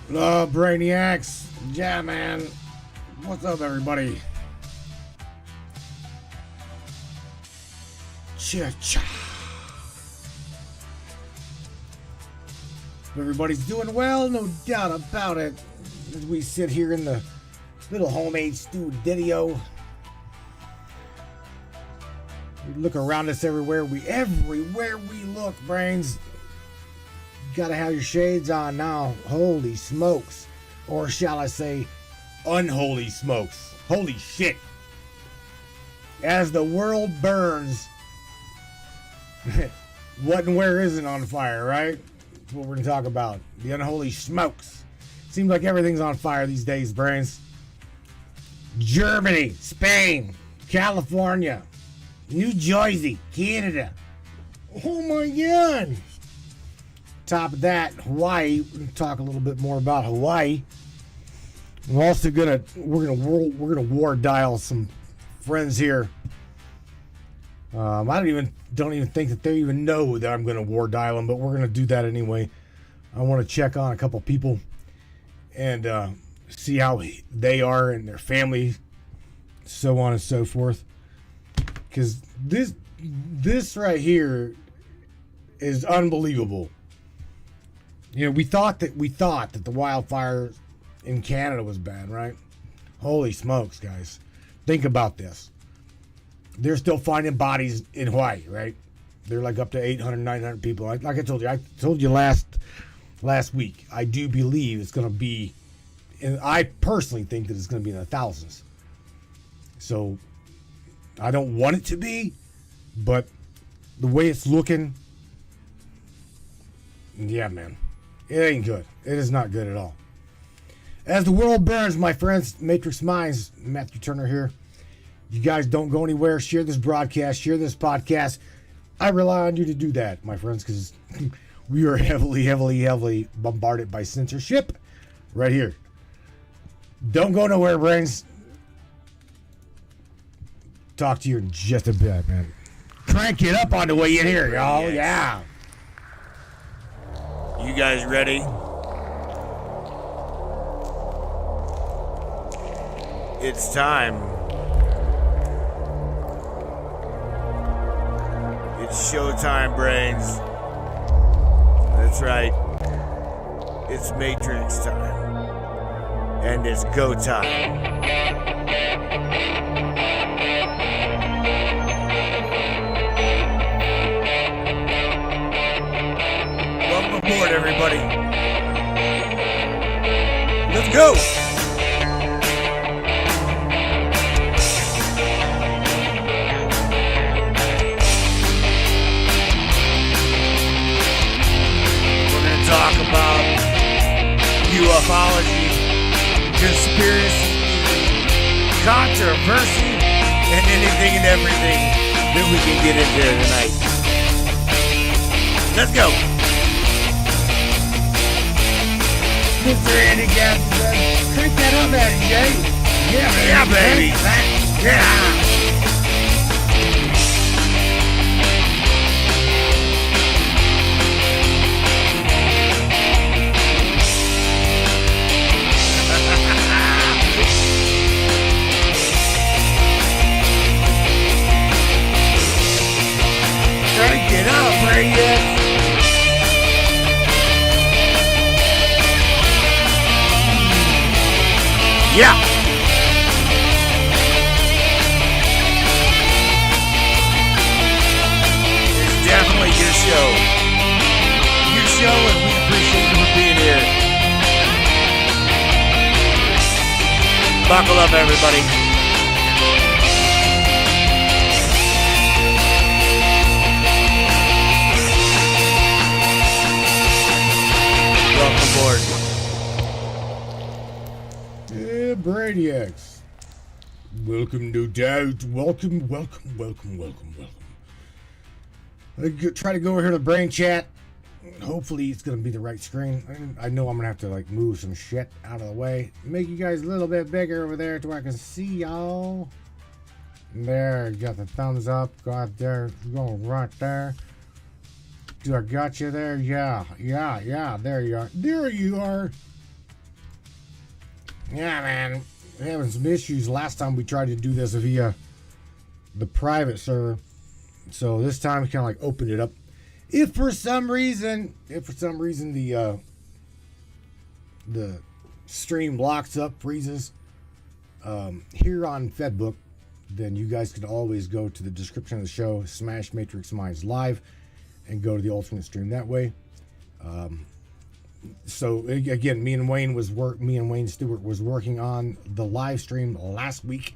Brainiacs. Yeah, man. What's up, everybody? Cha-cha. Everybody's doing well, no doubt about it. As we sit here in the little homemade studio. We look around us everywhere we look, brains. You gotta have your shades on now. Holy smokes. Or shall I say, unholy smokes. Holy shit. As the world burns, what and where isn't on fire, right? That's what we're gonna talk about. The unholy smokes. Seems like everything's on fire these days, brains. Germany, Spain, California, New Jersey, Canada. Oh my God. Top of that, Hawaii. We're gonna talk a little bit more about Hawaii. We're also gonna war dial some friends here. I don't even think that they even know that I'm gonna war dial them, but we're gonna do that anyway. I want to check on a couple people and see how they are and their family, so on and so forth. Because this right here is unbelievable. You know, we thought that the wildfire in Canada was bad, right? Holy smokes, guys! Think about this. They're still finding bodies in Hawaii, right? They're like up to 800, 900 people. Like I told you last week. I do believe it's going to be, and I personally think that it's going to be in the thousands. So I don't want it to be, but the way it's looking, yeah, man, it ain't good. It is not good at all. As the world burns, my friends, Matrix Minds, Matthew Turner here. You guys don't go anywhere. Share this broadcast. Share this podcast. I rely on you to do that, my friends, because we are heavily bombarded by censorship right here. Don't go nowhere, brains. Talk to you in just a bit, man. Crank it up on the way in here, y'all. Yeah. You guys ready? It's time. It's showtime, brains. That's right. It's Matrix time. And it's go time. Welcome aboard, everybody. Let's go. Talk about ufology, conspiracy, controversy, and anything and everything that we can get into tonight. Let's go. Mr. Andy Gadsden, crank that up at it, Jay. Yeah, baby. Yeah. Crank it up, Brainiacs. Yeah. It's definitely your show. Your show, and we appreciate you for being here. Buckle up, everybody. Welcome aboard. Yeah, Brainiacs. Welcome, no doubt. Welcome. I try to go over here to the brain chat. Hopefully it's going to be the right screen. I know I'm going to have to like move some shit out of the way. Make you guys a little bit bigger over there so I can see y'all. There, you got the thumbs up. Got there. Going right there. Do I got you there? Yeah. There you are. There you are. Yeah, man. We're having some issues. Last time we tried to do this via the private server. So this time we kind of like opened it up. If for some reason the stream locks up, freezes, here on Fedbook, then you guys can always go to the description of the show, smash Matrix Minds Live, and go to the alternate stream that way. So again, me and Wayne Stewart was working on the live stream last week,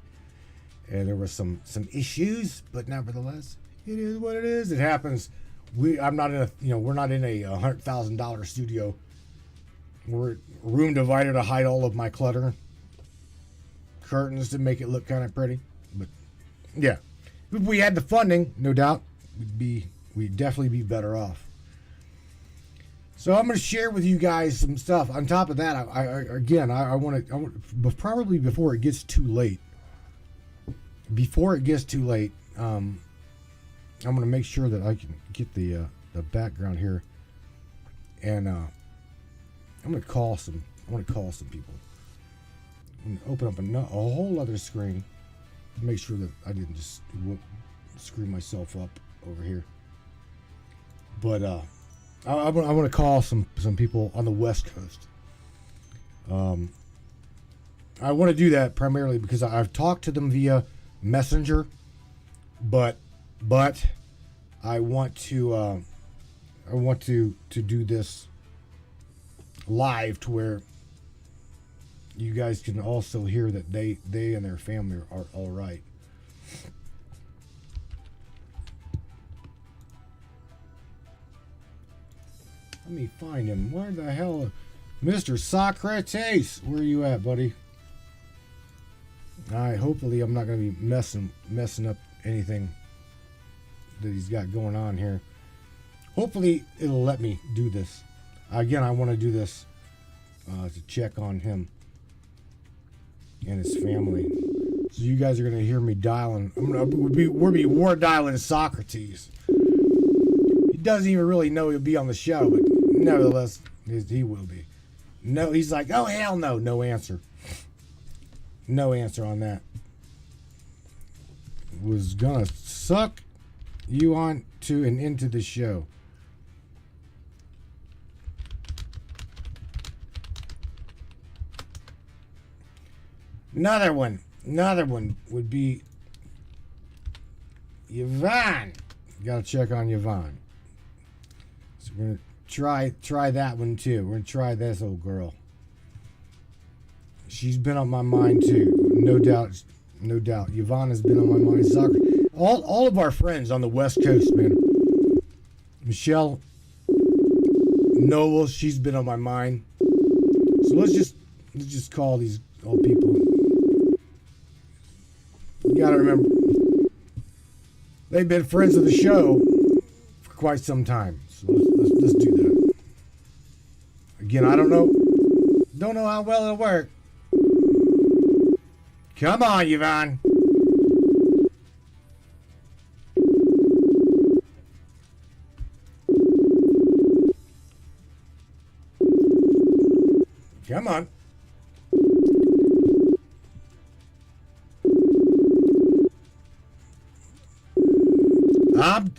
and there were some issues, but nevertheless, it is what it is. It happens. We're not in a $100,000 studio. We're room divider to hide all of my clutter, curtains to make it look kind of pretty. But yeah, if we had the funding, no doubt, we'd definitely be better off. So I'm going to share with you guys some stuff. On top of that, I want to probably before it gets too late. I'm going to make sure that I can get the background here, and I'm going to call some. I want to call some people. I'm going to open up a whole other screen to make sure that I didn't just screw myself up over here. But I want to call some people on the West Coast. I want to do that primarily because I've talked to them via Messenger, but I want to do this live to where you guys can also hear that they and their family are all right. Let me find him. Where the hell, Mr. Socrates? Where are you at, buddy? All right. Hopefully, I'm not going to be messing up anything that he's got going on here. Hopefully, it'll let me do this. Again, I want to do this to check on him and his family. So you guys are going to hear me dialing. We'll be war dialing Socrates. He doesn't even really know he'll be on the show, but nevertheless, he will be. No, he's like, oh hell no, no answer. No answer on that. Was gonna suck you on to and into the show. Another one would be Yvonne. Gotta check on Yvonne. So we're gonna try that one too. We're gonna try this old girl. She's been on my mind too, no doubt. Yvonne has been on my mind. Soccer. All of our friends on the West Coast, man. Michelle Noble, she's been on my mind. So let's just call these old people. You gotta remember, they've been friends of the show for quite some time. So let's do that. Again, I don't know how well it'll work. Come on, Yvonne. Come on.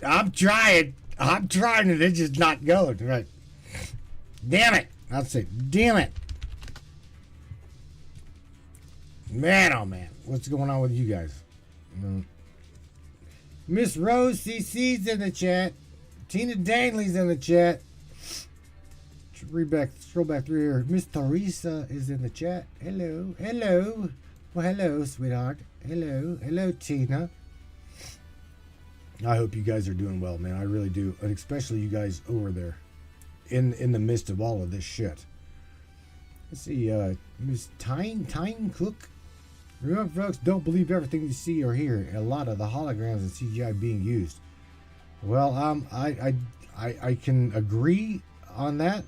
I'm trying. And it's just not going. Right. Damn it. I'll say, damn it. Man, oh man. What's going on with you guys? Miss Rose CC's in the chat. Tina Danley's in the chat. Scroll back through here. Miss Teresa is in the chat. Hello. Well, hello, sweetheart. Hello, Tina. I hope you guys are doing well, man. I really do, and especially you guys over there, in the midst of all of this shit. Let's see, Miss Tyne Cook. Remember, folks, don't believe everything you see or hear. A lot of the holograms and CGI being used. Well, I can agree on that.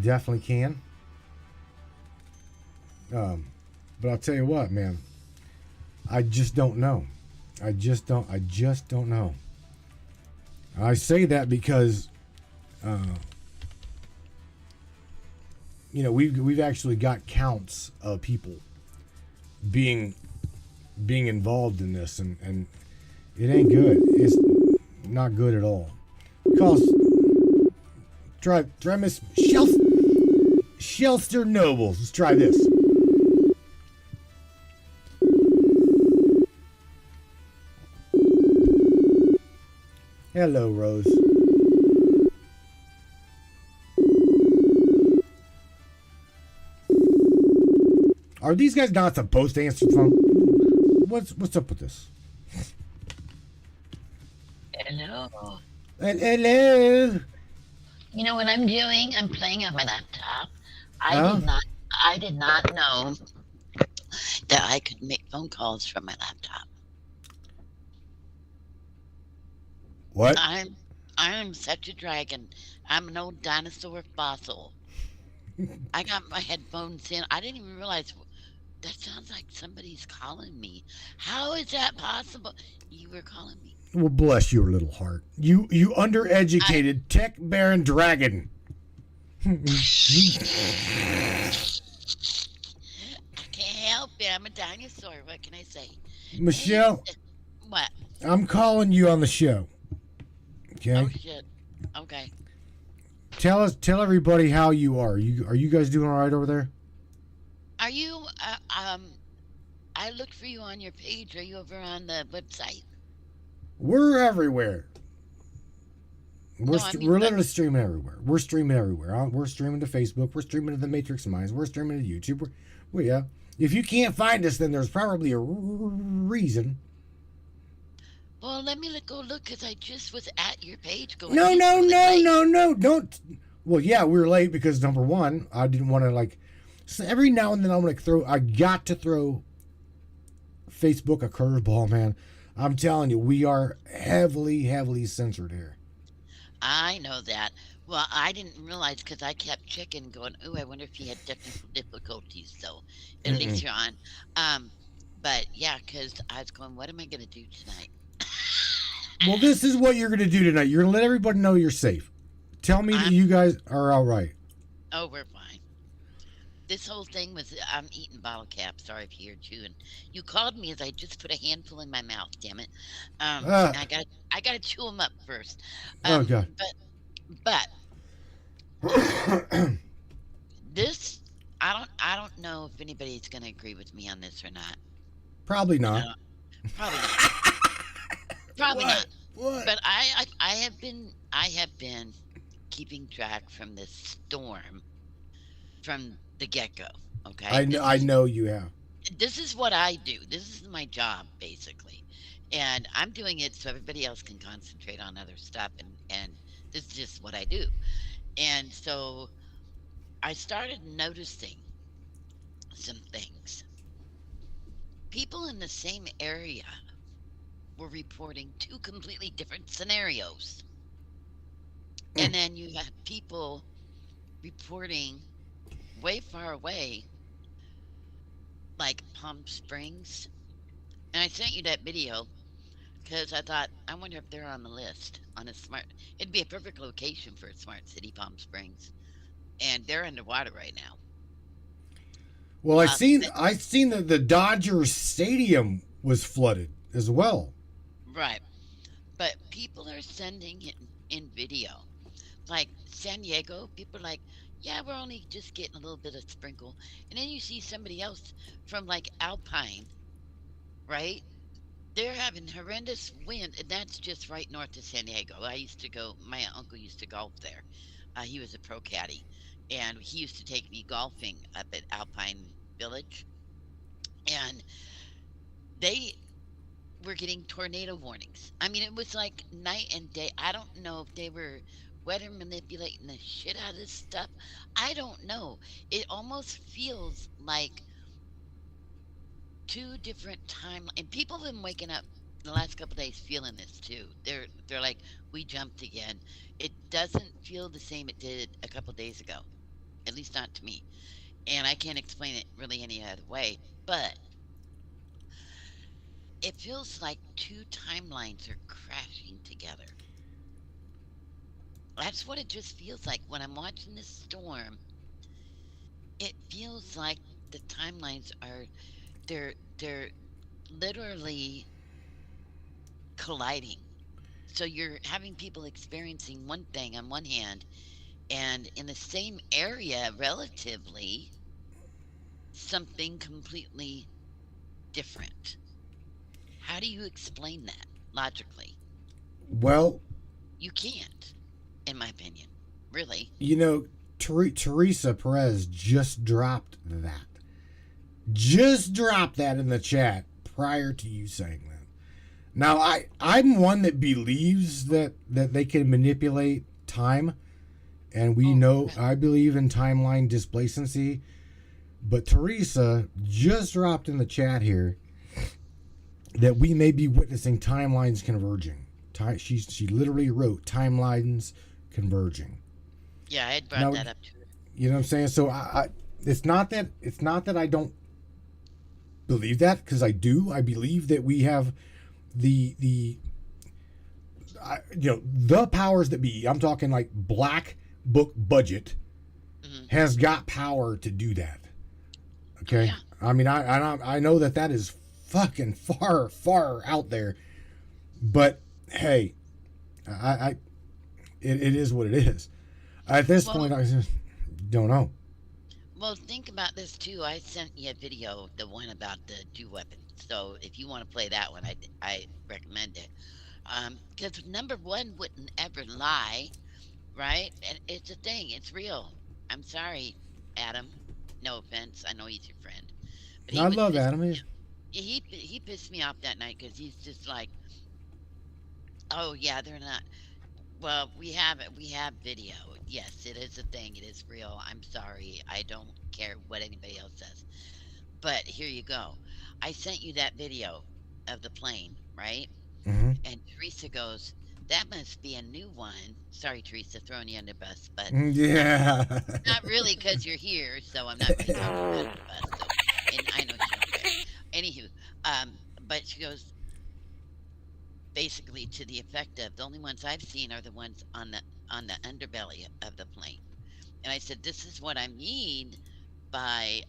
Definitely can. But I'll tell you what, man. I just don't know. I just don't know. I say that because, we've actually got counts of people being involved in this, and it ain't good. It's not good at all. Cause try Miss Shelster Nobles. Let's try this. Hello, Rose. Are these guys not supposed to answer the phone? What's up with this? Hello. Hello. You know what I'm doing? I'm playing on my laptop. Oh. I did not know that I could make phone calls from my laptop. What? I'm such a dragon. I'm an old dinosaur fossil. I got my headphones in. I didn't even realize that sounds like somebody's calling me. How is that possible? You were calling me. Well, bless your little heart. You undereducated tech baron dragon. I can't help it. I'm a dinosaur. What can I say? Michelle, What? I'm calling you on the show. Okay. Oh shit. Okay. Tell everybody how you are. Are you guys doing all right over there? Are you? I looked for you on your page. Are you over on the website? We're everywhere. We're No, I mean, we're but literally streaming everywhere. We're streaming everywhere. We're streaming to Facebook. We're streaming to the Matrix Minds. We're streaming to YouTube. Yeah. If you can't find us, then there's probably a reason. well, let me go look because I just was at your page going. No, "He's no, really no, late." no, no. Don't. Well, yeah, we were late because number one, I didn't want to like. So every now and then I'm like I got to throw Facebook a curveball, man. I'm telling you, we are heavily censored here. I know that. Well, I didn't realize because I kept checking, going, "Ooh, I wonder if he had technical difficulties." So at Mm-mm. least you're on. Um, but yeah, because I was going, "What am I gonna do tonight?" Well, this is what you're going to do tonight. You're going to let everybody know you're safe. Tell me that I'm. you guys are all right. Oh, we're fine. This whole thing was I'm eating bottle cap. Sorry if you hear chewing. You called me as I just put a handful in my mouth. Damn it. Uh, I gotta chew them up first. oh, God. But this I don't know if anybody's gonna agree with me on this or not. Probably And not. probably not. Probably What? not. What? But I have been keeping track from this storm from the get go. Okay, I know you have. this is what I do. This is my job basically, and I'm doing it so everybody else can concentrate on other stuff. And this is just what I do. And so I started noticing some things. People in the same area were reporting two completely different scenarios, and then you have people reporting way far away, like Palm Springs. And I sent you that video because I thought, I wonder if they're on the list on a smart. It'd be a perfect location for a smart city, Palm Springs, and they're underwater right now. Well, Uh, th- I seen that the Dodgers stadium was flooded as well. right, but people are sending it in video. Like San Diego, people are like, yeah, we're only just getting a little bit of sprinkle, and then you see somebody else from like Alpine, right? They're having horrendous wind, and that's just right north of San Diego. I used to go. My uncle used to golf there. He was a pro caddy, and he used to take me golfing up at Alpine Village. And they were getting tornado warnings. I mean, it was like night and day. I don't know if they were weather manipulating the shit out of this stuff. I don't know. It almost feels like two different timelines. And people have been waking up the last couple days feeling this too. They're like, we jumped again. It doesn't feel the same it did a couple days ago, at least not to me. And I can't explain it really any other way. But it feels like two timelines are crashing together. That's what it just feels like when I'm watching this storm. it feels like the timelines are they're literally colliding. So you're having people experiencing one thing on one hand, and in the same area, relatively, something completely different. How do you explain that logically? Well, You can't, in my opinion. Really. you know, Teresa Perez just dropped that. Just dropped that in the chat prior to you saying that. Now, I'm one that believes that they can manipulate time, and we Oh, know yeah. I believe in timeline displacency. But Teresa just dropped in the chat here that we may be witnessing timelines converging. She literally wrote timelines converging. Yeah, I had brought Now, that up to her. you know what I'm saying? So it's not that I don't believe that, because I do. I believe that we have the the powers that be. I'm talking like Black Book budget Hmm. has got power to do that. Oh, Okay, yeah. I mean I know that is fucking far out there, but hey, I it is what it is. At this Well, point, I just don't know. well, think about this too. I sent you a video, the one about the dew weapon. So if you want to play that one, I recommend it. Because number one wouldn't ever lie, right? And it's a thing. It's real. I'm sorry, Adam. No offense. I know he's your friend, but he I would love piss Adam. me. He pissed me off that night because he's just like, oh yeah, they're not. Well, we have it. We have video. Yes, it is a thing. It is real. I'm sorry. I don't care what anybody else says. But here you go. I sent you that video of the plane, right? Mm-hmm. And Teresa goes, that must be a new one. Sorry, Teresa, throwing you under the bus, but Yeah. not really because you're here, so I'm not really throwing you under the bus. So, and I know you don't care. Anywho, but she goes, basically to the effect of the only ones I've seen are the ones on the underbelly of the plane. And I said, this is what I mean by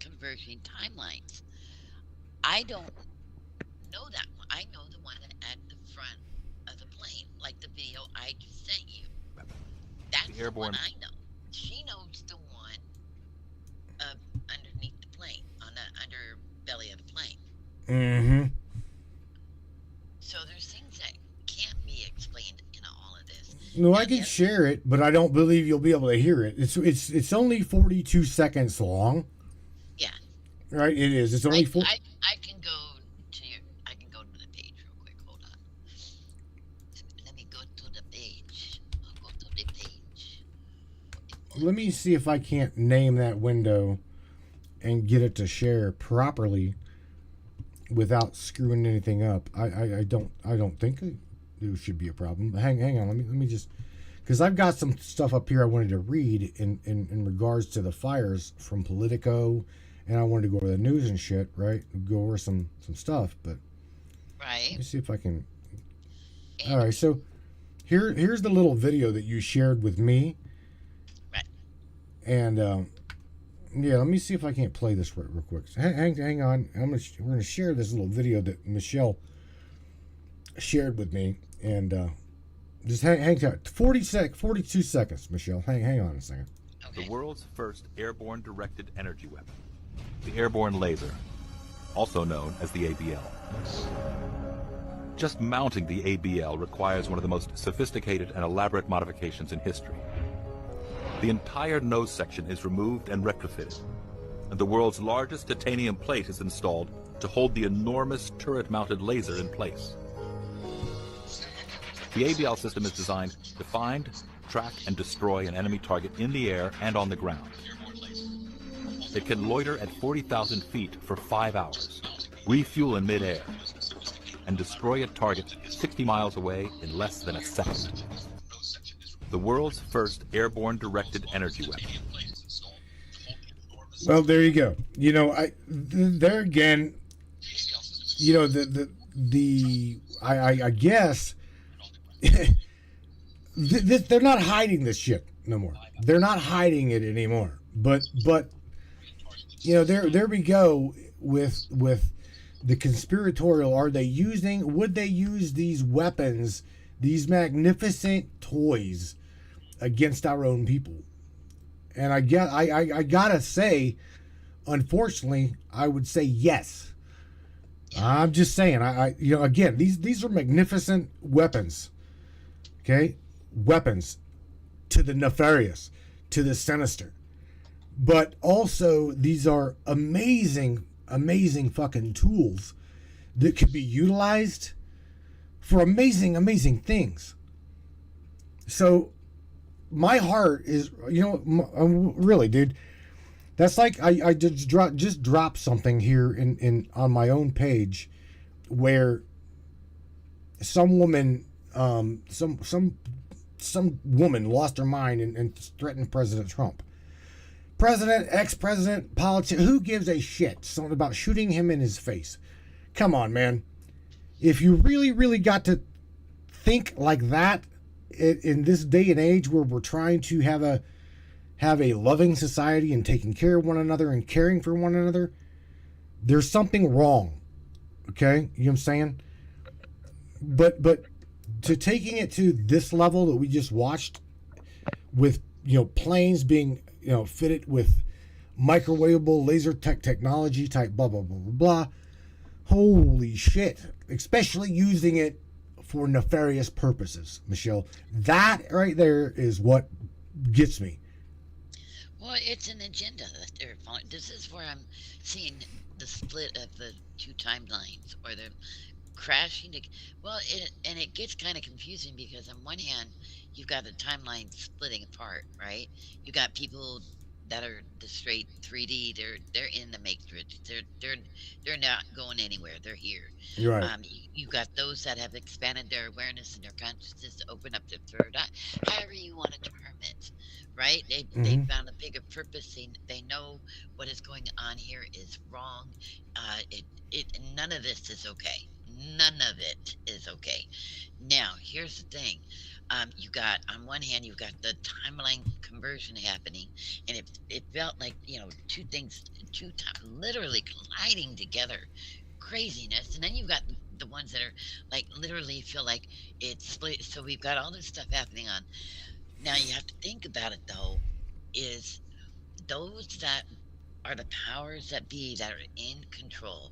converging timelines. I don't know that one. I know the one at the front of the plane, like the video I just sent you. That's the one Airborne. I know. She knows the one of underneath the plane, on the underbelly of the plane. Mm-hmm. So there's things that can't be explained in all of this. No, Now I can the other, share it, but I don't believe you'll be able to hear it. It's only 42 seconds long, yeah, right? It is. It's only four. I can go to your, I can go to the page real quick. Hold on. Let me go to the page. I'll go to the page. Let me see if I can't name that window and get it to share properly without screwing anything up. I don't think it should be a problem. Hang on. Let me just, because I've got some stuff up here I wanted to read in regards to the fires from Politico, and I wanted to go over the news and shit, right? Go over some stuff, but Right. let me see if I can. All And right, so here's the little video that you shared with me, right. and yeah, let me see if I can't play this real quick. So hang on. We're gonna share this little video that Michelle shared with me, and just hang tight. 42 seconds, Michelle. Hang on a second. Okay. The world's first airborne directed energy weapon, the airborne laser, also known as the ABL. Just mounting the ABL requires one of the most sophisticated and elaborate modifications in history. The entire nose section is removed and retrofitted, and the world's largest titanium plate is installed to hold the enormous turret-mounted laser in place. The ABL system is designed to find, track, and destroy an enemy target in the air and on the ground. It can loiter at 40,000 feet for 5 hours, refuel in midair, and destroy a target 60 miles away in less than a second. The world's first airborne directed energy weapon. Well, there you go. You know, there again. You know, I guess they're not hiding this shit no more. They're not hiding it anymore. But there we go with the conspiratorial. Are they using? Would they use these weapons, these magnificent toys, against our own people? And I gotta say, unfortunately, I would say yes. I'm just saying. Again, these are magnificent weapons. Okay, weapons to the nefarious, to the sinister. But also, these are amazing, amazing fucking tools that could be utilized for amazing, amazing things. So, my heart is, really, dude. That's like I just dropped something here in on my own page, where some woman, some woman lost her mind and threatened President Trump. President, ex-president, politician, who gives a shit? Something about shooting him in his face. Come on, man. If you really, really got to think like that in this day and age where we're trying to have a loving society and taking care of one another and caring for one another, there's something wrong. Okay? You know what I'm saying? But to taking it to this level that we just watched, with planes being fitted with microwavable laser technology type blah blah blah blah blah. Holy shit! Especially using it for nefarious purposes, Michelle. That right there is what gets me. Well, it's an agenda that they're following. This is where I'm seeing the split of the two timelines, or the crashing. Well, and it gets kind of confusing because on one hand, you've got the timeline splitting apart, right? You got people that are the straight 3D. They're in the matrix. They're not going anywhere. They're here. You're right. You got those that have expanded their awareness and their consciousness to open up their third eye, however you want to term it, right? They found a bigger purpose. They know what is going on here is wrong. None of this is okay. None of it is okay. Now, here's the thing. You got, on one hand, you've got the timeline conversion happening, and it felt like, two things, literally colliding together. Craziness. And then you've got the ones that are like literally feel like it's split. So we've got all this stuff happening on. Now you have to think about it though, is those that are the powers that be that are in control.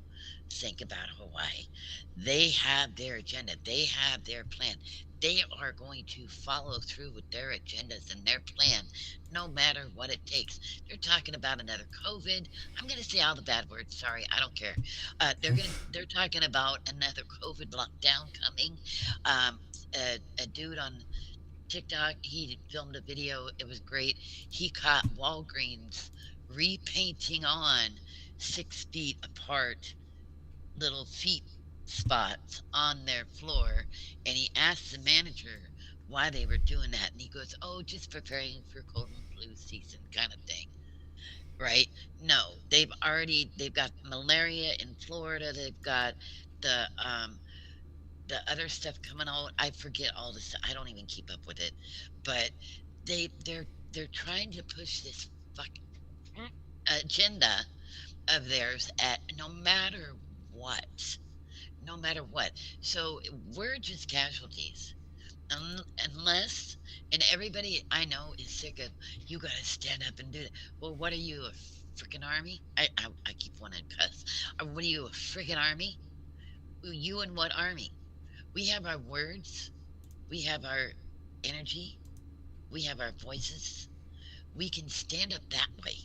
Think about Hawaii. They have their agenda, they have their plan. They are going to follow through with their agendas and their plan no matter what it takes. They're talking about another COVID. I'm going to say all the bad words. Sorry, I don't care. They're talking about another COVID lockdown coming. A dude on TikTok, he filmed a video. It was great. He caught Walgreens repainting on 6 feet apart little feet spots on their floor, and he asked the manager why they were doing that, and he goes, "Oh, just preparing for cold and flu season," kind of thing, right? No, they've got malaria in Florida. They've got the other stuff coming out. I forget all this. I don't even keep up with it, but they're trying to push this fucking agenda of theirs at no matter what. No matter what. So we're just casualties. Unless, and everybody I know is sick of, you got to stand up and do that. Well, what are you, a freaking army? I keep wanting to cuss. What are you, a freaking army? You and what army? We have our words. We have our energy. We have our voices. We can stand up that way,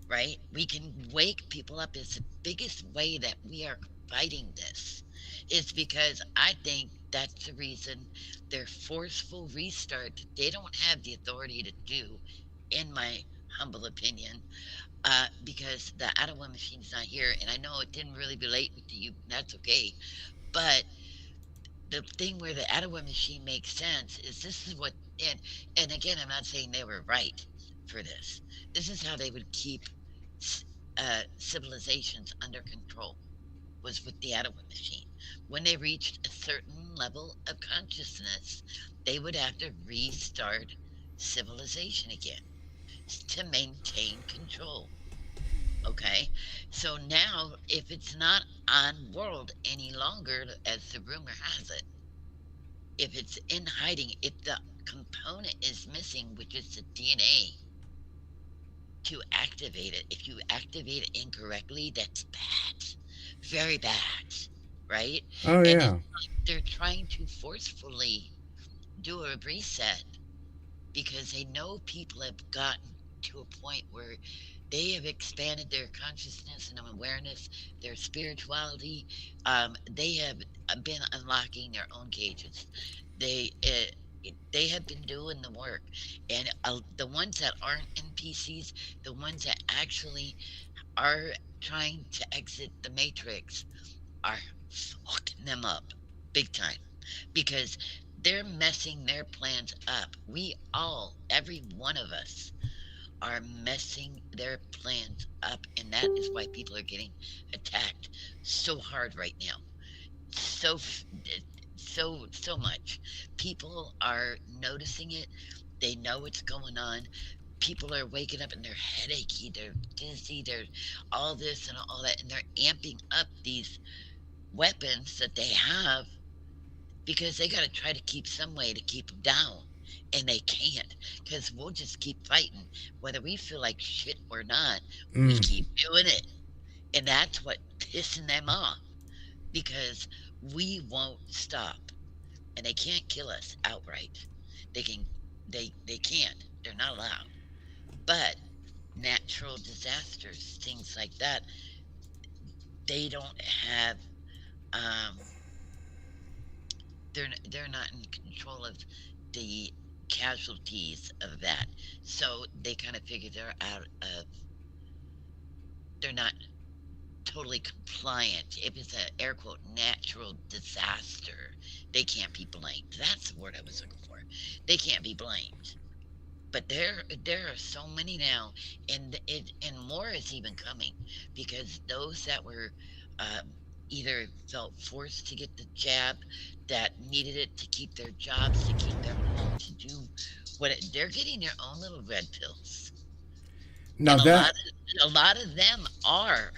right? We can wake people up. It's the biggest way that we are fighting this, is because I think that's the reason their forceful restart, they don't have the authority to do, in my humble opinion, because the Ottawa machine's not here. And I know it didn't really relate to you. That's okay. But the thing where the Ottawa machine makes sense is this is what, and again, I'm not saying they were right for this. This is how they would keep civilizations under control, was with the Ottawa machine. When they reached a certain level of consciousness, they would have to restart civilization again. to maintain control. Okay, so now if it's not on world any longer, as the rumor has it, if it's in hiding, if the component is missing, which is the DNA, to activate it, if you activate it incorrectly, that's bad, very bad, right? Oh And it's yeah. like they're trying to forcefully do a reset because they know people have gotten to a point where they have expanded their consciousness and awareness, their spirituality. They have been unlocking their own cages. They have been doing the work, and the ones that aren't NPCs, the ones that actually are trying to exit the matrix, are fucking them up big time because they're messing their plans up. We all, every one of us, are messing their plans up, and that is why people are getting attacked so hard right now. So so much. People are noticing it. They know what's going on. People are waking up and they're headachy, they're dizzy, they're all this and all that, and they're amping up these weapons that they have because they got to try to keep some way to keep them down. And they can't because we'll just keep fighting. Whether we feel like shit or not, we Mm. keep doing it. And that's what pissing them off because we won't stop. And they can't kill us outright. They can, they can't. They're not allowed. But natural disasters, things like that, they don't have, um, they're not in control of the casualties of that. So they kind of figure they're not totally compliant. If it's a air quote natural disaster, they can't be blamed. That's the word I was looking for. They can't be blamed. But there are so many now, and more is even coming because those that were um, either felt forced to get the jab, that needed it to keep their jobs, to keep their home, to do they're getting their own little red pills, Now and that a lot of them are,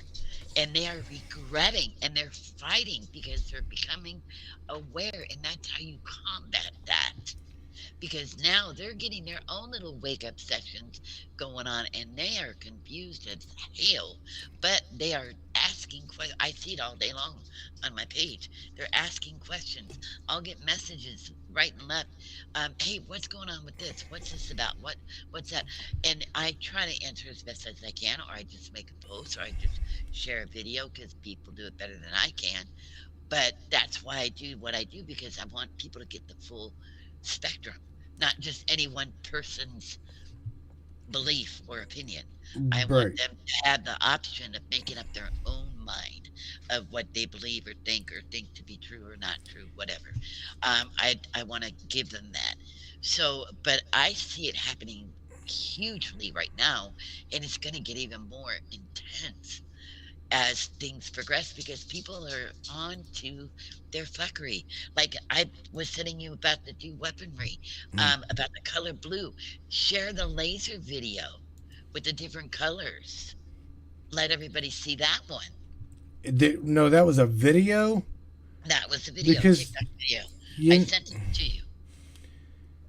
and they are regretting and they're fighting because they're becoming aware, and that's how you combat that because now they're getting their own little wake up sessions going on and they are confused as hell, but they are asking questions. I see it all day long on my page. They're asking questions. I'll get messages right and left. Hey, what's going on with this? What's this about? What's that? And I try to answer as best as I can, or I just make a post, or I just share a video because people do it better than I can. But that's why I do what I do because I want people to get the full spectrum, not just any one person's belief or opinion. I want right. them to have the option of making up their own mind of what they believe or think to be true or not true, whatever. I want to give them that. So, but I see it happening hugely right now, and it's going to get even more intense as things progress because people are on to their fuckery. Like I was telling you about the new weaponry, Mm. about the color blue. Share the laser video with the different colors. Let everybody see that one. No, that was a video That was the video, because TikTok video. I you sent it to you.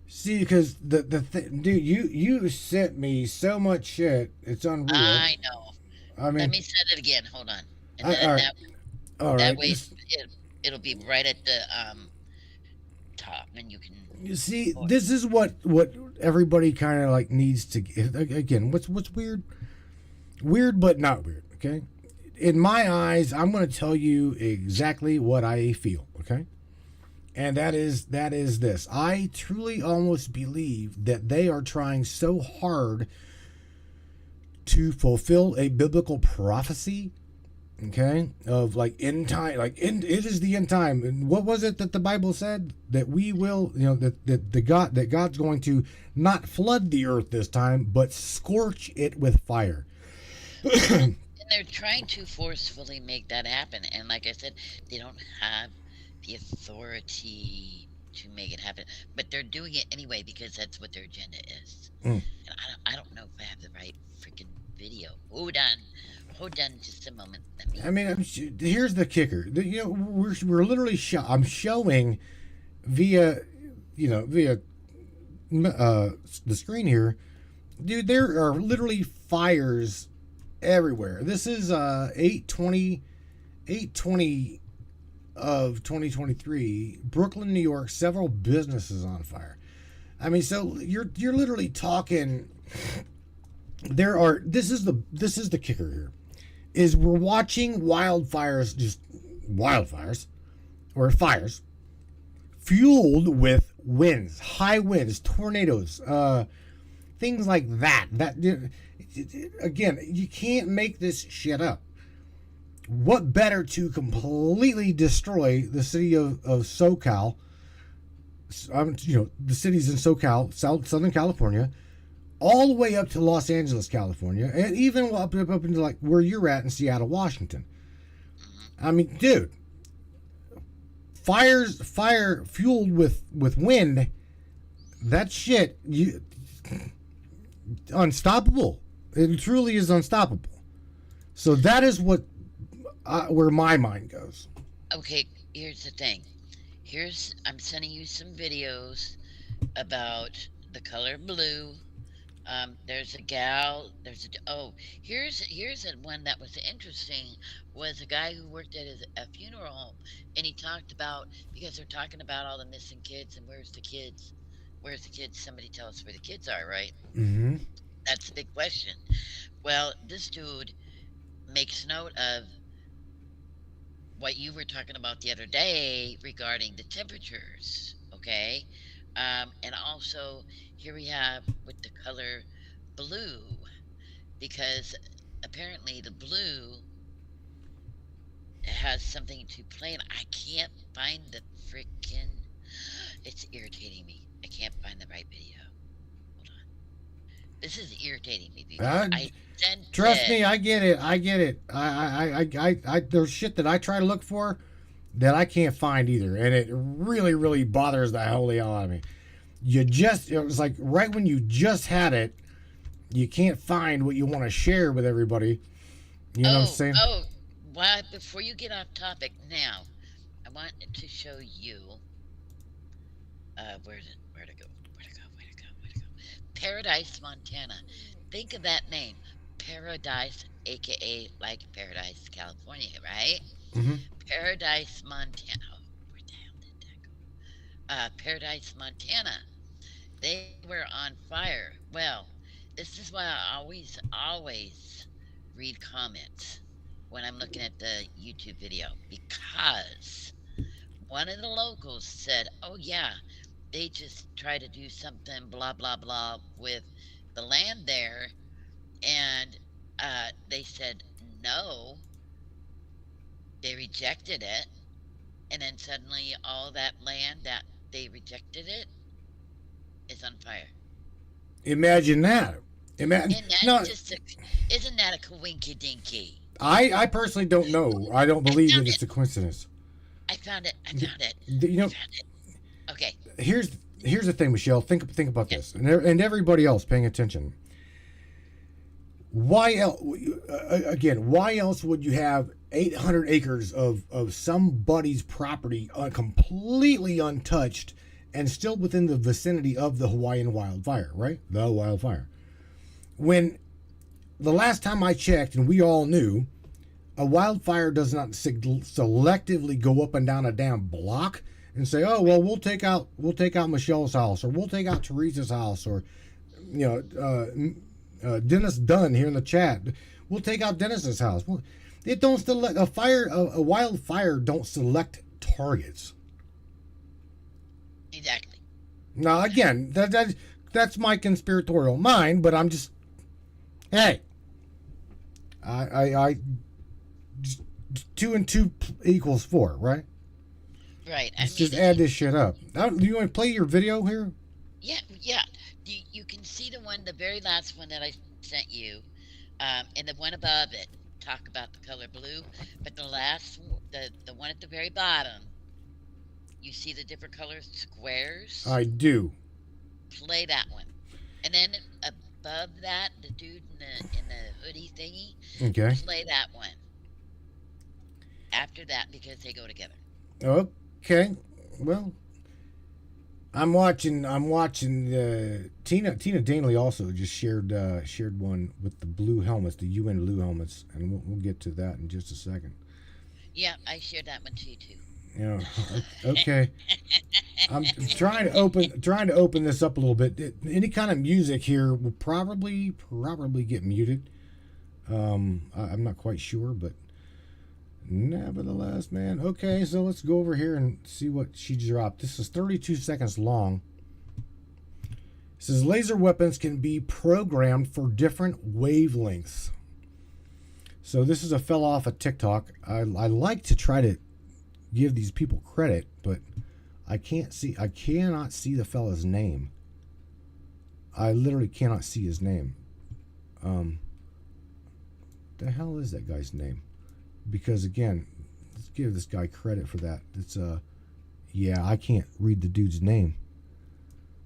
see because dude, you sent me so much shit. It's unreal. I know. I Let mean, me set it again. Hold on. And all then right, all that right. way it'll be right at the top, and you can. You see, Oh, this is what everybody kind of like needs to again. What's weird? Weird, but not weird. Okay. In my eyes, I'm going to tell you exactly what I feel. Okay. And that is this. I truly almost believe that they are trying so hard to fulfill a biblical prophecy, okay, of like end time, like it is the end time. And what was it that the Bible said that we will, that God's going to not flood the earth this time, but scorch it with fire. and they're trying to forcefully make that happen. And like I said, they don't have the authority to make it happen, but they're doing it anyway because that's what their agenda is. Mm. And I don't know if I Hold on just a moment. Let me. I mean, here's the kicker. We're literally I'm showing via, via the screen here, dude. There are literally fires everywhere. This is 8/20 of 2023, Brooklyn, New York. Several businesses on fire. I mean, so you're literally talking. There are. This is the kicker here. Is we're watching wildfires or fires fueled with winds, high winds, tornadoes, things like that. Again, you can't make this shit up. What better to completely destroy the city of SoCal, the cities in SoCal, Southern California, all the way up to Los Angeles, California, and even up into like where you're at in Seattle, Washington. I mean, dude, fire fueled with wind, that shit, unstoppable. It truly is unstoppable. So that is where my mind goes. Okay, here's the thing. I'm sending you some videos about the color blue. There's a gal. Here's one that was interesting. Was a guy who worked at a funeral home, and he talked about, because they're talking about all the missing kids and where's the kids? Where's the kids? Somebody tell us where the kids are, right? Mm-hmm. That's the big question. Well, this dude makes note of what you were talking about the other day regarding the temperatures, okay? And also, here we have with the color blue, because apparently the blue has something to play in. I can't find the freaking. It's irritating me. I can't find the right video. Hold on. This is irritating me because I sent trust me, I get it. I there's shit that I try to look for that I can't find either, and it really, really bothers the holy hell out of me. It was like right when you just had it, you can't find what you want to share with everybody. You know what I'm saying? Well, before you get off topic, now I want to show you. Where to go? Paradise, Montana. Think of that name, Paradise, aka like Paradise, California, right? Mm-hmm. Paradise, Montana. Oh, where the hell did that go? Paradise, Montana. They were on fire. Well, this is why I always read comments when I'm looking at the YouTube video, because one of the locals said, "Oh yeah, they just try to do something blah blah blah with the land there," and they said no, they rejected it, and then suddenly all that land that they rejected it is on fire. Imagine that. Isn't that a coinky dinky? I personally don't know. I don't believe that it's a coincidence. I found it. Okay. Here's the thing, Michelle. Think about this, and everybody else paying attention. Why else? Again, why else would you have 800 acres of somebody's property completely untouched and still within the vicinity of the Hawaiian wildfire, right? The wildfire. When the last time I checked, and we all knew, a wildfire does not selectively go up and down a damn block and say, "Oh well, we'll take out Michelle's house, or we'll take out Teresa's house, or Dennis Dunn here in the chat, we'll take out Dennis's house." Well, it don't select a wildfire don't select targets. Exactly. Now again, that's my conspiratorial mind, but I'm just, hey, I 2 and 2 equals 4, right? Right. Let's just add this shit up. Do you want to play your video here? Yeah. You can see the very last one that I sent you, and the one above it talk about the color blue, but the one at the very bottom, you see the different color squares? I do. Play that one. And then above that, the dude in the hoodie thingy, Okay. play that one. After that, because they go together. Okay. Well, I'm watching. Tina Danley also just shared one with the blue helmets, the UN blue helmets, and we'll get to that in just a second. Yeah, I shared that one too. You know, okay. I'm trying to open this up a little bit. Any kind of music here will probably get muted. I'm not quite sure, but nevertheless, man. Okay, so let's go over here and see what she dropped. This is 32 seconds long. It says laser weapons can be programmed for different wavelengths. So this is a fella off of TikTok. I like to try to give these people credit, but I cannot see the fella's name. I literally cannot see his name. The hell is that guy's name? Because again, let's give this guy credit for that. It's yeah, I can't read the dude's name.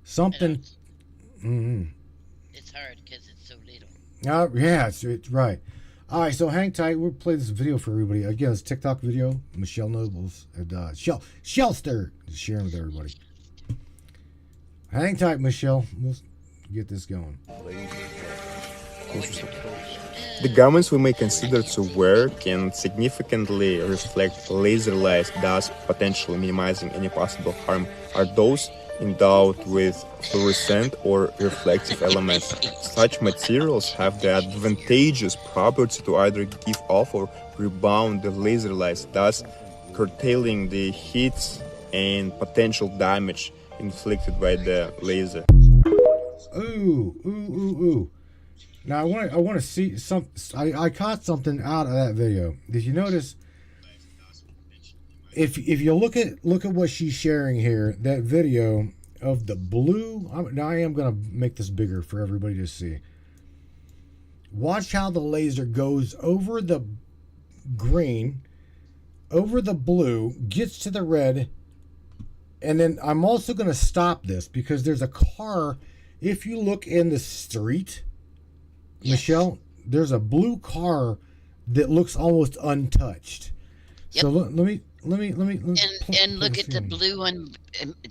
Something. It's hard because it's so little. Oh yeah, it's right. All right, so hang tight. We'll play this video for everybody. Again, it's a TikTok video. Michelle Nobles and Shelster is sharing with everybody. Hang tight, Michelle. We'll get this going. The garments we may consider to wear can significantly reflect laser light, thus potentially minimizing any possible harm, are those endowed with fluorescent or reflective elements. Such materials have the advantageous property to either give off or rebound the laser light, thus curtailing the heat and potential damage inflicted by the laser. Ooh. Now I want to see some. I caught something out of that video. Did you notice? If you look at what she's sharing here, that video of the blue. Now I am gonna make this bigger for everybody to see. Watch how the laser goes over the green, over the blue, gets to the red, and then I'm also gonna stop this because there's a car. If you look in the street, Michelle, there's a blue car that looks almost untouched. Yep. So let me and look at the blue one.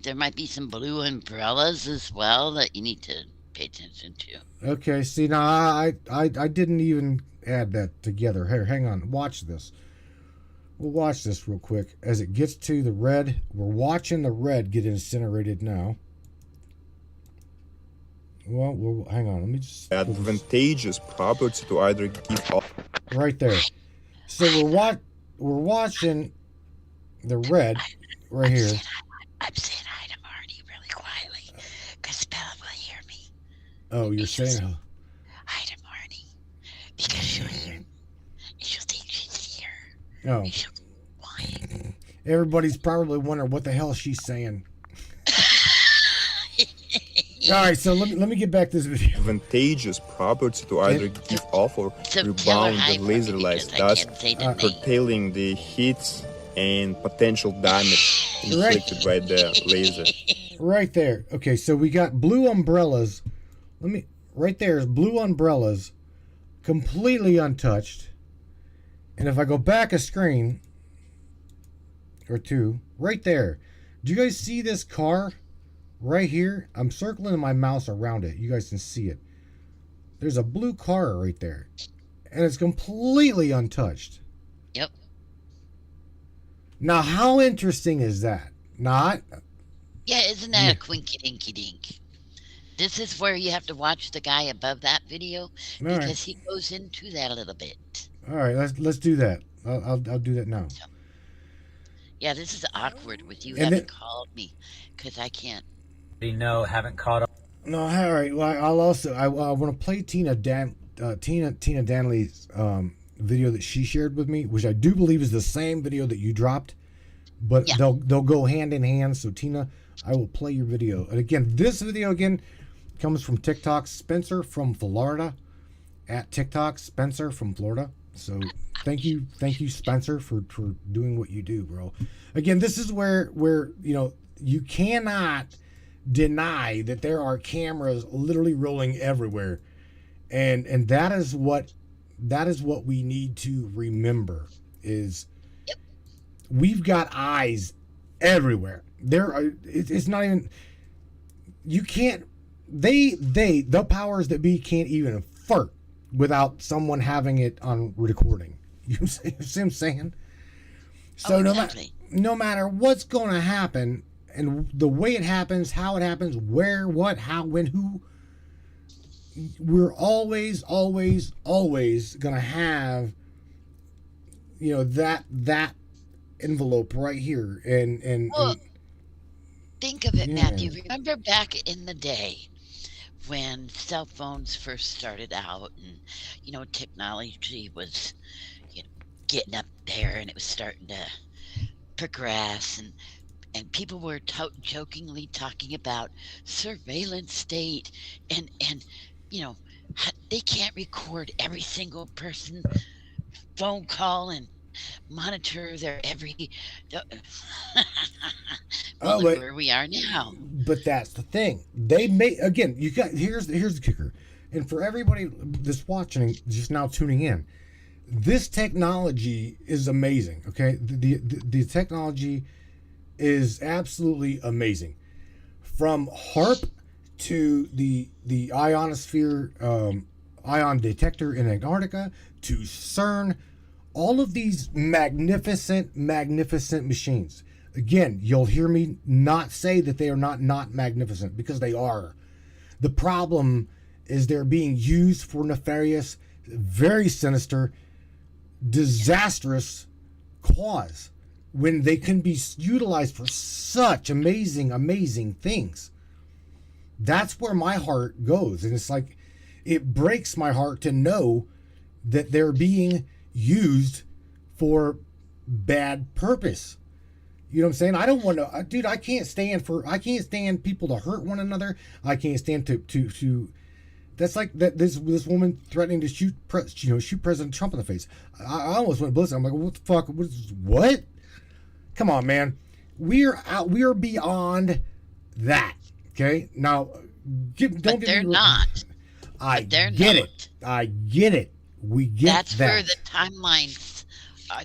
There might be some blue umbrellas as well that you need to pay attention to. Okay, see now I didn't even add that together. Here, hang on, watch this. We'll watch this real quick as it gets to the red. We're watching the red get incinerated now. Well, hang on. Let me just Advantageous property to either give off. Right there. So we're watching the red right here. I'm saying hi to Marty really quietly because Bella will hear me. Oh, you're saying Hi to Marty because she'll hear me. She'll think she's here. oh. And she'll be quiet. Everybody's probably wondering what the hell she's saying. All right, so let me get back to this video. Advantageous property to either give off or rebound the laser light, thus curtailing the heat and potential damage inflicted by the laser. Right there. Okay, so we got blue umbrellas. Right there is blue umbrellas, completely untouched. And if I go back a screen or two, right there. Do you guys see this car? Right here, I'm circling my mouse around it. You guys can see it. There's a blue car right there. And it's completely untouched. Yep. Now, how interesting is that? Not. Yeah, isn't that a quinky dinky dink? This is where you have to watch the guy above that video because he goes into that a little bit. All right, let's do that. I'll do that now. So, yeah, this is awkward with you having called me because I can't. No, haven't caught up. No, all right. Well, I want to play Tina Danley's video that she shared with me, which I do believe is the same video that you dropped, but they'll go hand in hand. So Tina, I will play your video. And again, this video comes from TikTok, Spencer from Florida, at TikTok, Spencer from Florida. So thank you, Spencer, for doing what you do, bro. Again, this is where you cannot deny that there are cameras literally rolling everywhere. And that is what we need to remember is we've got eyes everywhere. It's not even, you can't, the powers that be can't even fart without someone having it on recording. You see what I'm saying? So exactly. no matter what's going to happen and the way it happens, how it happens, where, what, how, when, who, we're always going to have, that envelope right here. And think of it, Matthew. Remember back in the day when cell phones first started out and, technology was, getting up there and it was starting to progress and people were jokingly talking about surveillance state and they can't record every single person phone call and monitor their every look where we are now. But that's the thing. They may, again, here's the kicker. And for everybody that's watching, just now tuning in, this technology is amazing. Okay, the technology is absolutely amazing. From HARP to the ionosphere ion detector in Antarctica to CERN, all of these magnificent machines. Again, you'll hear me not say that they are not magnificent, because they are. The problem is they're being used for nefarious, very sinister, disastrous cause when they can be utilized for such amazing things. That's where my heart goes. And it's like, it breaks my heart to know that they're being used for bad purpose. You know what I'm saying? I don't want to, dude, I can't stand people to hurt one another. I can't stand to that's like that this woman threatening to shoot President Trump in the face. I almost went ballistic. I'm like, what the fuck? What? Come on, man. We are beyond that. Okay? Now, don't get me wrong. I get it. I get it. We get that's that. Where the timelines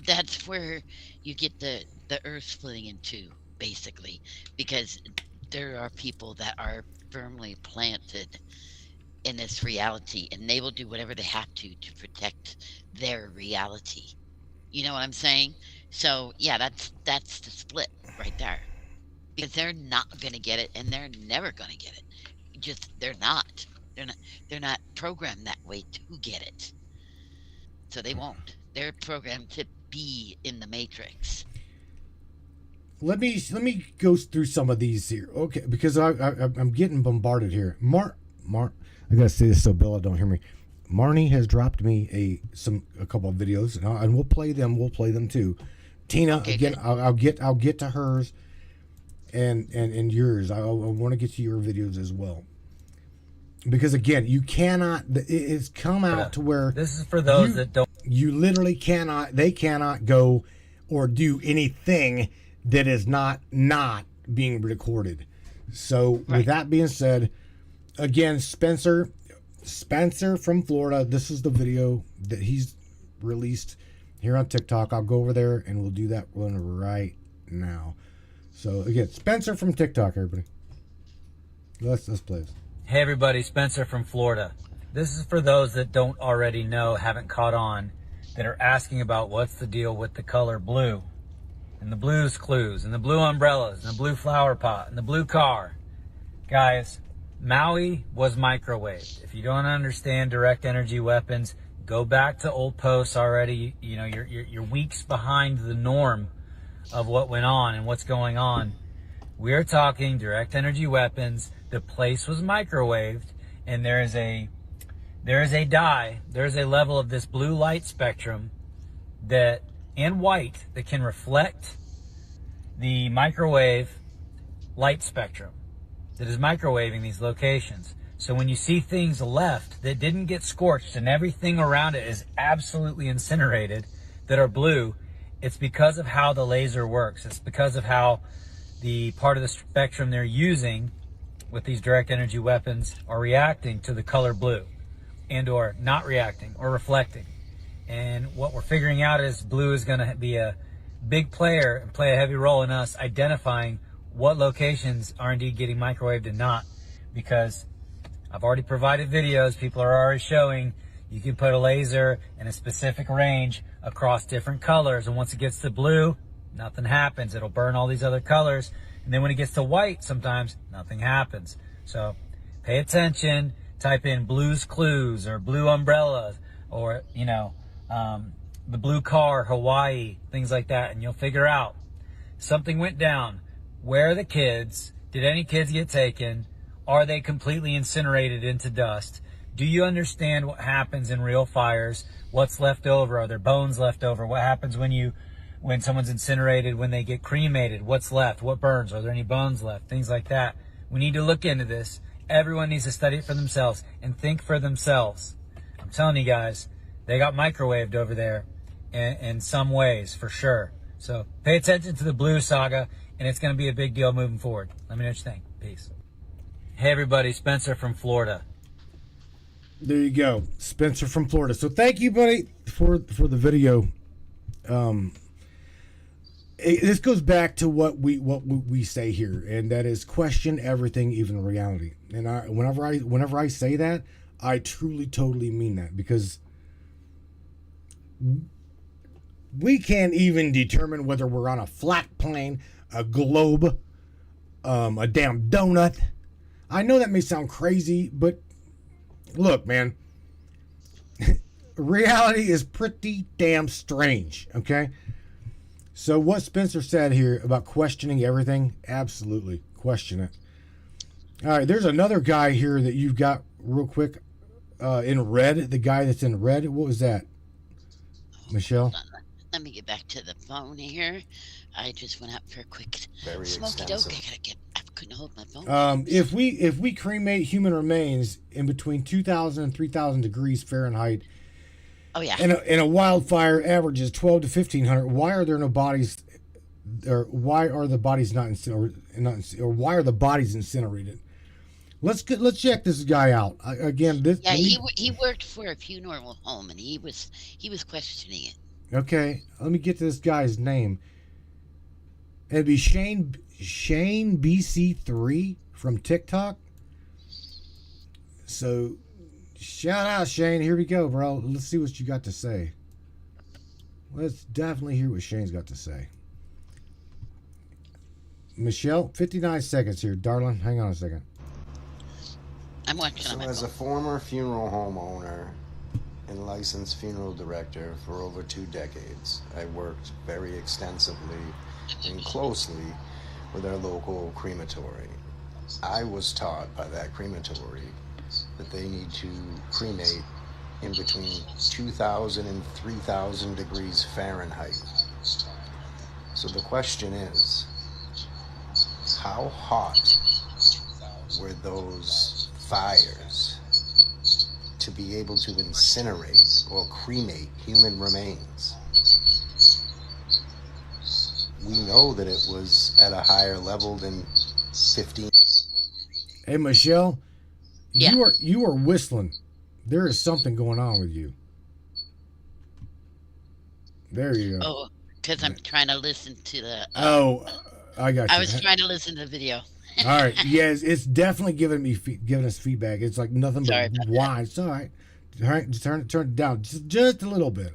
that's where you get the earth splitting in two, basically, because there are people that are firmly planted in this reality, and they will do whatever they have to protect their reality. You know what I'm saying? So yeah, that's the split right there, because they're not going to get it, and they're never going to get it. They're not programmed that way to get it, so they won't. They're programmed to be in the matrix. Let me go through some of these here, okay? Because I'm getting bombarded here. Mark, I gotta say this so Bella don't hear me. Marnie has dropped me a couple of videos, and we'll play them. We'll play them too. Tina, okay, again, I'll get to hers, and yours. I want to get to your videos as well, because again, you cannot. It's come out to where this is for those that don't. You literally cannot. They cannot go or do anything that is not being recorded. So with that being said, again, Spencer from Florida, this is the video that he's released here on TikTok. I'll go over there and we'll do that one right now. So again, Spencer from TikTok, everybody. Let's play this. Hey everybody, Spencer from Florida. This is for those that don't already know, haven't caught on, that are asking about what's the deal with the color blue, and the blues clues, and the blue umbrellas, and the blue flower pot, and the blue car. Guys, Maui was microwaved. If you don't understand direct energy weapons, go back to old posts already. You know, you're weeks behind the norm of what went on and what's going on. We're talking direct energy weapons. The place was microwaved, and there is a dye, there's a level of this blue light spectrum that, and white, that can reflect the microwave light spectrum that is microwaving these locations. So when you see things left that didn't get scorched and everything around it is absolutely incinerated that are blue, it's because of how the laser works. It's because of how the part of the spectrum they're using with these direct energy weapons are reacting to the color blue. and or not reacting or reflecting. And what we're figuring out is blue is going to be a big player and play a heavy role in us identifying what locations are indeed getting microwaved and not. Because I've already provided videos, people are already showing you can put a laser in a specific range across different colors, and once it gets to blue, nothing happens. It'll burn all these other colors, and then when it gets to white, sometimes nothing happens. So pay attention, type in blues clues or blue umbrellas or, you know, the blue car, Hawaii, things like that, and you'll figure out something went down. Where are the kids? Did any kids get taken? Are they completely incinerated into dust? Do you understand what happens in real fires? What's left over? Are there bones left over? What happens when someone's incinerated, when they get cremated? What's left? What burns? Are there any bones left? Things like that. We need to look into this. Everyone needs to study it for themselves and think for themselves. I'm telling you guys, they got microwaved over there in some ways, for sure. So pay attention to the blue saga, and it's going to be a big deal moving forward. Let me know what you think. Peace. Hey, everybody. Spencer from Florida. There you go, Spencer from Florida. So thank you, buddy, for the video. This goes back to what we say here, and that is question everything, even reality. And whenever I say that, I truly, totally mean that, because we can't even determine whether we're on a flat plane, a globe, a damn donut. I know that may sound crazy, but look, man, reality is pretty damn strange, okay? So what Spencer said here about questioning everything, absolutely question it. All right, there's another guy here that you've got real quick in red, the guy that's in red. What was that, Michelle? Let me get back to the phone here. I just went out for a quick Very smoky extensive. doke. I couldn't hold my phone. If we cremate human remains in between 2,000 and 3,000 degrees Fahrenheit, Oh yeah. and a wildfire averages 12 to 1,500, why are there no bodies, or why are the bodies not incinerated, or why are the bodies incinerated? Let's check this guy out again. Yeah, he worked for a funeral home, and he was questioning it. Okay, let me get to this guy's name. It'd be Shane BC3 from TikTok. So shout out, Shane. Here we go, bro. Let's see what you got to say. Let's definitely hear what Shane's got to say. Michelle, 59 seconds here, darling. Hang on a second. I'm watching So on my as a phone. former funeral home owner and licensed funeral director for over 2 decades, I worked very extensively and closely with our local crematory. I was taught by that crematory that they need to cremate in between 2,000 and 3,000 degrees Fahrenheit. So the question is, how hot were those fires to be able to incinerate or cremate human remains? We know that it was at a higher level than 15. Hey, Michelle, Yeah. you are whistling. There is something going on with you. There you go. Oh, because I'm trying to listen to the. I got you. I was trying to listen to the video. All right. Yes, it's definitely giving us feedback. It's like nothing Sorry but about whine. It's all right. All right, just turn it down just a little bit.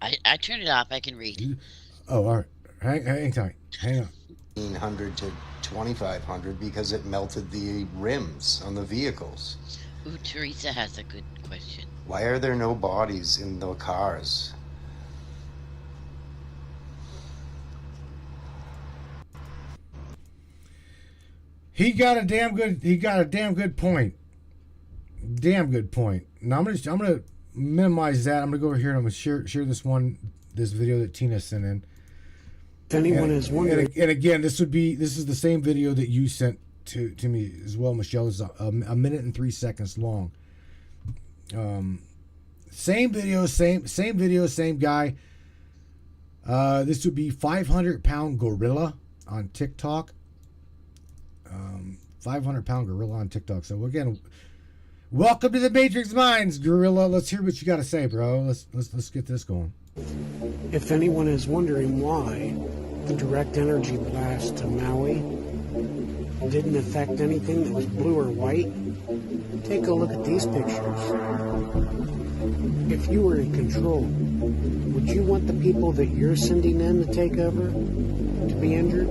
I turned it off. I can read. Oh, all right. Hang tight. Hang on. 1,500 to 2,500 because it melted the rims on the vehicles. Ooh, Teresa has a good question. Why are there no bodies in the cars? He got a damn good point. Damn good point. Now I'm gonna minimize that. I'm gonna go over here and I'm gonna share this video that Tina sent in. If anyone is wondering, And again, this is the same video that you sent to me as well, Michelle. It's a minute and 3 seconds long. Same video, same guy. This would be 500-pound gorilla on TikTok. 500-pound gorilla on TikTok. So again, Welcome to the Matrix Minds, Gorilla. Let's hear what you got to say, bro. Let's get this going. If anyone is wondering why the direct energy blast to Maui didn't affect anything that was blue or white, take a look at these pictures. If you were in control, would you want the people that you're sending in to take over to be injured?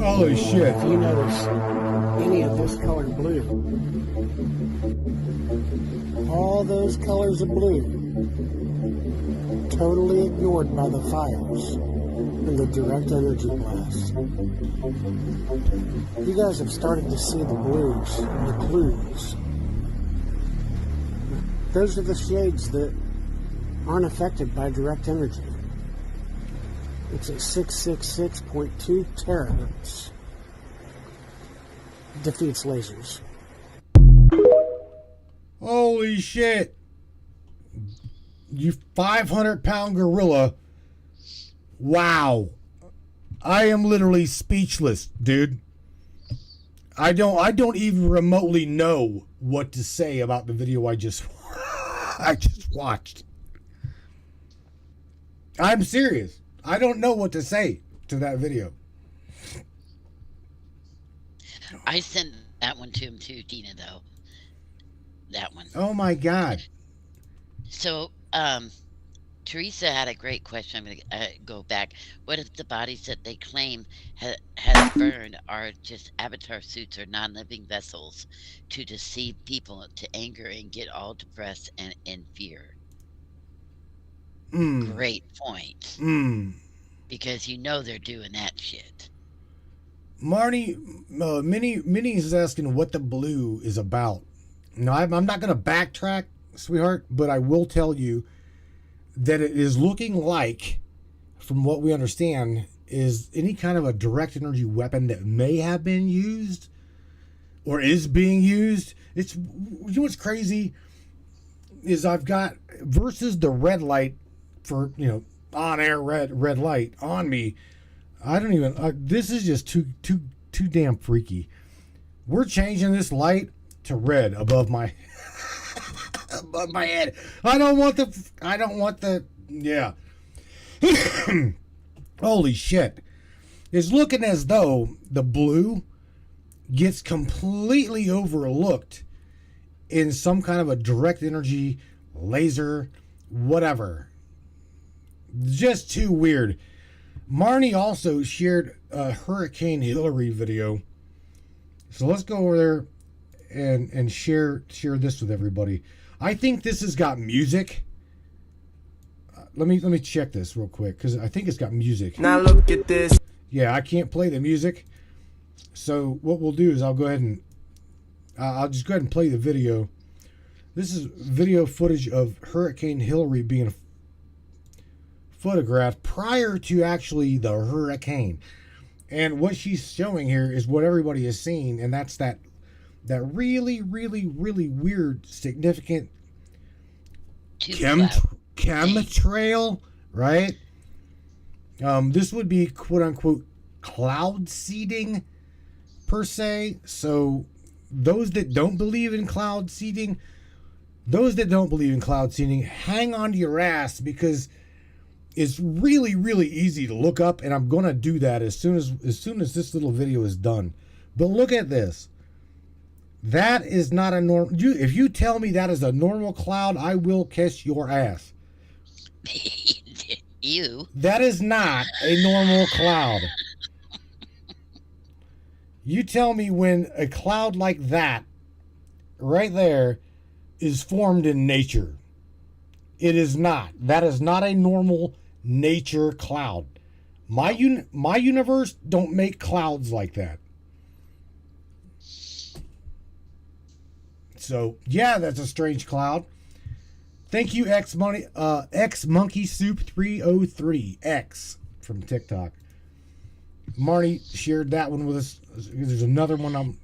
Holy shit. If you notice any of this color blue, all those colors of blue, totally ignored by the fires and the direct energy blast. You guys have started to see the blues, the clues. Those are the shades that aren't affected by direct energy. It's at 666.2 terahertz. Defeats lasers. Holy shit. You 500-pound gorilla. Wow. I am literally speechless, dude. I don't even remotely know what to say about the video I just watched. I'm serious. I don't know what to say to that video. I sent that one to him too, Tina, though. That one. Oh my God. So, Teresa had a great question. I'm going to go back. What if the bodies that they claim has burned are just avatar suits or non-living vessels to deceive people to anger and get all depressed and in fear? Great point. Because you know they're doing that shit. Marnie, Minnie is asking what the blue is about. No, I'm not going to backtrack, sweetheart, but I will tell you that it is looking like, from what we understand, is any kind of a direct energy weapon that may have been used or is being used. It's, you know what's crazy is I've got versus the red light for, on air red light on me. I don't even, this is just too damn freaky. We're changing this light to red above my above my head. I don't want the yeah. Holy shit. It's looking as though the blue gets completely overlooked in some kind of a direct energy laser whatever. Just too weird. Marnie also shared a Hurricane Hillary video. So let's go over there and share this with everybody. I think this has got music. Let me check this real quick because I think it's got music. Now look at this. Yeah, I can't play the music. So what we'll do is I'll go ahead and I'll just go ahead and play the video. This is video footage of Hurricane Hillary being photographed prior to actually the hurricane. And what she's showing here is what everybody is seeing, and that's that really, really, really weird, significant chemtrail, right? This would be quote unquote cloud seeding per se. So those that don't believe in cloud seeding, hang on to your ass because it's really, really easy to look up, and I'm gonna do that as soon as this little video is done. But look at this. That is not a normal. If you tell me that is a normal cloud, I will kiss your ass. You. That is not a normal cloud. You tell me when a cloud like that, right there, is formed in nature. It is not. That is not a normal nature cloud. My universe don't make clouds like that. So yeah, that's a strange cloud. Thank you, X Monkey Soup 303 X from TikTok. Marnie shared that one with us. There's another one I'm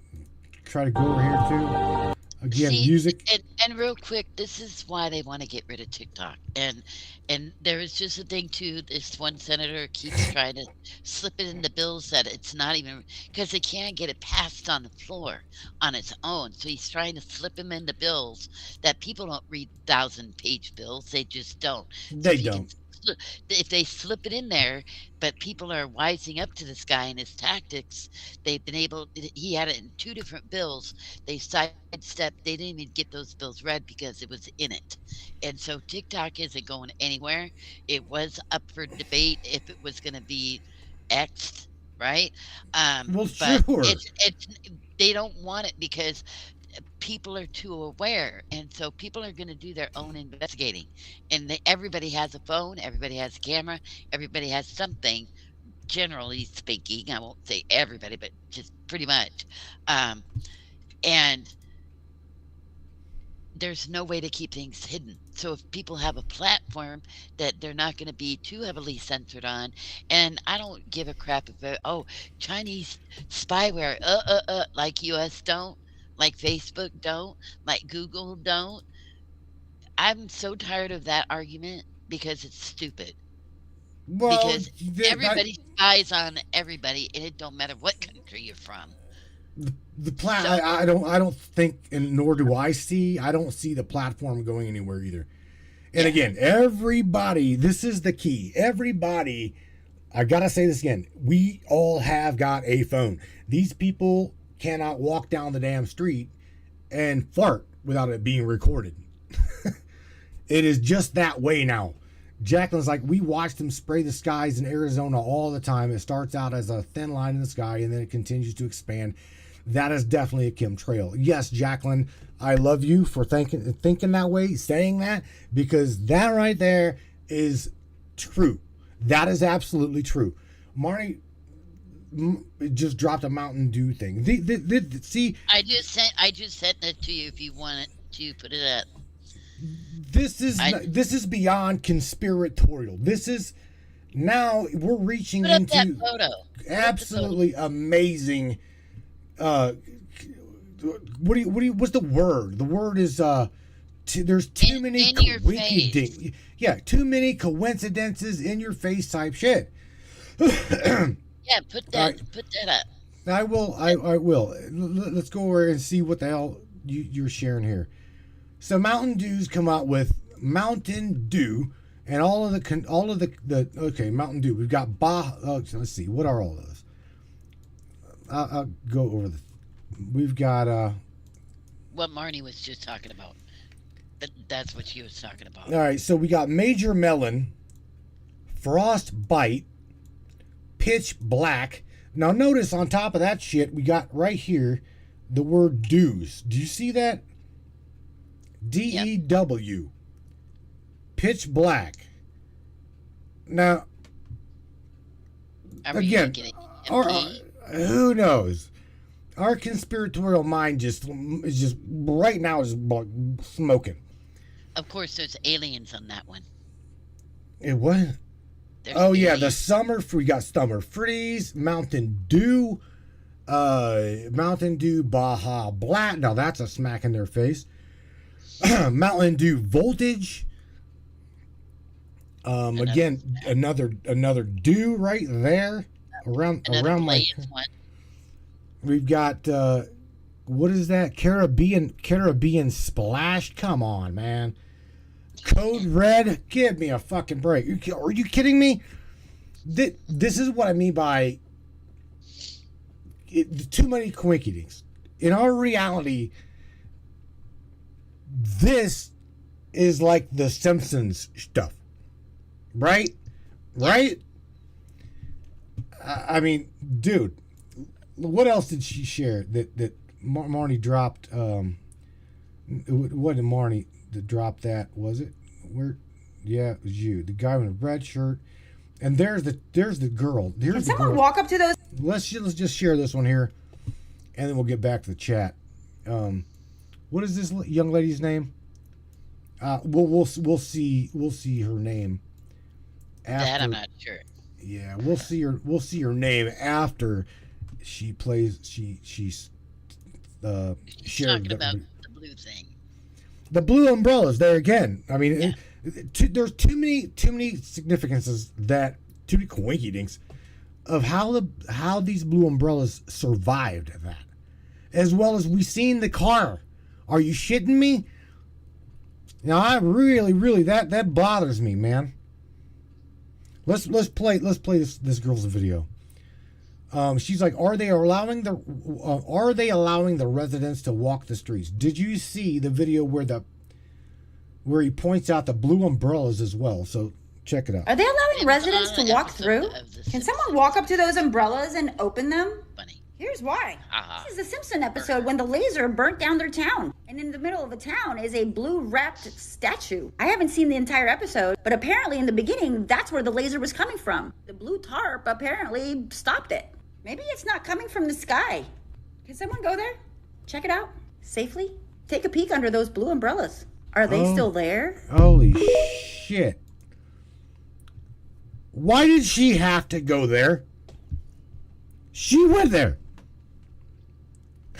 trying to go over here too. Again, music. And real quick, this is why they want to get rid of TikTok. And there is just a thing too. This one senator keeps trying to slip it in the bills that it's not even because they can't get it passed on the floor on its own. So he's trying to slip them into bills that people don't read 1,000-page bills. They just don't. So They don't. if they slip it in there, but people are wising up to this guy and his tactics, they've been able. He had it in 2 different bills. They sidestepped. They didn't even get those bills read because it was in it. And so TikTok isn't going anywhere. It was up for debate if it was going to be X'd, right? Well, But sure. it's they don't want it because people are too aware, and so people are going to do their own investigating. And everybody has a phone, everybody has a camera, everybody has something. Generally speaking, I won't say everybody, but just pretty much. And there's no way to keep things hidden. So if people have a platform that they're not going to be too heavily censored on, and I don't give a crap if Chinese spyware, like US don't, like Facebook don't, like Google don't. I'm so tired of that argument because it's stupid. Well, Because everybody spies on everybody, and it don't matter what country you're from. I don't think, and nor do I see. I don't see the platform going anywhere either. And again, everybody, this is the key. Everybody, I gotta say this again. We all have got a phone. These people cannot walk down the damn street and fart without it being recorded. It is just that way now. Jacqueline's like, we watched them spray the skies in Arizona all the time. It starts out as a thin line in the sky and then it continues to expand. That is definitely a chemtrail. Yes, Jacqueline, I love you for thinking that way, saying that, because that right there is true. That is absolutely true. Marnie just dropped a Mountain Dew thing. See, I just sent it to you if you want it to put it up. This is beyond conspiratorial. This is now we're reaching Put up into that photo. absolutely amazing. What's the word? The word is there's too many coincidences. Yeah, too many coincidences in your face type shit. Yeah, put that up. I will. Let's go over and see what the hell you're sharing here. So Mountain Dew's come out with Mountain Dew and all of the okay, Mountain Dew. We've got let's see, what are all those? I'll go over we've got what Marnie was just talking about. That's what she was talking about. All right, so we got Major Melon, Frostbite, Pitch Black. Now notice on top of that shit, we got right here the word dews. Do you see that? DEW. Yep. Pitch Black. Now, again, who knows? Our conspiratorial mind is just right now is smoking. Of course, there's aliens on that one. It what? Yeah, we got Summer Freeze, Mountain Dew, Mountain Dew Baja Black. Now that's a smack in their face. Mountain Dew Voltage. Again, another dew right there around my. One. We've got what is that? Caribbean Splash. Come on, man. Code Red. Give me a fucking break. Are you kidding me? This is what I mean by too many coincidences. In our reality, this is like the Simpsons stuff, right? Right? I mean, dude, what else did she share that Marnie dropped? It wasn't Marnie that dropped that, was it? Where? Yeah, it was you, the guy in a red shirt, and there's the girl. Can someone walk up to those? Let's just share this one here, and then we'll get back to the chat. What is this young lady's name? We'll see her name. After, that I'm not sure. Yeah, we'll see her name after she plays. She's talking about the blue thing. The blue umbrellas there again. I mean, Yeah. there's too many significances, that too many coinky dinks of how these blue umbrellas survived that, as well as we seen the car. Are you shitting me? Now I really that bothers me, man. Let's play this girl's video. She's like, are they allowing the residents to walk the streets? Did you see the video where he points out the blue umbrellas as well? So check it out. Are they allowing It was residents on to an walk episode through? of The Can someone Simpsons. walk up to those umbrellas and open them? Funny. Here's why. Uh-huh. This is the Simpson episode when the laser burnt down their town. And in the middle of the town is a blue wrapped statue. I haven't seen the entire episode, but apparently in the beginning, that's where the laser was coming from. The blue tarp apparently stopped it. Maybe it's not coming from the sky. Can someone go there? Check it out safely? Take a peek under those blue umbrellas. Are they still there? Holy shit. Why did she have to go there? She went there.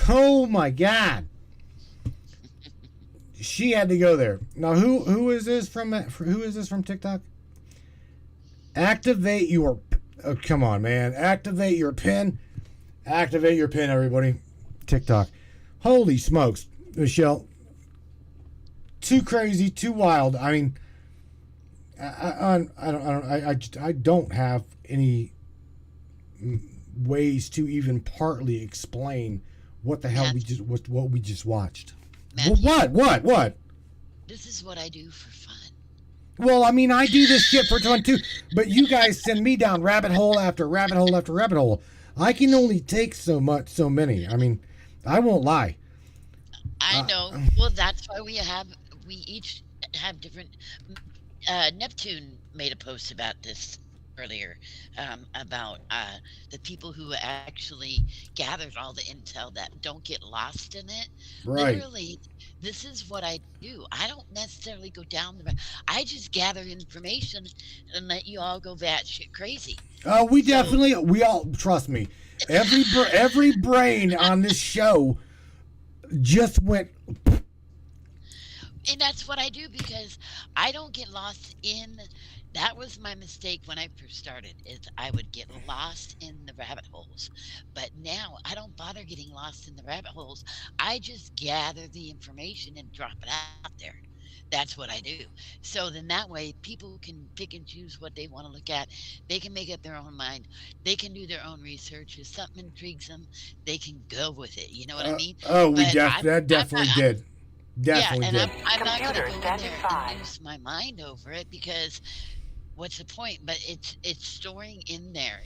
Oh my God. She had to go there. Now who is this from TikTok? Activate your come on, man. Activate your pin. Activate your pin, everybody. TikTok. Holy smokes, Michelle. Too crazy, too wild. I mean, I don't have any ways to even partly explain what the hell what we just watched. Matthew. What? This is what I do for fun. Well, I mean, I do this shit for fun too, but you guys send me down rabbit hole after rabbit hole after rabbit hole. I can only take so many. I mean, I won't lie. I know. Well, that's why we each have different. Neptune made a post about this earlier, about the people who actually gathered all the intel that don't get lost in it. Right. Literally, this is what I do. I don't necessarily go down the. I just gather information and let you all go batshit crazy. We all trust me. Every brain on this show just went. And that's what I do, because I don't get lost in. That was my mistake when I first started, is I would get lost in the rabbit holes. But now I don't bother getting lost in the rabbit holes. I just gather the information and drop it out there. That's what I do. So then that way people can pick and choose what they want to look at. They can make up their own mind. They can do their own research. If something intrigues them, they can go with it. You know what I mean? That definitely did. Definitely and did. I'm not going to go in there and lose my mind over it, because what's the point? But it's storing in there.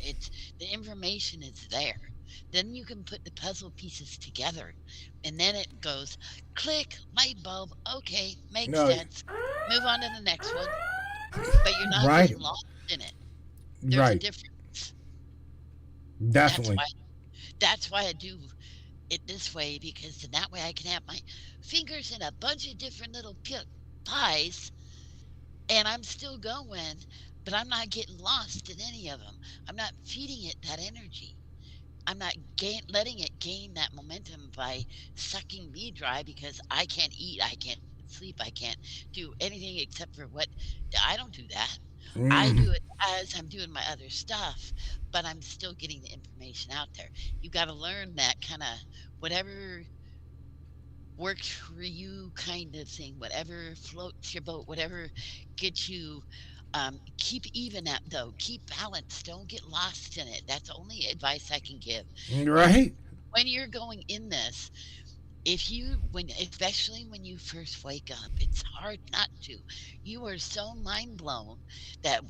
The information is there. Then you can put the puzzle pieces together, and then it goes click, light bulb. Okay, makes sense. Move on to the next one. But you're not getting lost in it. There's a difference. Definitely. That's why I do it this way, because then that way I can have my fingers in a bunch of different little pies, and I'm still going, but I'm not getting lost in any of them. I'm not feeding it that energy. I'm not letting it gain that momentum by sucking me dry, because I can't eat, I can't sleep, I can't do anything except for I don't do that. I do it as I'm doing my other stuff, but I'm still getting the information out there. You got to learn that kind of whatever works for you kind of thing, whatever floats your boat, whatever gets you. Keep even at though. Keep balance. Don't get lost in it. That's the only advice I can give. Right. When you're going in this, especially when you first wake up, it's hard not to. You are so mind blown that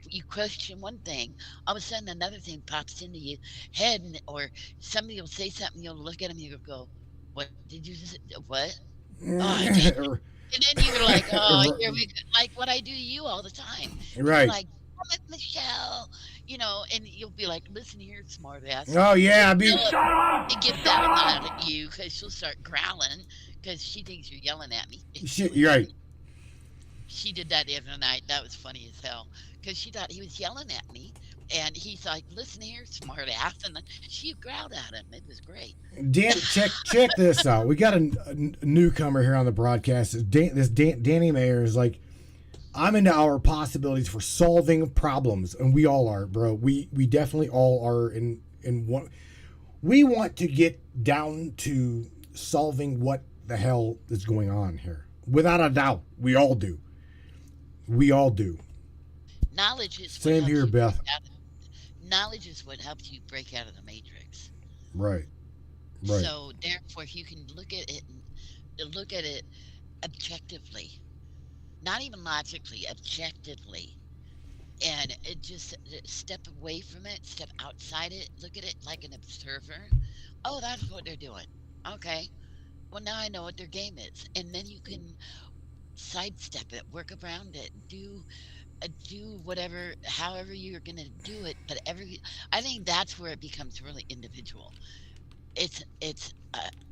you question one thing, all of a sudden another thing pops into your head, or somebody will say something, you'll look at them, you'll go, "What did you say? What?" And then you're like, "Oh, here we go." Like what I do to you all the time. Right. You're like, "Damn it, Michelle," and you'll be like, "Listen here, smartass." Oh yeah, to get that out at you, because she'll start growling because she thinks you're yelling at me. You're right. She did that the other night. That was funny as hell, because she thought he was yelling at me, And he's like, "Listen here, smart ass," and then she growled at him. It was great. Dan, check this out. We got a newcomer here on the broadcast. Danny Mayer is like, I'm into our possibilities for solving problems, and we all are, bro. We definitely all are in one. We want to get down to solving what the hell is going on here. Without a doubt, we all do. We all do. Knowledge is Same here, Beth. Knowledge is what helps you break out of the matrix. Right. So therefore, you can look at it objectively, not even logically, objectively, and it just step away from it, step outside it, look at it like an observer. Oh, that's what they're doing. Okay. Well, now I know what their game is, and then you can sidestep it, work around it, do whatever, however you're gonna do it. But I think that's where it becomes really individual. It's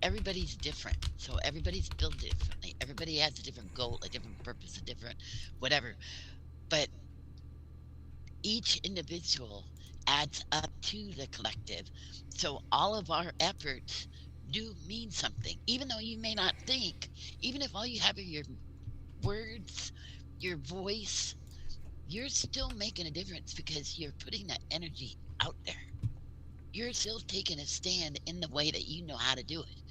everybody's different, so everybody's built differently. Everybody has a different goal, a different purpose, a different whatever. But each individual adds up to the collective. So all of our efforts do mean something, even though you may not think. Even if all you have are your words, your voice, you're still making a difference because you're putting that energy out there. You're still taking a stand in the way that you know how to do it.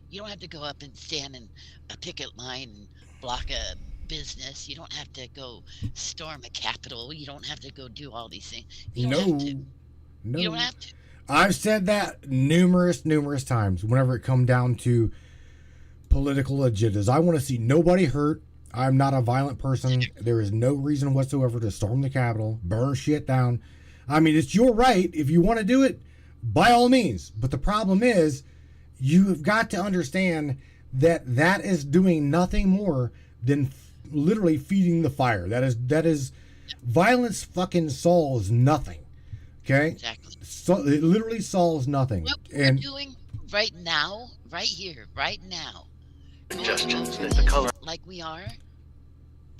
You don't have to go up and stand in a picket line and block a business. You don't have to go storm a capitol. You don't have to go do all these things. You don't have to. No. You don't have to. I've said that numerous times whenever it come down to political agendas. I want to see nobody hurt. I'm not a violent person. There is no reason whatsoever to storm the Capitol, burn shit down. I mean, it's your right. If you want to do it, by all means. But the problem is, you've got to understand that is doing nothing more than literally feeding the fire. That is violence fucking solves nothing. Okay? Exactly. So it literally solves nothing. What we're doing right now, right here, right now, suggestions that the color like we are,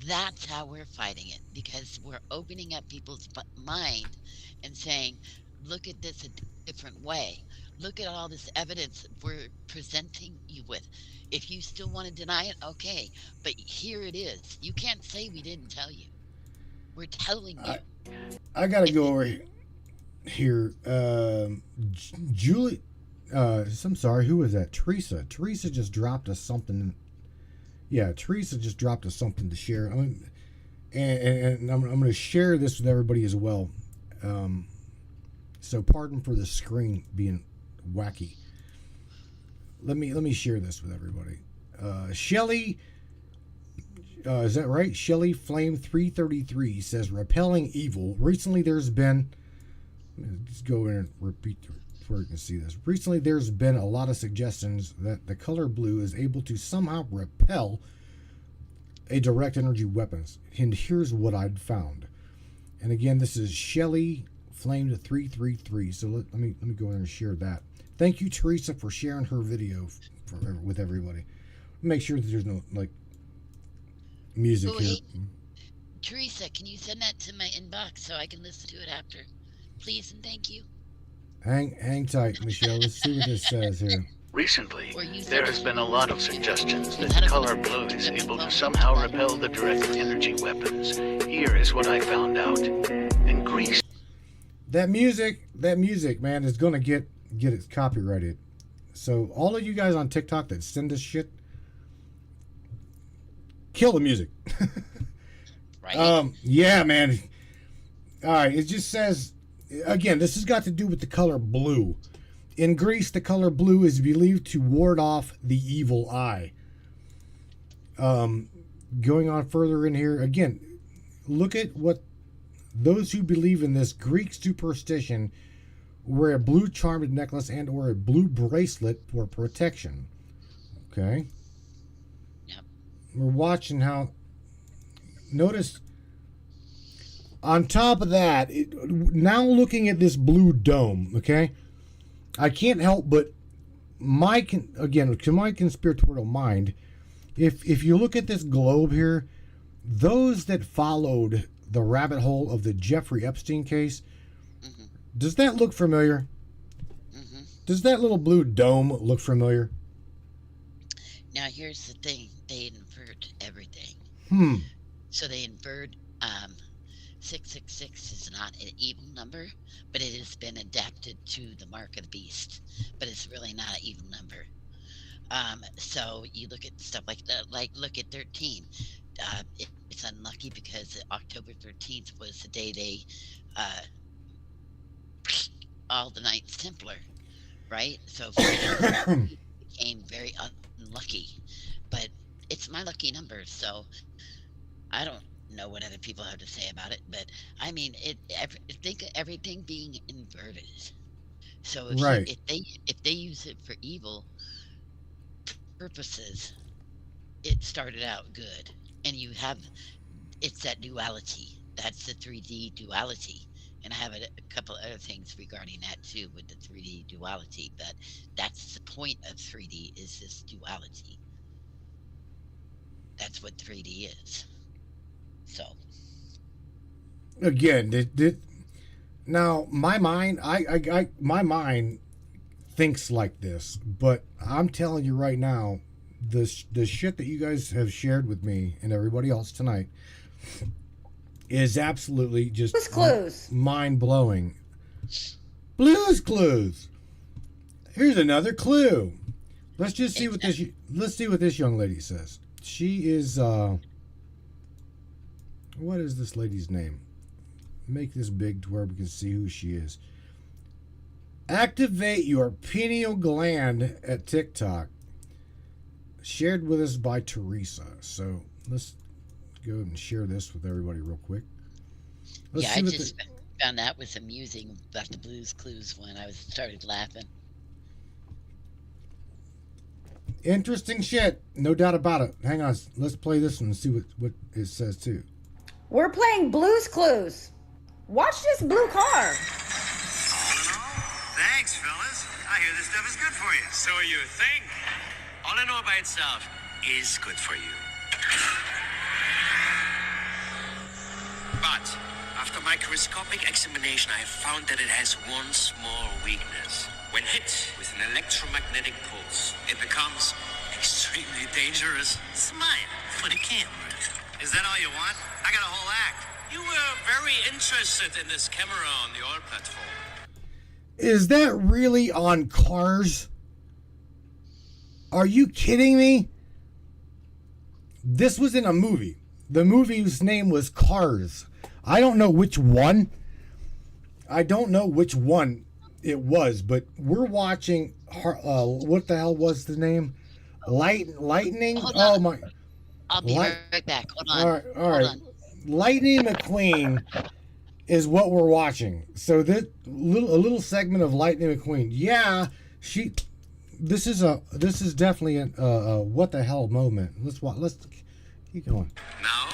that's how we're fighting it, because we're opening up people's mind and saying, look at this a different way. Look at all this evidence we're presenting you with. If you still want to deny it, okay, but here it is. You can't say we didn't tell you. We're telling you. I gotta go over here. Julie, I'm sorry, who was that? Teresa just dropped us something. Yeah, Teresa just dropped us something to share. And I'm going to share this with everybody as well. So pardon for the screen being wacky. Let me share this with everybody. Shelly, is that right? Shelly Flame 333 says, repelling evil. Recently there's been, let's go in and repeat before you can see this. Recently there's been a lot of suggestions that the color blue is able to somehow repel a direct energy weapons. And here's what I'd found. And again, this is Shelly Flame 333. So let me go in and share that. Thank you, Teresa, for sharing her video with everybody. Make sure that there's no music here. Hey, Teresa, can you send that to my inbox so I can listen to it after? Please and thank you. Hang tight, Michelle. Let's see what this says here. Recently, there has been a lot of suggestions that the color blue is able to somehow repel the direct energy weapons. Here is what I found out. In Greece, that music, man, is gonna get it copyrighted. So all of you guys on TikTok that send us shit, kill the music. Right. Yeah, man. All right, it just says, again, this has got to do with the color blue. In Greece, the color blue is believed to ward off the evil eye. Going on further in here, again, look at what those who believe in this Greek superstition wear a blue charmed necklace and or a blue bracelet for protection. Okay? Yep. We're watching how... Notice... On top of that, now looking at this blue dome, okay? I can't help but to my conspiratorial mind, if you look at this globe here, those that followed the rabbit hole of the Jeffrey Epstein case Mm-hmm. Does that look familiar? Mm-hmm. Does that little blue dome look familiar? Now, here's the thing. They invert everything. Hmm. So they invert 666 is not an even number, but it has been adapted to the mark of the beast. But it's really not an even number. So you look at stuff like that, like look at 13. It's unlucky because October 13th was the day they all the Knights Templar, right? So became very unlucky. But it's my lucky number, so I don't know what other people have to say about it. But I mean, think of everything being inverted. So Right. if they use it for evil purposes, it started out good, and it's that duality. That's the 3D duality. And I have a couple other things regarding that too with the 3D duality, but that's the point of 3D is this duality. That's what 3D is. So Again, now my mind, my mind thinks like this, but I'm telling you right now, the shit that you guys have shared with me and everybody else tonight is absolutely just Blue's Clues. mind blowing. Blue's Clues. Here's another clue. Let's just see what this. Let's see what this young lady says. She is. What is this lady's name? Make this big to where we can see who she is. Activate your pineal gland at TikTok. Shared with us by Teresa. So let's go and share this with everybody real quick. yeah, I just found that was amusing about the Blue's Clues one. I started laughing. Interesting shit, no doubt about it. Hang on, let's play this one and see what it says too. We're playing Blue's Clues. Watch this blue car. All in all, thanks, fellas. I hear this stuff is good for you. So you think? All in all by itself is good for you. But after microscopic examination, I have found that it has one small weakness. When hit with an electromagnetic pulse, it becomes extremely dangerous. Smile for the camera. Is that all you want? I got a whole act. You were very interested in this camera on the oil platform. Is that really on Cars? Are you kidding me? This was in a movie. The movie's name was Cars. I don't know which one. It was, but we're watching. What the hell was the name? Lightning. Oh my! I'll be right back. Hold on. All right. Lightning McQueen is what we're watching. So this a little segment of Lightning McQueen. Yeah, This is definitely a what the hell moment. Let's keep going. Now,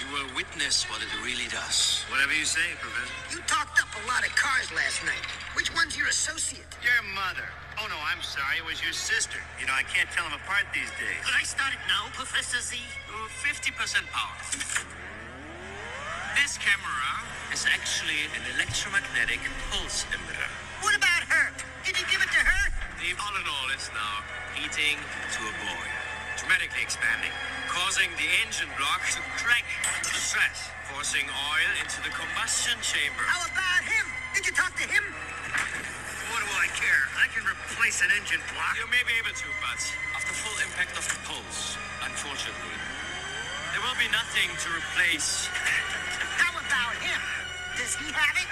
you will witness what it really does. Whatever you say, Professor. You talked up a lot of cars last night. Which one's your associate? Your mother. Oh, no, I'm sorry. It was your sister. You know, I can't tell them apart these days. Could I start it now, Professor Z? 50% power. This camera is actually an electromagnetic pulse emitter. What about her? Did you give it to her? The all-in-all is now heating to a boil, dramatically expanding, causing the engine block to crack under the stress, forcing oil into the combustion chamber. How about him? Did you talk to him? What do I care? I can replace an engine block. You may be able to, but after full impact of the pulse, unfortunately, there will be nothing to replace. How about him? Does he have it?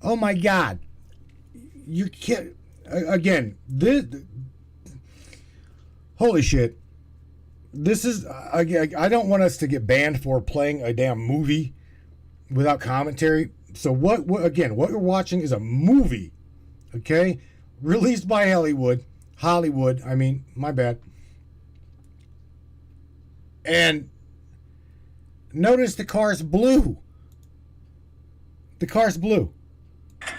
Oh my God! You can't. Again, this. Holy shit! This is. I don't want us to get banned for playing a damn movie without commentary. So what you're watching is a movie, okay? Released by Hollywood. I mean, my bad. And notice the car's blue. The car's blue. That's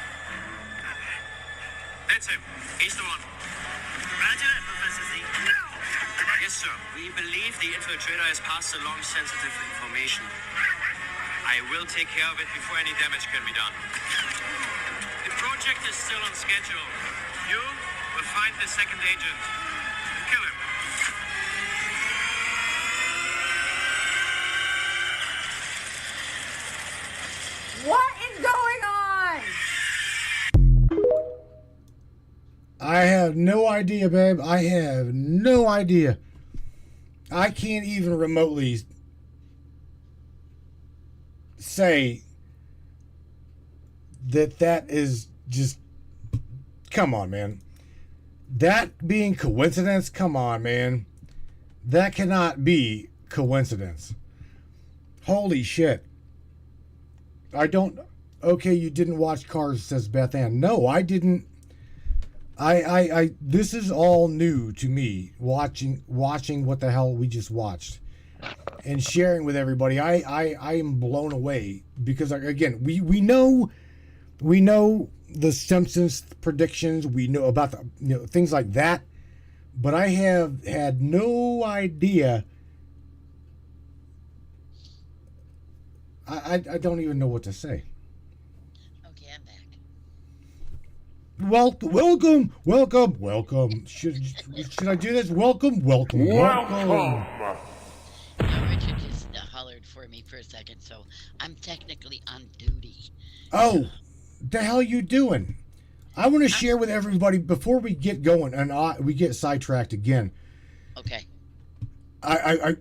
him. He's the one. Roger that, Professor Z. No! Yes, sir. We believe the infiltrator has passed along sensitive information. I will take care of it before any damage can be done. The project is still on schedule. You will find the second agent. Kill him. What is going on? I have no idea, babe. I have no idea. I can't even remotely say that is just, come on, man. That being coincidence, come on, man. That cannot be coincidence. Holy shit. I don't, okay, you didn't watch Cars, says Beth Ann. No, I didn't. This is all new to me, watching what the hell we just watched and sharing with everybody. I am blown away because, again, we know the Simpsons predictions, we know about the things like that, but I have had no idea. I don't even know what to say. Okay, I'm back. Welcome. Should I do this? Welcome. No, Richard just hollered for me for a second, so I'm technically on duty. Oh, the hell you doing? I want to share with everybody before we get going, and we get sidetracked again. Okay. I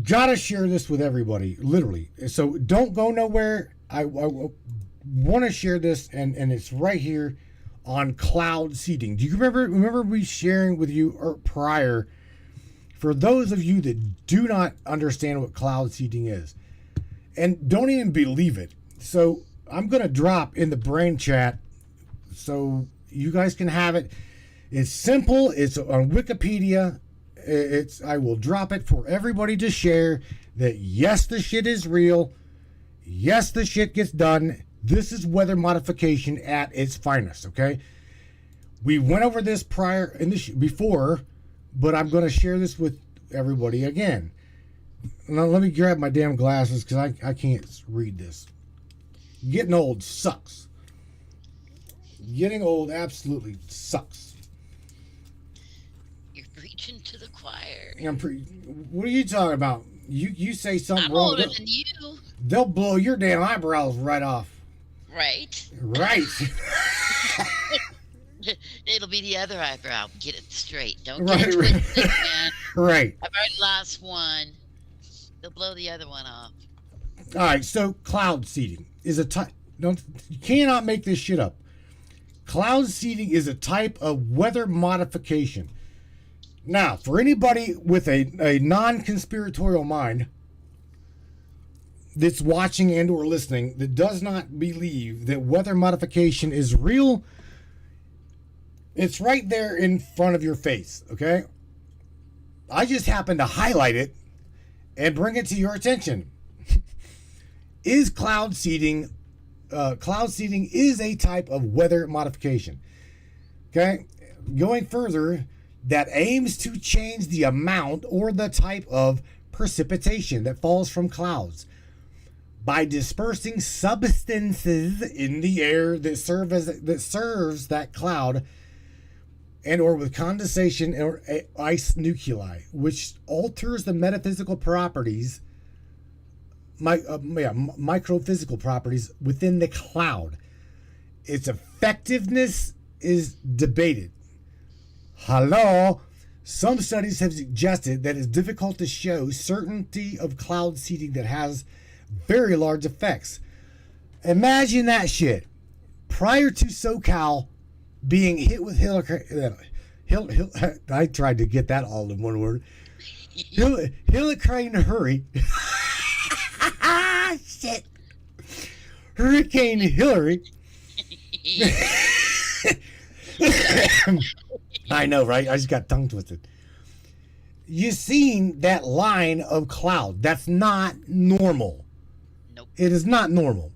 gotta share this with everybody, literally. So don't go nowhere. I want to share this, and it's right here on cloud seeding. Do you remember we sharing with you prior? For those of you that do not understand what cloud seeding is, and don't even believe it, so I'm gonna drop in the brain chat so you guys can have it. It's simple. It's on Wikipedia. I will drop it for everybody to share that yes, the shit is real. Yes, the shit gets done. This is weather modification at its finest, okay? We went over this before, but I'm going to share this with everybody again. Now, let me grab my damn glasses because I can't read this. Getting old sucks. Getting old absolutely sucks. Preaching to the choir. What are you talking about? You say something I'm wrong. older than you. They'll blow your damn eyebrows right off. Right. It'll be the other eyebrow. Get it straight. Don't get it twisted, man. Right. I've already lost one. They'll blow the other one off. All right. So cloud seeding is a type. You cannot make this shit up. Cloud seeding is a type of weather modification. Now, for anybody with a non-conspiratorial mind that's watching and or listening that does not believe that weather modification is real, it's right there in front of your face, okay? I just happen to highlight it and bring it to your attention. Is cloud seeding is a type of weather modification, okay? Going further, that aims to change the amount or the type of precipitation that falls from clouds by dispersing substances in the air that serves that cloud, and or with condensation or ice nuclei, which alters the metaphysical properties, microphysical properties within the cloud. Its effectiveness is debated. Hello. Some studies have suggested that it's difficult to show certainty of cloud seeding that has very large effects. Imagine that shit. Prior to SoCal being hit with I tried to get that all in one word. Hurricane Hurry. Shit. Hurricane Hillary. I know, right? I just got tongue twisted. You've seen that line of cloud. That's not normal. Nope. It is not normal.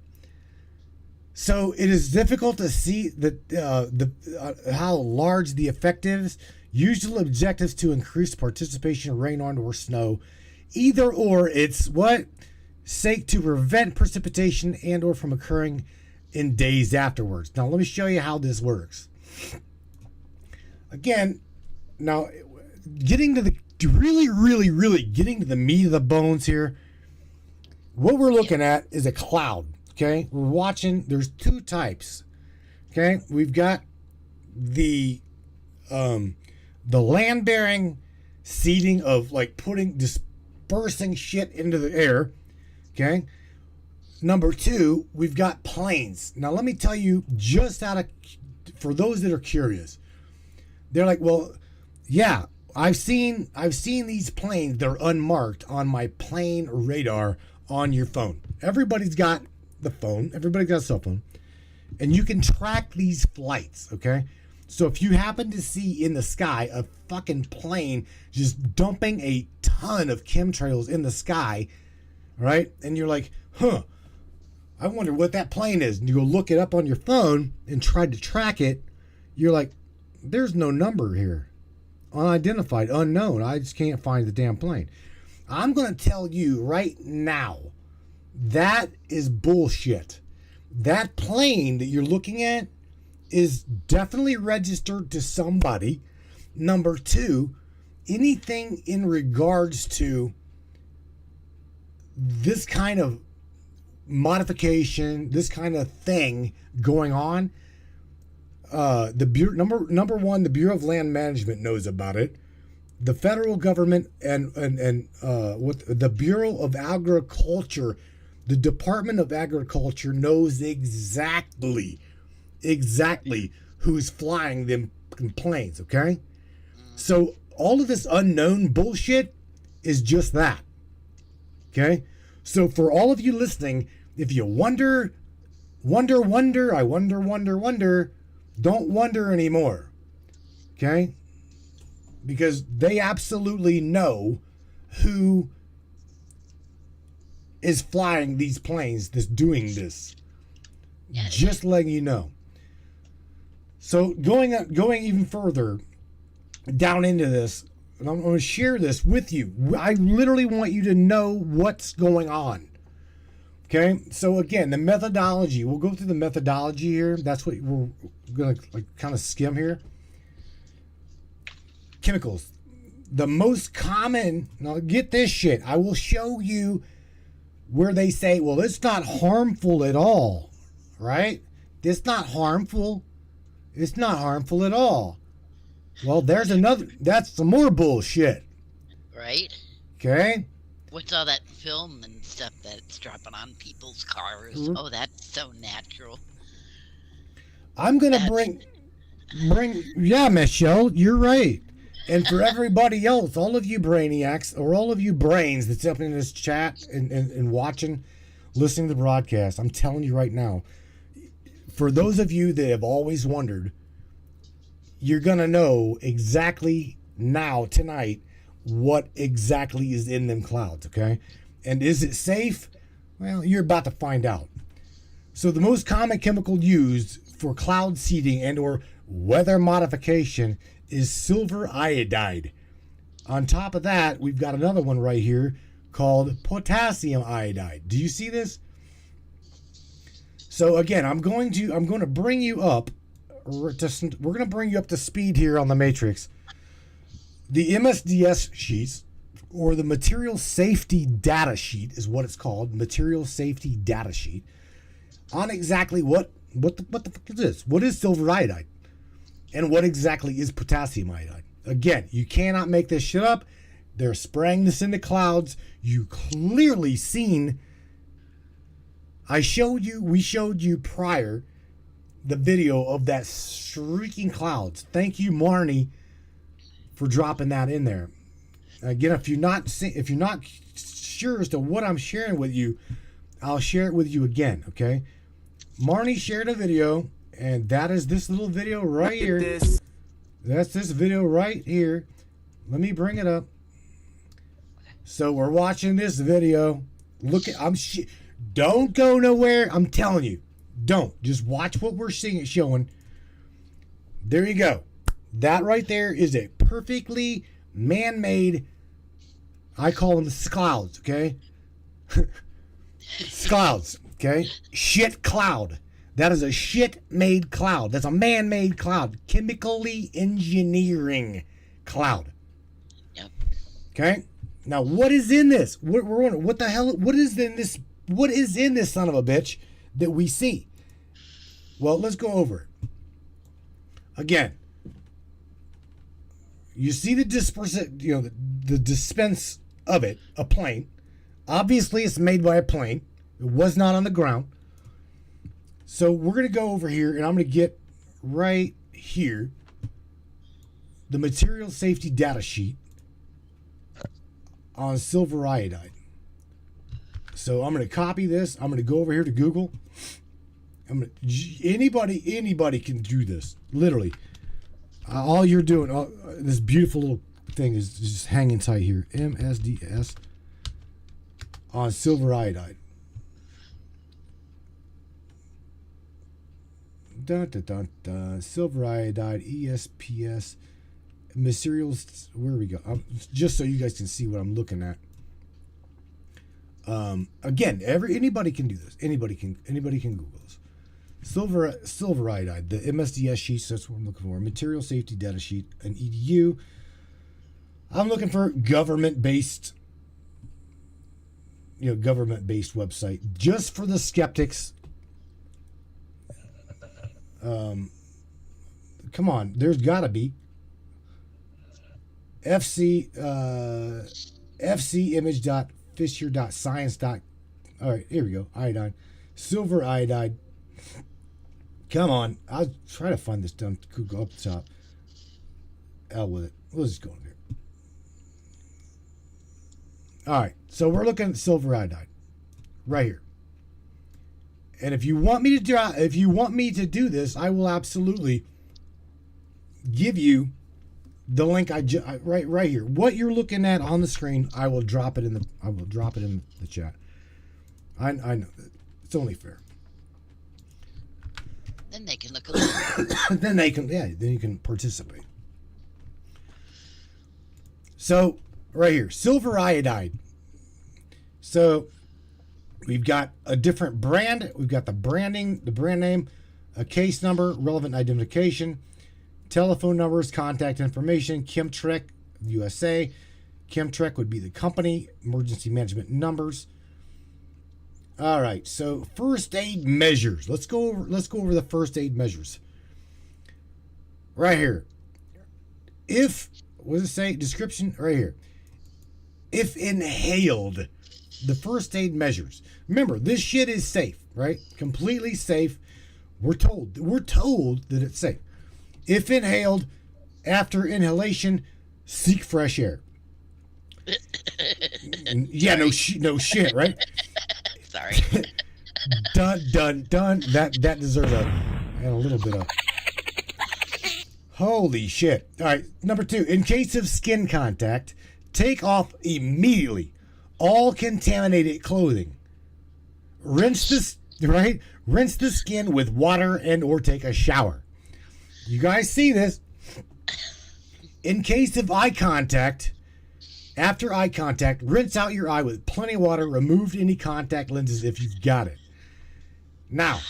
So it is difficult to see how large the effect is. Usual objectives to increase participation, rain on or snow. Either or, it's what? sake to prevent precipitation and or from occurring in days afterwards. Now let me show you how this works. Again, now getting to the really getting to the meat of the bones here. What we're looking at is a cloud. Okay, we're watching. There's two types. Okay, we've got the land bearing seeding of like dispersing shit into the air. Okay. Number two, we've got planes. Now let me tell you, for those that are curious, they're like, well, yeah, I've seen these planes. They're unmarked on my plane radar on your phone. Everybody's got the phone. Everybody's got a cell phone, and you can track these flights. Okay, so if you happen to see in the sky a fucking plane just dumping a ton of chemtrails in the sky, right, and you're like, huh, I wonder what that plane is, and you go look it up on your phone and try to track it, you're like, there's no number here. Unidentified, unknown. I just can't find the damn plane. I'm going to tell you right now, that is bullshit. That plane that you're looking at is definitely registered to somebody. Number two, anything in regards to this kind of modification, this kind of thing going on, the Bureau, number one, the Bureau of Land Management knows about it. The federal government and what the Bureau of Agriculture, the Department of Agriculture knows exactly who's flying them planes. Okay, so all of this unknown bullshit is just that. Okay, so for all of you listening, if you wonder, don't wonder anymore. Okay? Because they absolutely know who is flying these planes that's doing this. Just letting you know. So going even further down into this, and I'm going to share this with you. I literally want you to know what's going on. Okay, so again, the methodology. We'll go through the methodology here. That's what we're going to kind of skim here. Chemicals. The most common, now get this shit. I will show you where they say, well, it's not harmful at all, right? It's not harmful. It's not harmful at all. Well, there's another, that's some more bullshit. Right? Okay? What's all that film and stuff that's dropping on people's cars? Mm-hmm. Oh, that's so natural. I'm going to bring, yeah, Michelle, you're right. And for everybody else, all of you brainiacs, or all of you brains that's up in this chat and watching, listening to the broadcast, I'm telling you right now, for those of you that have always wondered, you're going to know exactly now, tonight, what exactly is in them clouds, okay? And is it safe? Well, you're about to find out. So the most common chemical used for cloud seeding and or weather modification is silver iodide. On top of that, we've got another one right here called potassium iodide. Do you see this? So again, I'm going to bring you up. We're going to bring you up to speed here on the matrix. The MSDS sheets, or the Material Safety Data Sheet, is what it's called. Material Safety Data Sheet, on exactly what the fuck is this? What is silver iodide? And what exactly is potassium iodide? Again, you cannot make this shit up. They're spraying this into clouds. You clearly seen. We showed you prior the video of that shrieking clouds. Thank you, Marnie, for dropping that in there. Again, if you're not sure as to what I'm sharing with you, I'll share it with you again. Okay, Marnie shared a video, and that is this little video right here. That's this video right here. Let me bring it up. So we're watching this video. Look at don't go nowhere. I'm telling you, don't. Just watch what we're seeing, showing. There you go. That right there is a perfectly man-made, I call them clouds, okay? It's clouds, okay? Shit cloud. That is a shit-made cloud. That's a man-made cloud. Chemically engineering cloud. Yep. Okay? Now, what is in this? We're wondering, what the hell? What is in this? What is in this son of a bitch that we see? Well, let's go over it. Again, you see the the dispense of it, a plane. Obviously, it's made by a plane. It was not on the ground. So we're going to go over here, and I'm going to get right here the material safety data sheet on silver iodide. So I'm going to copy this. I'm going to go over here to Google. Anybody can do this. Literally, all you're doing, this beautiful little thing is just hanging tight here. MSDS on silver iodide. Dun, dun, dun, dun. Silver iodide, ESPS, materials. Where we go? Just so you guys can see what I'm looking at. Again, anybody can do this. Anybody can Google this. Silver iodide, the MSDS sheets. That's what I'm looking for. Material safety data sheet, an EDU. I'm looking for government-based website just for the skeptics. Come on, there's gotta be fcimage.fisher.science. All right, here we go. Iodine, silver iodide. Come on, I'll try to find this dumb Google up the top. Hell with it. Let's just go in here. All right, so we're looking at silver iodide right here. And if you want me to do this, I will absolutely give you the link. Right here. What you're looking at on the screen, I will drop it in the chat. I know it's only fair. Then they can look along. Then you can participate. So right here, silver iodide. So we've got a different brand. We've got the branding, the brand name, a case number, relevant identification, telephone numbers, contact information, Chemtrek USA. Chemtrek would be the company, emergency management numbers. All right, so first aid measures. Let's go over the first aid measures. Right here. What does it say? Description right here. If inhaled, the first aid measures. Remember, this shit is safe, right? Completely safe. We're told that it's safe. If inhaled, after inhalation, seek fresh air. Yeah, no shit, right? Sorry. Dun. That deserves a little bit of. Holy shit. All right, number 2. In case of skin contact, take off immediately all contaminated clothing. Rinse the skin with water and or take a shower. You guys see this? In case of eye contact, after eye contact, rinse out your eye with plenty of water. Remove any contact lenses if you've got it. Now,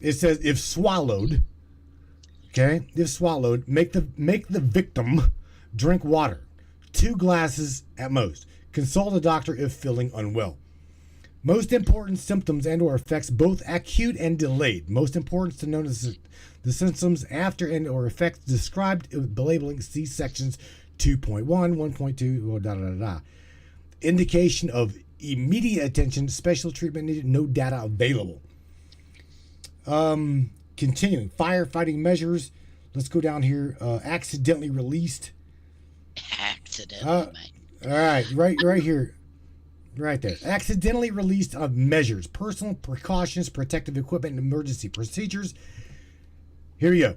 it says if swallowed, make the victim drink water, 2 glasses at most. Consult a doctor if feeling unwell. Most important symptoms and or effects, both acute and delayed. Most important to notice the symptoms after and or effects described with belabeling. See sections 2.1, 1.2, Indication of immediate attention, special treatment needed, no data available. Continuing, firefighting measures. Let's go down here. Accidentally released. Accidentally, all right, right here. Right there. Accidentally released of measures, personal precautions, protective equipment, and emergency procedures. Here you go.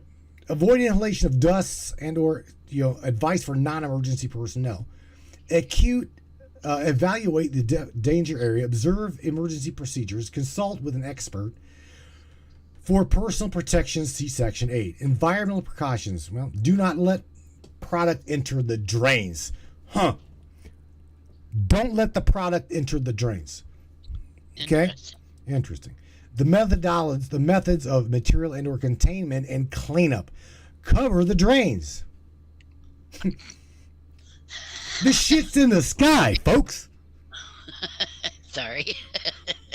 Avoid inhalation of dusts and or advice for non-emergency personnel. Acute, evaluate the danger area, observe emergency procedures, consult with an expert. For personal protection, see Section 8. Environmental precautions. Well, do not let product enter the drains. Don't let the product enter the drains. Okay? Interesting. The methods of material and/or containment and cleanup. Cover the drains. This shit's in the sky, folks. Sorry.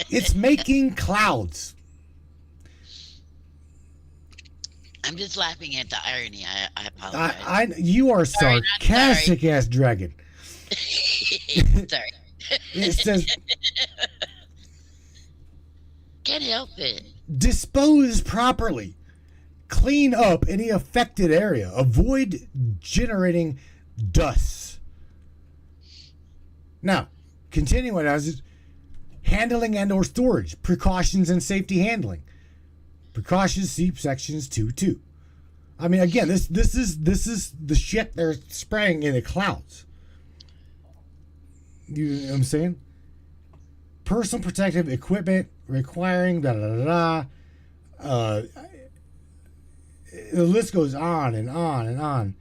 It's making clouds. I'm just laughing at the irony. I apologize. You are sarcastic, ass dragon. Sorry. It says, can't help it. dispose properly. Clean up any affected area. Avoid generating dust. Now, continuing as handling and or storage. Precautions and safety handling. Precautions, see sections 2.2. I mean, again, this is the shit they're spraying in the clouds. You know what I'm saying? Personal protective equipment requiring the list goes on and on and on.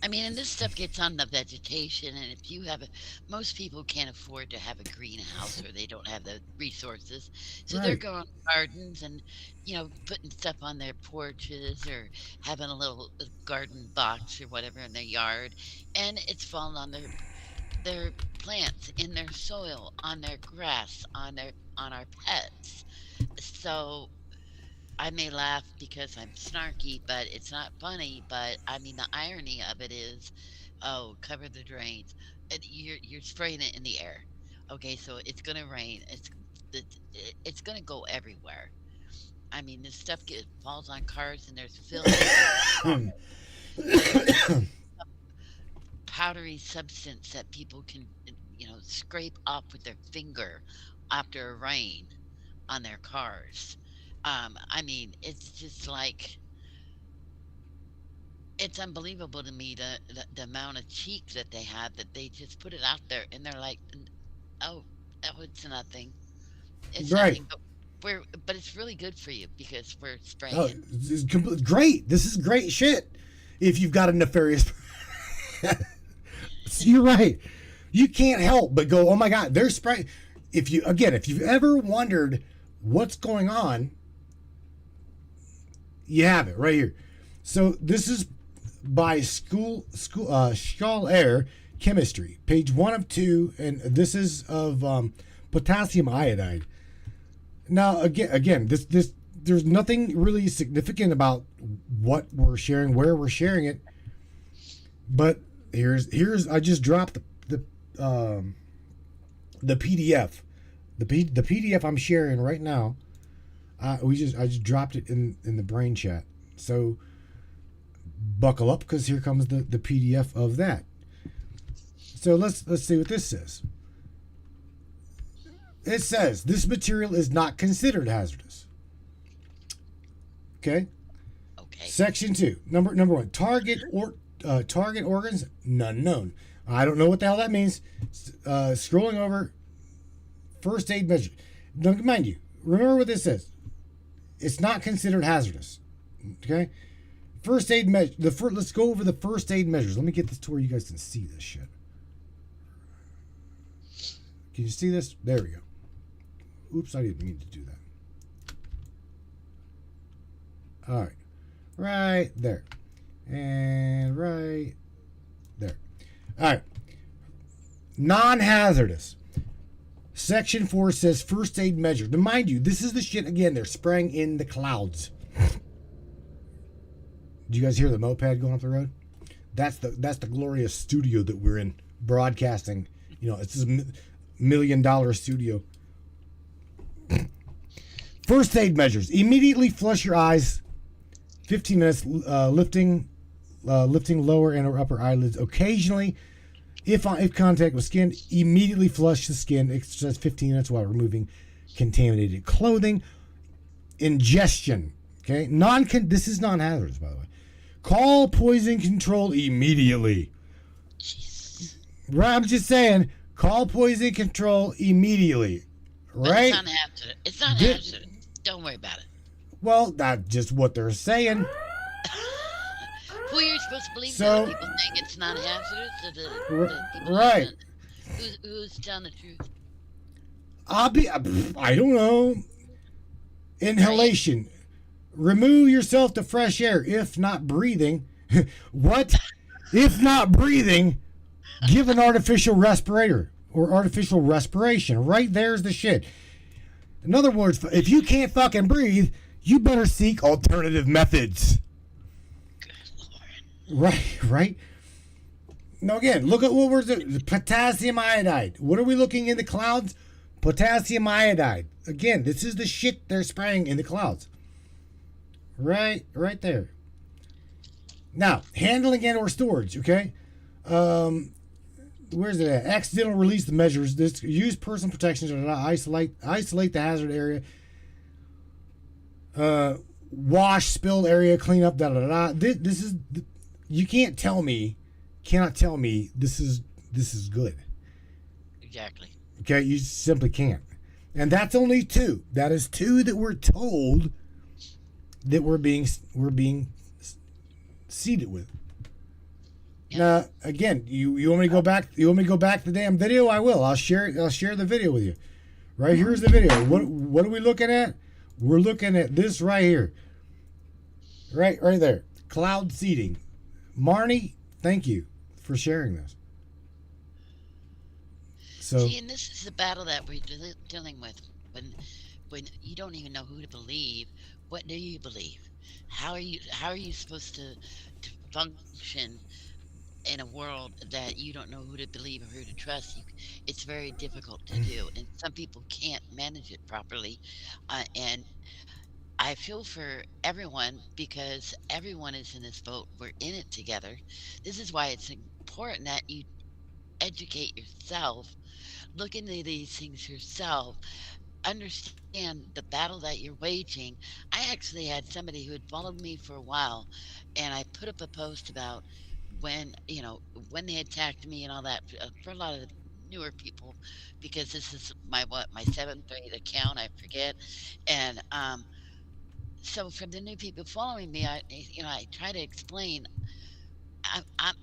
I mean, and this stuff gets on the vegetation, and if you have most people can't afford to have a greenhouse, or they don't have the resources, so they're going gardens and, putting stuff on their porches or having a little garden box or whatever in their yard, and it's falling on their plants, in their soil, on their grass, on our pets. So I may laugh because I'm snarky, but it's not funny. But I mean, the irony of it is, cover the drains. You're spraying it in the air. Okay, so it's gonna rain. It's gonna go everywhere. I mean, this stuff falls on cars, and there's filth, powdery substance that people can, scrape off with their finger after a rain on their cars. I mean, it's just like, it's unbelievable to me the amount of cheek that they have, that they just put it out there and they're like, oh, it's nothing. It's nothing, but it's really good for you because we're spraying. Oh, it's great. This is great shit. If you've got a nefarious, you're right. You can't help but go, oh my God, they're spraying. If you've ever wondered what's going on, you have it right here. So this is by School Air Chemistry, page 1 of 2, and this is of potassium iodide. Now again, this there's nothing really significant about what we're sharing, where we're sharing it, but here's I just dropped the PDF, the PDF I'm sharing right now. I just dropped it in the brain chat. So buckle up, because here comes the PDF of that. So let's see what this says. It says this material is not considered hazardous. Okay. Section 2, number 1. Target organs none known. I don't know what the hell that means. Scrolling over, first aid measure. Now, mind you, remember what this says. It's not considered hazardous. Okay. First aid measure. Let's go over the first aid measures. Let me get this to where you guys can see this shit. Can you see this? There we go. Oops, I didn't mean to do that. All right. Right there. And right there. All right. Non-hazardous. Section 4 says first aid measures. Now, mind you, this is the shit, again, they're spraying in the clouds. Do you guys hear the moped going up the road? That's the glorious studio that we're in, broadcasting. It's this $1 million studio. First aid measures. Immediately flush your eyes. 15 minutes lifting lower and or upper eyelids. Occasionally, if contact with skin, immediately flush the skin. It says 15 minutes while removing contaminated clothing. Ingestion. Okay? This is non-hazardous, by the way. Call poison control immediately. Right, I'm just saying, call poison control immediately. Right? But it's not hazardous. Don't worry about it. Well, that's just what they're saying. Who are you supposed to believe? So, people think it's not hazardous? Right. Who's telling the truth? I don't know. Inhalation. Remove yourself to fresh air. If not breathing. What? If not breathing, give an artificial respirator or artificial respiration. Right there's the shit. In other words, if you can't fucking breathe, you better seek alternative methods. Right. Now again, look at what we're doing. Potassium iodide. What are we looking in the clouds? Potassium iodide. Again, this is the shit they're spraying in the clouds. Right there. Now, handling and or storage, okay? Where's it at? Accidental release the measures. This use personal protections to isolate the hazard area. Wash spilled area, clean up, This is, you cannot tell me this is good. Exactly. Okay, you simply can't. And that's only 2. That is 2 that we're told that we're being seeded with. Now, again, you want me to go back? You want me to go back to the damn video? I will. I'll share the video with you. Right here's the video. What are we looking at? We're looking at this right here. Right there. Cloud seeding. Marnie, thank you for sharing this. So, see, and this is the battle that we're dealing with. When you don't even know who to believe, what do you believe? How are you supposed to function in a world that you don't know who to believe or who to trust? It's very difficult to do, and some people can't manage it properly. And I feel for everyone because everyone is in this boat. We're in it together. This is why it's important that you educate yourself, look into these things yourself, understand the battle that you're waging. I actually had somebody who had followed me for a while, and I put up a post about when they attacked me and all that, for a lot of the newer people, because this is my 7th grade account, I forget. And so for the new people following me, I try to explain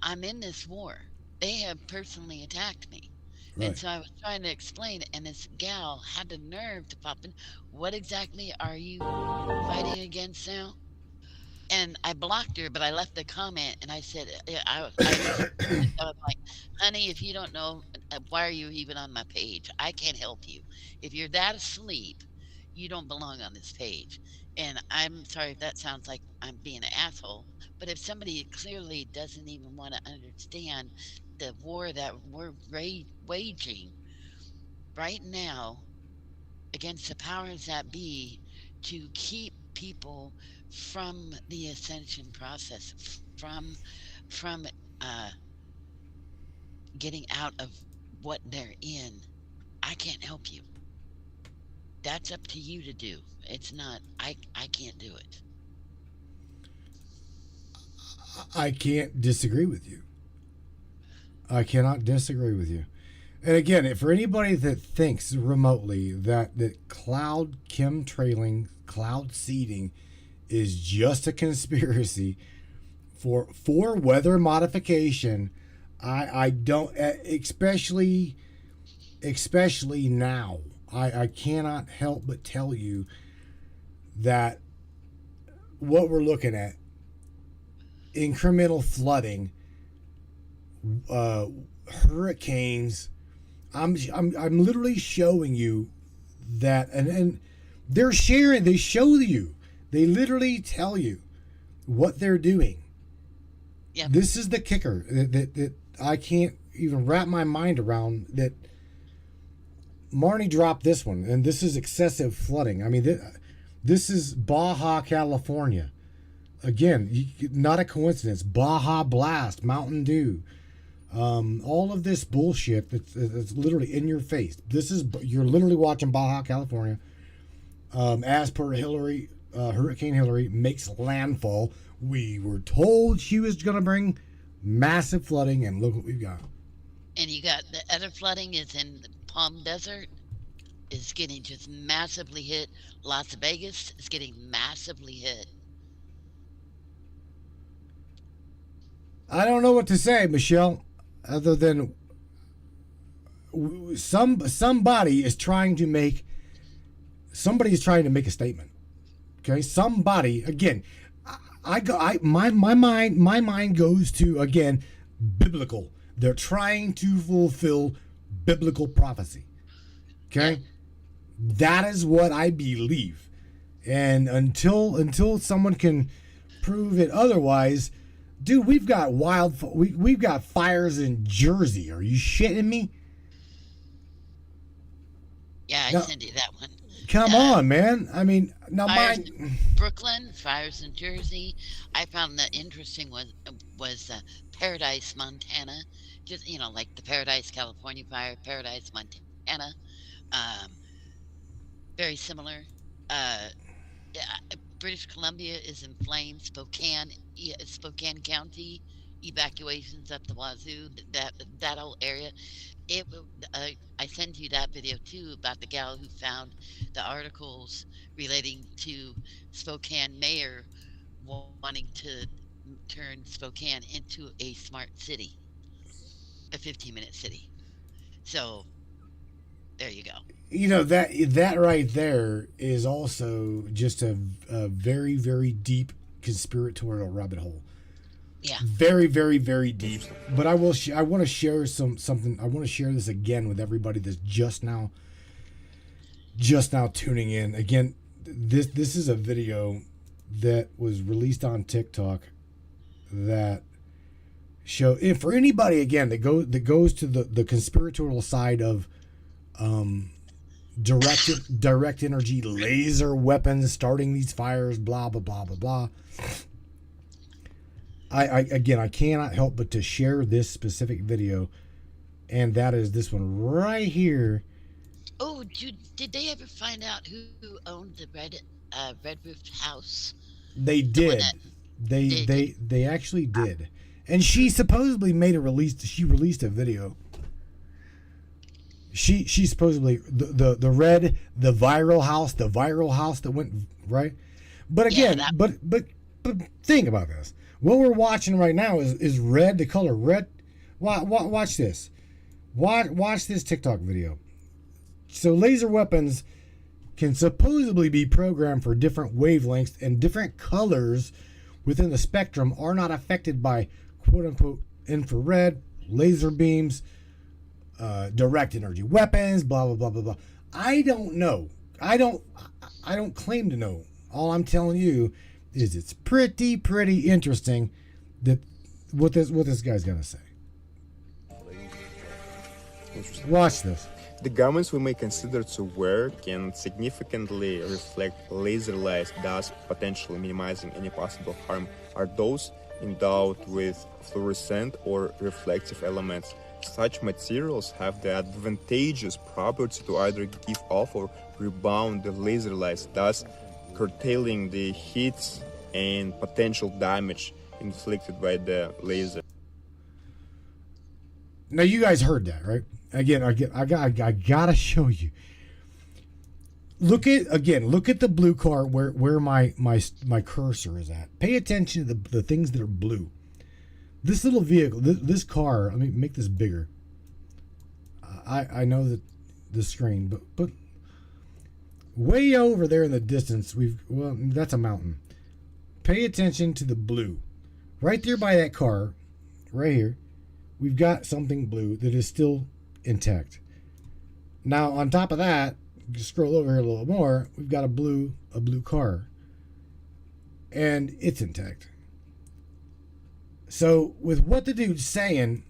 I'm in this war. They have personally attacked me. right. And so I was trying to explain, and this gal had the nerve to pop in. What exactly are you fighting against now? And I blocked her, but I left a comment, and I said, I was like, honey, if you don't know, why are you even on my page? I can't help you. If you're that asleep, you don't belong on this page. And I'm sorry if that sounds like I'm being an asshole, but if somebody clearly doesn't even want to understand the war that we're waging right now against the powers that be to keep people from the ascension process, from getting out of what they're in, I can't help you. That's up to you to do. It's not, I can't do it. I can't disagree with you. I cannot disagree with you. And again, for anybody that thinks remotely that cloud chemtrailing, cloud seeding is just a conspiracy for weather modification, I don't, especially now, I cannot help but tell you that what we're looking at, incremental flooding, hurricanes, I'm literally showing you that, and they show you, they literally tell you what they're doing. Yeah. This is the kicker that I can't even wrap my mind around, that Marnie dropped this one, and this is excessive flooding. I mean, this is Baja California. Again, not a coincidence. Baja Blast, Mountain Dew, all of this bullshit that's literally in your face. You're literally watching Baja California. As per Hillary, Hurricane Hillary makes landfall. We were told she was going to bring massive flooding, and look what we've got. And you got the other flooding is in the Palm Desert, is getting just massively hit. Las Vegas is getting massively hit. I don't know what to say, Michelle, other than somebody is trying to make a statement. Okay, somebody again. My mind goes to again biblical. They're trying to fulfill biblical prophecy. Okay, that is what I believe, and until someone can prove it otherwise, dude, we've got we've got fires in Jersey. Are you shitting me? Yeah, I sent you that one. Come on, man. I mean, now fires in Brooklyn, fires in Jersey. I found that interesting was Paradise, Montana. Just like the Paradise, California fire, Paradise, Montana. Very similar. Uh, British Columbia is in flames. Spokane County, evacuations up the wazoo. That whole area. I sent you that video too about the gal who found the articles relating to Spokane mayor wanting to turn Spokane into a smart city, a 15-minute city. So there you go. That right there is also just a very, very deep conspiratorial rabbit hole. Yeah. Very, very, very deep. But I want to share something. I want to share this again with everybody that's just now tuning in. Again, this is a video that was released on TikTok that show if for anybody again that goes to the conspiratorial side of direct energy laser weapons starting these fires, blah blah blah blah blah. I cannot help but to share this specific video, and that is this one right here. Oh, did they ever find out who owned the red roofed house? They did. They actually did, and she supposedly She released a video. She supposedly the viral house that went right, but again, but think about this. What we're watching right now is red, the color red. Watch this. Watch this TikTok video. So laser weapons can supposedly be programmed for different wavelengths, and different colors within the spectrum are not affected by quote-unquote infrared, laser beams, direct energy weapons, blah, blah, blah, blah, blah. I don't know. I don't claim to know. All I'm telling you is it's pretty interesting that what this guy's gonna say. Watch this. The garments we may consider to wear can significantly reflect laser light, thus potentially minimizing any possible harm, are those endowed with fluorescent or reflective elements. Such materials have the advantageous property to either give off or rebound the laser light, thus curtailing the heat and potential damage inflicted by the laser. Now you guys heard that, right? Again, I gotta show you. Look at the blue car where my cursor is at. Pay attention to the things that are blue. This little vehicle, this car. Let me make this bigger. I know that the screen, but way over there in the distance, that's a mountain. Pay attention to the blue, right there by that car, right here. We've got something blue that is still intact. Now on top of that, just scroll over here a little more. We've got a blue car, and it's intact. So with what the dude's saying,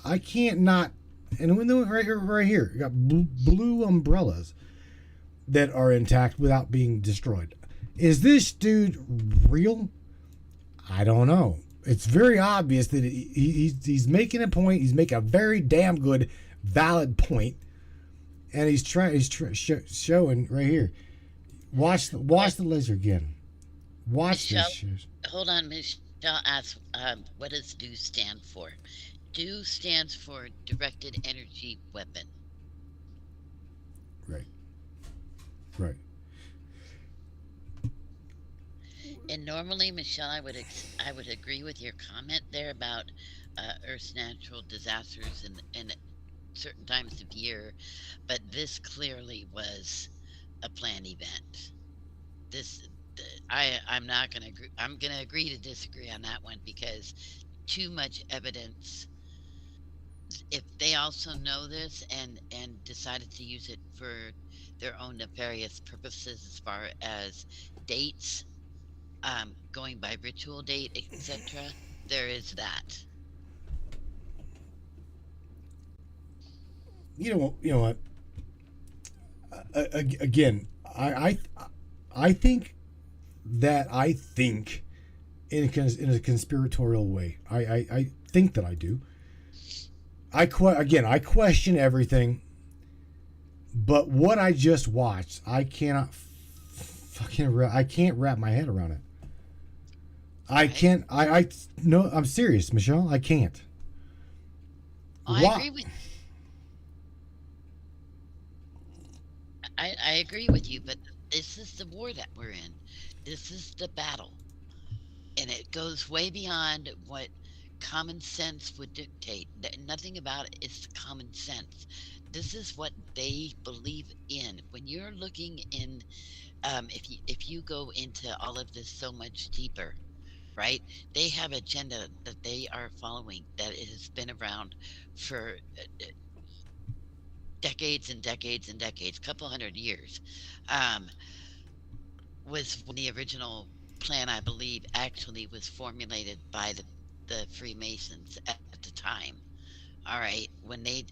I can't not. And we know right here, you got blue umbrellas that are intact without being destroyed. Is this dude real? I don't know. It's very obvious that he's making a point. He's making a very damn good, valid point, and he's showing right here. Watch the laser again. Watch Michelle, this. Hold on, Michelle asks, what does DO stand for? DO stands for Directed Energy Weapon. Right. And normally, Michelle, I would agree with your comment there about Earth's natural disasters and certain times of year, but this clearly was a planned event. This, I'm not going to agree. I'm going to agree to disagree on that one because too much evidence. If they also know this and decided to use it for their own nefarious purposes as far as dates, going by ritual date, etc., there is that. You know what? Again, I think that I think in a conspiratorial way. I think that I do. I question everything, but what I just watched, I cannot I can't wrap my head around it. I Right? can't. I no. I'm serious, Michelle. I can't. Oh, I Why? agree with I agree with you, but this is the war that we're in. This is the battle, and it goes way beyond what common sense would dictate. Nothing about it is common sense. This is what they believe in. When you're looking in, if you go into all of this so much deeper, right? They have agenda that they are following that it has been around for decades and decades and decades, couple hundred years. Um, was when the original plan, I believe, actually was formulated by the Freemasons at the time. All right, when they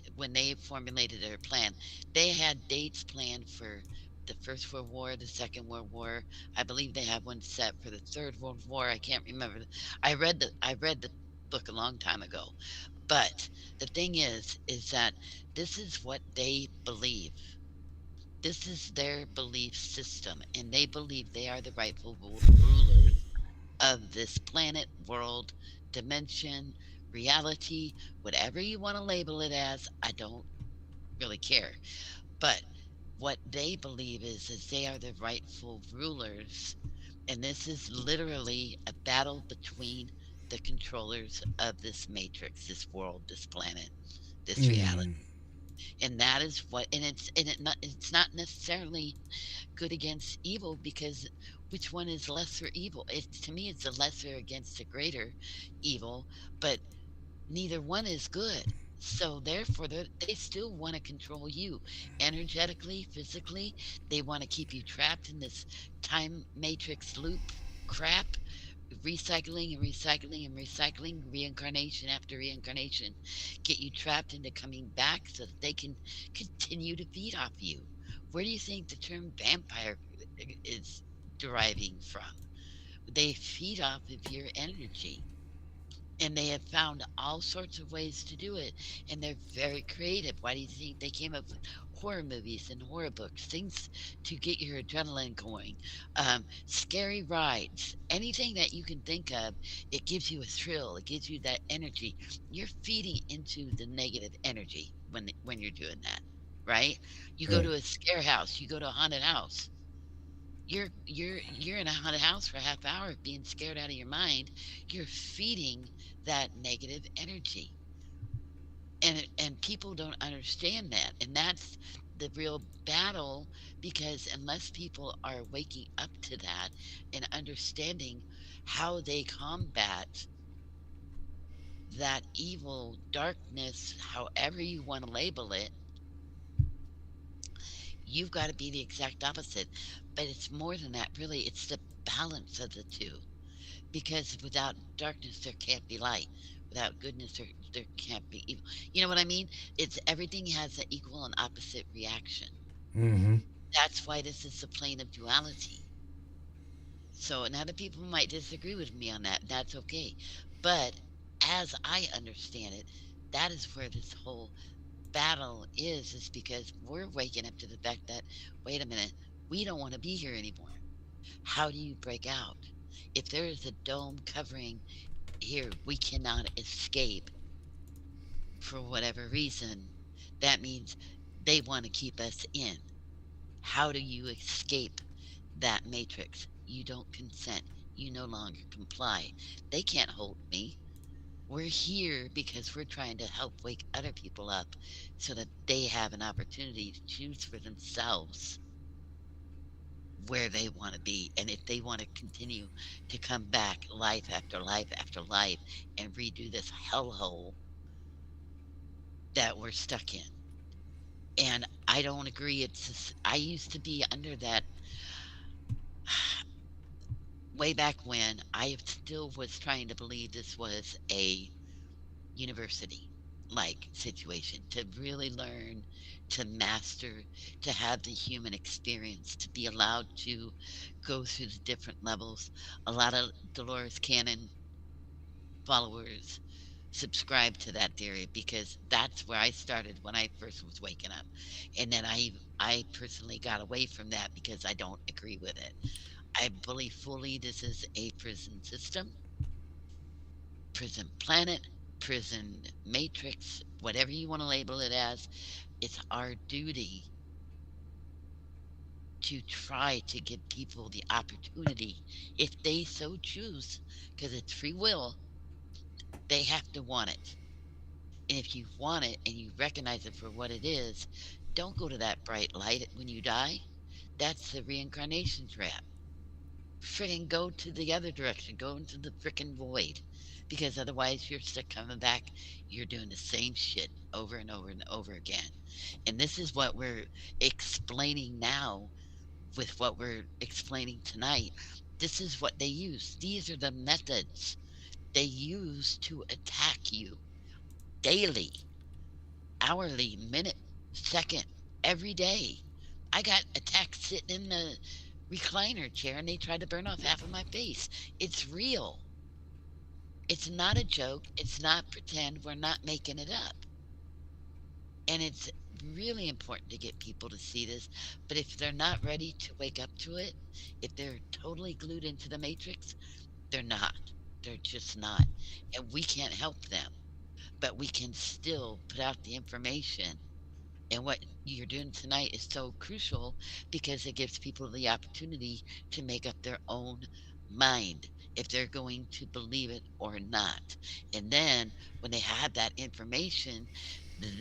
formulated their plan, they had dates planned for the First World War, the Second World War. I believe they have one set for the Third World War. I can't remember. I read the book a long time ago. But the thing is that this is what they believe. This is their belief system, and they believe they are the rightful rulers of this planet, world, dimension, reality, whatever you want to label it as. I don't really care. But what they believe is they are the rightful rulers, and this is literally a battle between the controllers of this matrix, this world, this planet, this reality. Mm, And that is what, it's not necessarily good against evil, because which one is lesser evil? It's, to me, it's a lesser against a greater evil, but neither one is good. So therefore, they still want to control you energetically, physically. They want to keep you trapped in this time matrix loop crap, recycling and recycling and recycling, reincarnation after reincarnation, get you trapped into coming back so that they can continue to feed off you. Where do you think the term vampire is deriving from? They feed off of your energy, and they have found all sorts of ways to do it, and they're very creative. Why do you think they came up with horror movies and horror books, things to get your adrenaline going, scary rides, anything that you can think of? It gives you a thrill, it gives you that energy. You're feeding into the negative energy when you're doing that, right? You go right. to a scare house, you go to a haunted house, you're in a haunted house for a half hour being scared out of your mind. You're feeding that negative energy, and people don't understand that, and that's the real battle. Because unless people are waking up to that and understanding how they combat that evil darkness, however you want to label it, you've got to be the exact opposite. But it's more than that, really. It's the balance of the two, because without darkness there can't be light, without goodness there can't be evil. You know what I mean? It's everything has an equal and opposite reaction. Mm-hmm. That's why this is the plane of duality. So, and other people might disagree with me on that. That's okay. But as I understand it, that is where this whole battle is because we're waking up to the fact that, wait a minute, we don't want to be here anymore. How do you break out? If there is a dome covering here, we cannot escape for whatever reason. That means they want to keep us in. How do you escape that matrix? You don't consent. You no longer comply. They can't hold me. We're here because we're trying to help wake other people up so that they have an opportunity to choose for themselves where they want to be. And if they want to continue to come back life after life after life and redo this hellhole that we're stuck in. And I don't agree. I used to be under that way back when. I still was trying to believe this was a university like situation, to really learn, to master, to have the human experience, to be allowed to go through the different levels. A lot of Dolores Cannon followers subscribe to that theory because that's where I started when I first was waking up. And then I personally got away from that because I don't agree with it. I believe fully this is a prison system, prison planet, prison matrix, whatever you want to label it as. It's our duty to try to give people the opportunity, if they so choose, because it's free will, they have to want it. And if you want it and you recognize it for what it is, don't go to that bright light when you die. That's the reincarnation trap. Friggin' go to the other direction. Go into the frickin' void. Because otherwise you're stuck coming back. You're doing the same shit over and over and over again. And this is what we're explaining now with what we're explaining tonight. This is what they use. These are the methods they use to attack you daily, hourly, minute, second, every day. I got attacked sitting in the recliner chair and they tried to burn off half of my face. It's real. It's not a joke. It's not pretend. We're not making it up. And it's really important to get people to see this. But if they're not ready to wake up to it, if they're totally glued into the matrix, they're not. They're just not. And we can't help them. But we can still put out the information. And what you're doing tonight is so crucial because it gives people the opportunity to make up their own mind if they're going to believe it or not. And then when they have that information,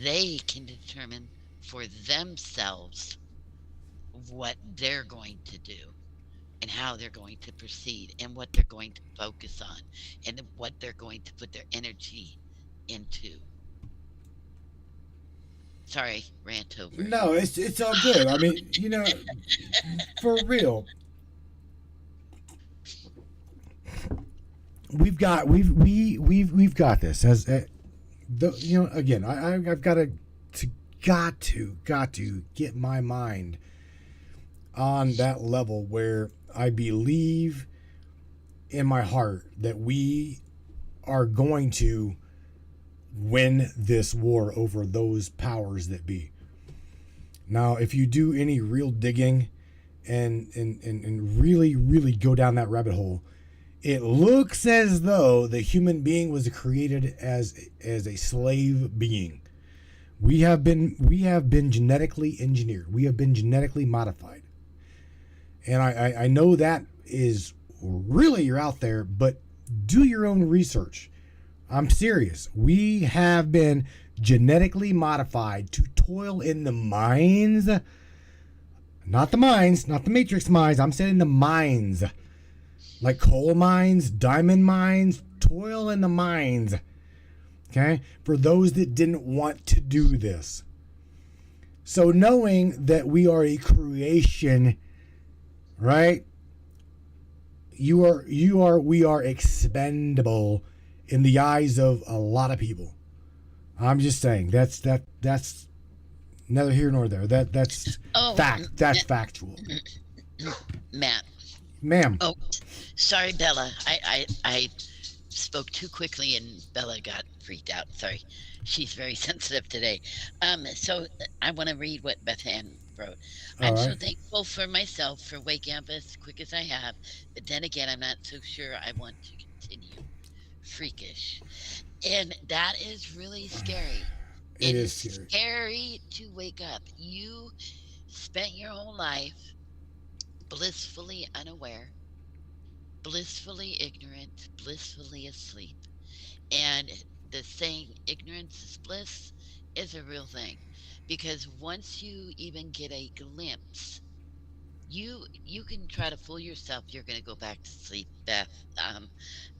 they can determine for themselves what they're going to do and how they're going to proceed and what they're going to focus on and what they're going to put their energy into. Sorry, rant over. No, it's all good. I mean, for real, we've got this as again. I've got to get my mind on that level where I believe in my heart that we are going to win this war over those powers that be. Now, if you do any real digging and really go down that rabbit hole, it looks as though the human being was created as a slave being. We have been genetically engineered. We have been genetically modified. And I know that is really you're out there, but do your own research. I'm serious. We have been genetically modified to toil in the mines. Not the mines, not the matrix mines. I'm saying the mines. Like coal mines, diamond mines, toil in the mines. Okay? For those that didn't want to do this. So knowing that we are a creation, right? We are expendable in the eyes of a lot of people. I'm just saying that's neither here nor there. That's fact. That's factual. Matt. Ma'am. Oh, sorry, Bella. I spoke too quickly and Bella got freaked out. Sorry. She's very sensitive today. So I want to read what Beth Ann wrote. I'm so thankful for myself for waking up as quick as I have, but then again, I'm not so sure I want to continue. Freakish. And that is really scary. It is scary to wake up. You spent your whole life blissfully unaware, blissfully ignorant, blissfully asleep. And the saying ignorance is bliss is a real thing, because once you even get a glimpse, you can try to fool yourself you're going to go back to sleep, Beth.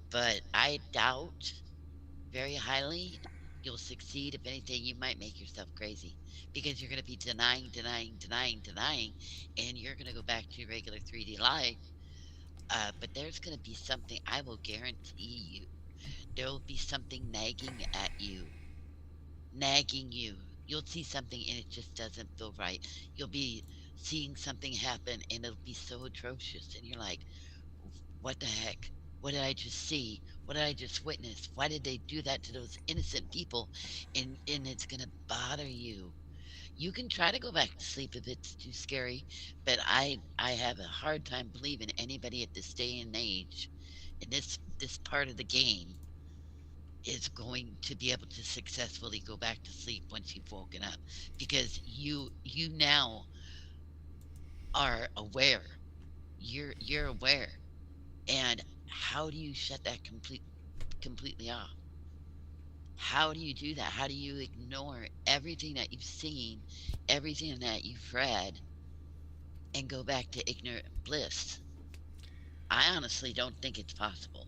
But I doubt very highly you'll succeed. If anything, you might make yourself crazy, because you're going to be denying, and you're going to go back to your regular 3D life. But there's going to be something, I will guarantee you, there will be something nagging you. You'll see something and it just doesn't feel right. You'll be seeing something happen and it'll be so atrocious. And you're like, what the heck? What did I just see? What did I just witness? Why did they do that to those innocent people? And it's going to bother you. You can try to go back to sleep if it's too scary, but I have a hard time believing anybody at this day and age in this part of the game is going to be able to successfully go back to sleep once you've woken up, because you now are aware. You're aware. And how do you shut that completely off? How do you do that? How do you ignore everything that you've seen, everything that you've read, and go back to ignorant bliss? I honestly don't think it's possible.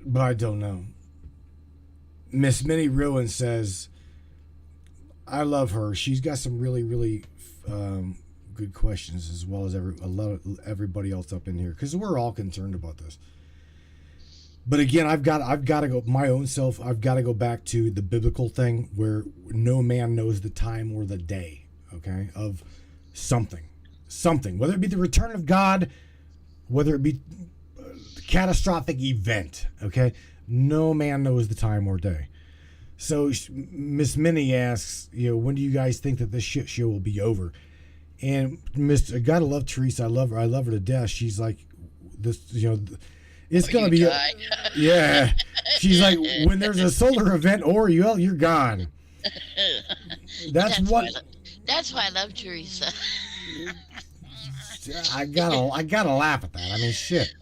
But I don't know. Miss Minnie Ruin says, I love her. She's got some really, really good questions, as well as a lot of everybody else up in here, because we're all concerned about this. But again, I've got to go my own self. I've got to go back to the biblical thing where no man knows the time or the day, okay, of something, whether it be the return of God, whether it be a catastrophic event, okay, no man knows the time or day. So Miss Minnie asks, when do you guys think that this shit show will be over? And I gotta love Teresa. I love her to death. She's like, this, it's gonna be, yeah. She's like, when there's a solar event, or you're gone. That's why I love Teresa. I gotta laugh at that. I mean, shit.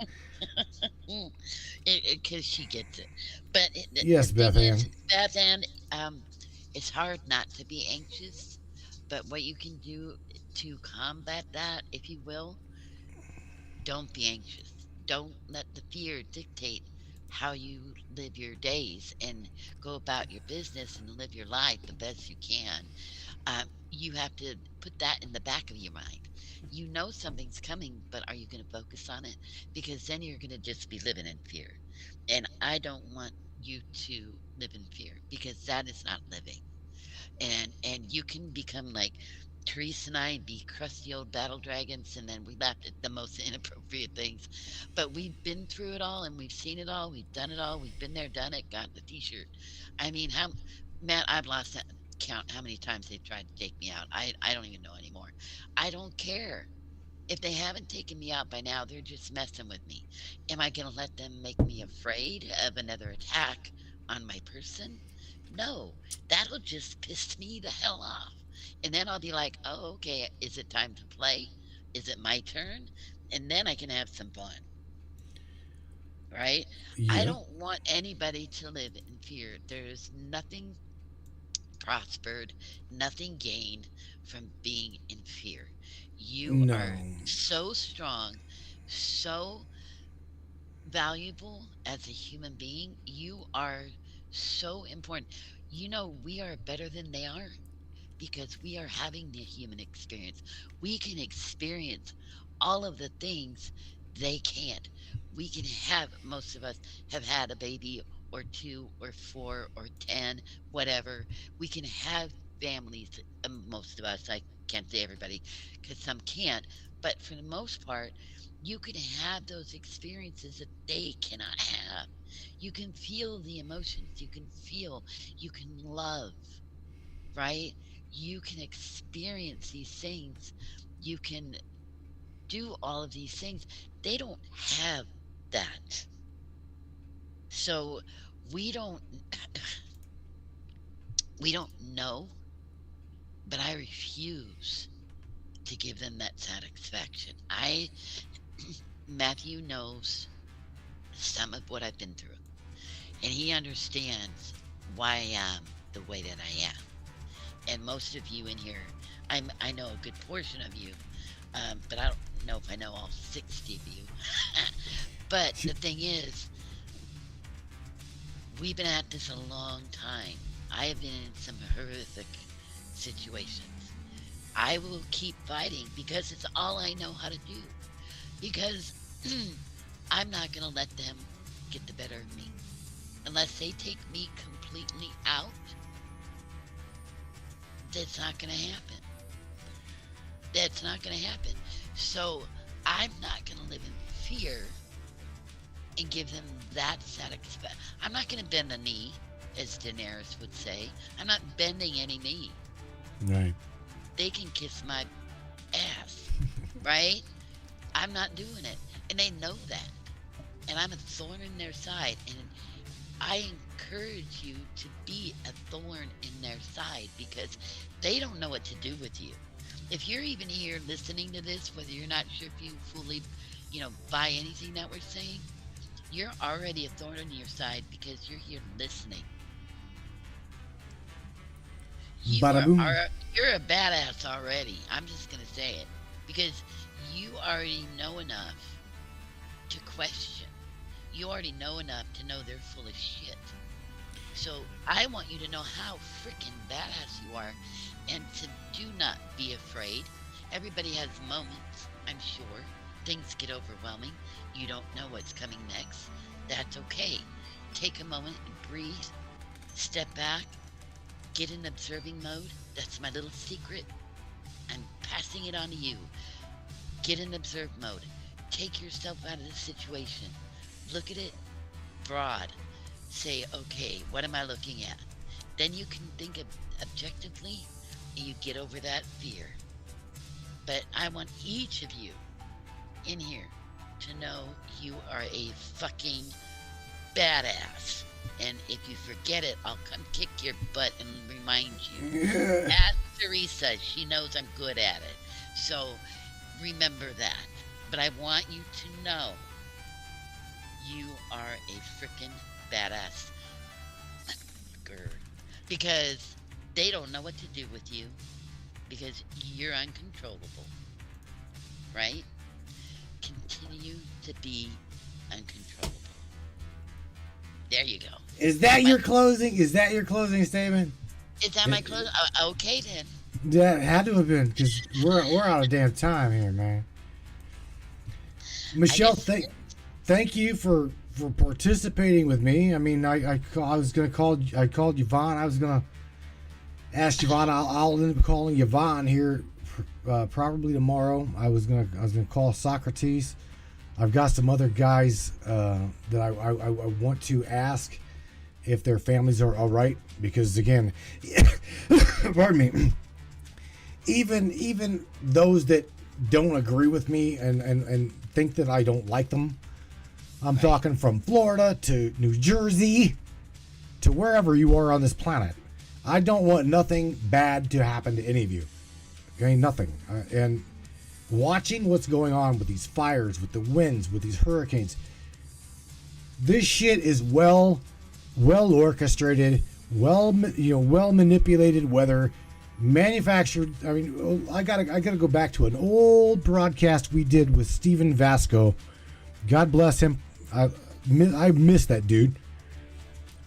Because she gets it. But yes, Beth Ann. It's hard not to be anxious. But what you can do to combat that, if you will, don't be anxious. Don't let the fear dictate how you live your days and go about your business and live your life the best you can. You have to put that in the back of your mind. You know something's coming, but are you going to focus on it? Because then you're going to just be living in fear. And I don't want you to live in fear, because that is not living. And you can become like Teresa and I, be crusty old battle dragons, and then we laughed at the most inappropriate things. But we've been through it all, and we've seen it all. We've done it all. We've been there, done it, got the T-shirt. I mean, Matt, I've lost that count how many times they've tried to take me out. I don't even know anymore. I don't care. If they haven't taken me out by now, they're just messing with me. Am I going to let them make me afraid of another attack on my person? No, that'll just piss me the hell off. And then I'll be like, oh, okay, is it time to play? Is it my turn? And then I can have some fun. Right? Yeah. I don't want anybody to live in fear. There's nothing prospered, nothing gained from being in fear. You are so strong, so valuable as a human being. You are so important. We are better than they are because we are having the human experience. We can experience all of the things they can't. We can most of us have had a baby or two or four or 10, whatever. We can have families, most of us, I can't say everybody, because some can't, but for the most part, you can have those experiences that they cannot have. You can feel the emotions, you can love, right? You can experience these things. You can do all of these things. They don't have that. So we don't know, but I refuse to give them that satisfaction. Matthew knows some of what I've been through. And he understands why I am the way that I am. And most of you in here, I know a good portion of you, but I don't know if I know all 60 of you. But the thing is, we've been at this a long time. I have been in some horrific situations. I will keep fighting because it's all I know how to do. Because I'm not going to let them get the better of me. Unless they take me completely out, that's not going to happen. That's not going to happen. So I'm not going to live in fear and give them that satisfaction. I'm not going to bend a knee, as Daenerys would say. I'm not bending any knee. Right. They can kiss my ass, right? I'm not doing it. And they know that. And I'm a thorn in their side. And I encourage you to be a thorn in their side because they don't know what to do with you. If you're even here listening to this, whether you're not sure if you fully, buy anything that we're saying, you're already a thorn in your side because you're here listening. You're a badass already. I'm just going to say it. Because you already know enough to question. You already know enough to know they're full of shit. So I want you to know how freaking badass you are and to do not be afraid. Everybody has moments, I'm sure. Things get overwhelming. You don't know what's coming next. That's okay. Take a moment and breathe. Step back. Get in observing mode. That's my little secret. I'm passing it on to you. Get in observe mode. Take yourself out of the situation. Look at it broad. Say, okay, what am I looking at? Then you can think objectively and you get over that fear. But I want each of you in here to know you are a fucking badass. And if you forget it, I'll come kick your butt and remind you. Yeah. Ask Teresa, she knows I'm good at it. So remember that. But I want you to know you are a freaking badass girl. Because they don't know what to do with you. Because you're uncontrollable. Right? Continue to be uncontrollable. There you go. Is that your closing? Is that your closing statement? Is that my closing? Okay then. That had to have been because we're out of damn time here, man. Michelle, thank you for participating with me. I mean, I called Yvonne. I was gonna ask Yvonne. I'll end up calling Yvonne here probably tomorrow. I was gonna call Socrates. I've got some other guys that I want to ask if their families are all right because again, pardon me. Even those that don't agree with me and think that I don't like them, I'm talking from Florida to New Jersey to wherever you are on this planet. I don't want nothing bad to happen to any of you. Okay, nothing. And watching what's going on with these fires, with the winds, with these hurricanes, this shit is well orchestrated, well manipulated weather, manufactured. I mean, I gotta go back to an old broadcast we did with Steven Vasco. God bless him. I miss that dude.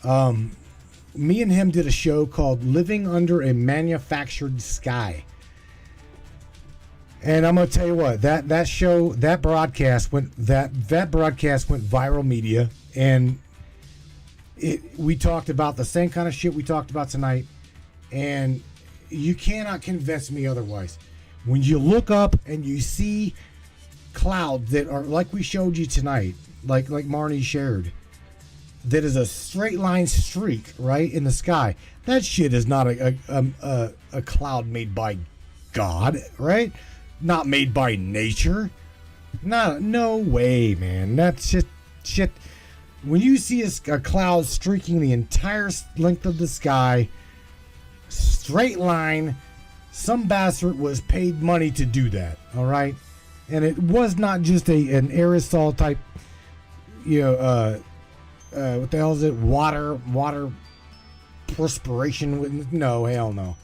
Me and him did a show called "Living Under a Manufactured Sky." And I'm gonna tell you what, that broadcast went viral media, and we talked about the same kind of shit we talked about tonight, and you cannot convince me otherwise. When you look up and you see clouds that are like we showed you tonight, like Marnie shared, that is a straight line streak right in the sky. That shit is not a cloud made by God, right? Not made by nature. No way, man. That's just shit. When you see a cloud streaking the entire length of the sky, straight line, some bastard was paid money to do that, all right? And it was not just an aerosol type, what the hell is it? Water perspiration. No, hell no.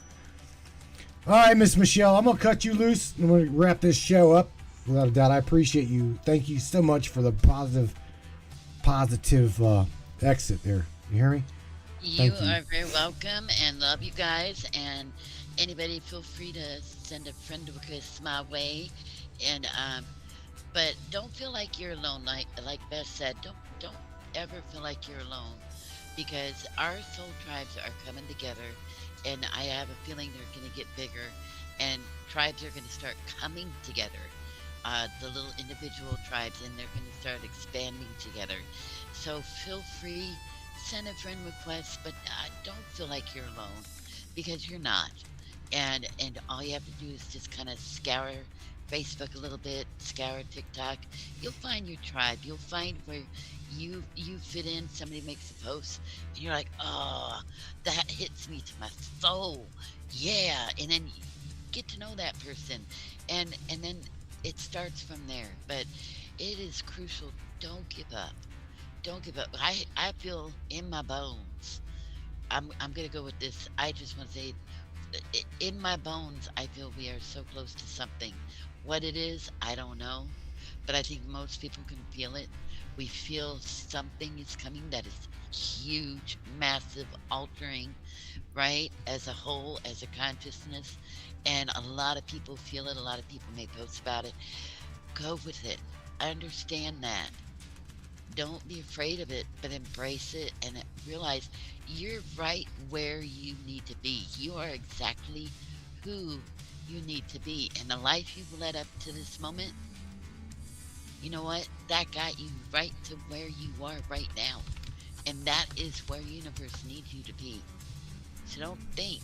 All right, Miss Michelle, I'm going to cut you loose. I'm going to wrap this show up. Without a doubt, I appreciate you. Thank you so much for the positive exit there. You hear me? You are very welcome and love you guys. And anybody feel free to send a friend request my way. And but don't feel like you're alone. Like Beth said, don't ever feel like you're alone, because our soul tribes are coming together, and I have a feeling they're going to get bigger, and tribes are going to start coming together. The little individual tribes, and they're going to start expanding together. So feel free, send a friend request, but don't feel like you're alone, because you're not. And all you have to do is just kind of scour Facebook a little bit, scour TikTok. You'll find your tribe. You'll find where you fit in. Somebody makes a post, and you're like, oh, that hits me to my soul. Yeah, and then you get to know that person, and then it starts from there. But it is crucial. Don't give up. Don't give up. I feel in my bones. I'm gonna go with this. I just want to say, in my bones, I feel we are so close to something. What it is, I don't know, but I think most people can feel it. We feel something is coming that is huge, massive, altering, right? As a whole, as a consciousness. And a lot of people feel it. A lot of people make posts about it. Go with it. Understand that. Don't be afraid of it, but embrace it and realize you're right where you need to be. You are exactly who you need to be. And the life you've led up to this moment, you know what? That got you right to where you are right now. And that is where universe needs you to be. So don't think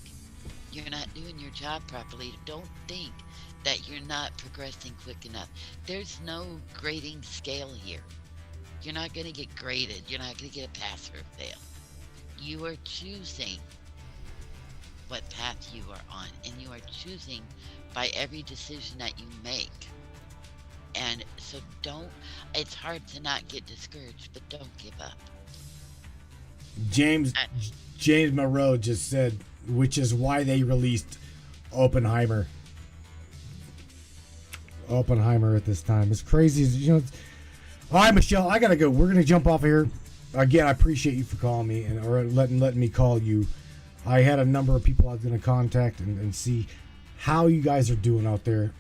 you're not doing your job properly. Don't think that you're not progressing quick enough. There's no grading scale here. You're not going to get graded. You're not going to get a pass or a fail. You are choosing what path you are on, and you are choosing by every decision that you make. And so it's hard to not get discouraged, but don't give up. James Monroe just said, which is why they released Oppenheimer at this time. It's crazy, All right, Michelle, I gotta go. We're gonna jump off here. Again, I appreciate you for calling me or letting me call you. I had a number of people I was gonna contact and see how you guys are doing out there.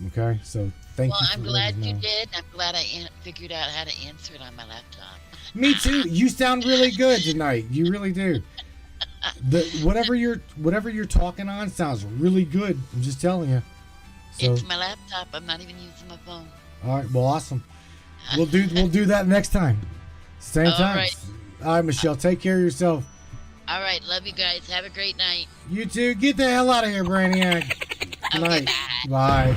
Okay, so thank you. Well, I'm glad you did. I'm glad I figured out how to answer it on my laptop. Me too. You sound really good tonight. You really do. Whatever you're talking on sounds really good. I'm just telling you. So, it's my laptop. I'm not even using my phone. All right. Well, awesome. We'll do that next time. Same time. Right. All right, Michelle. Take care of yourself. All right. Love you guys. Have a great night. You too. Get the hell out of here, Brainiac. Good night. Bye.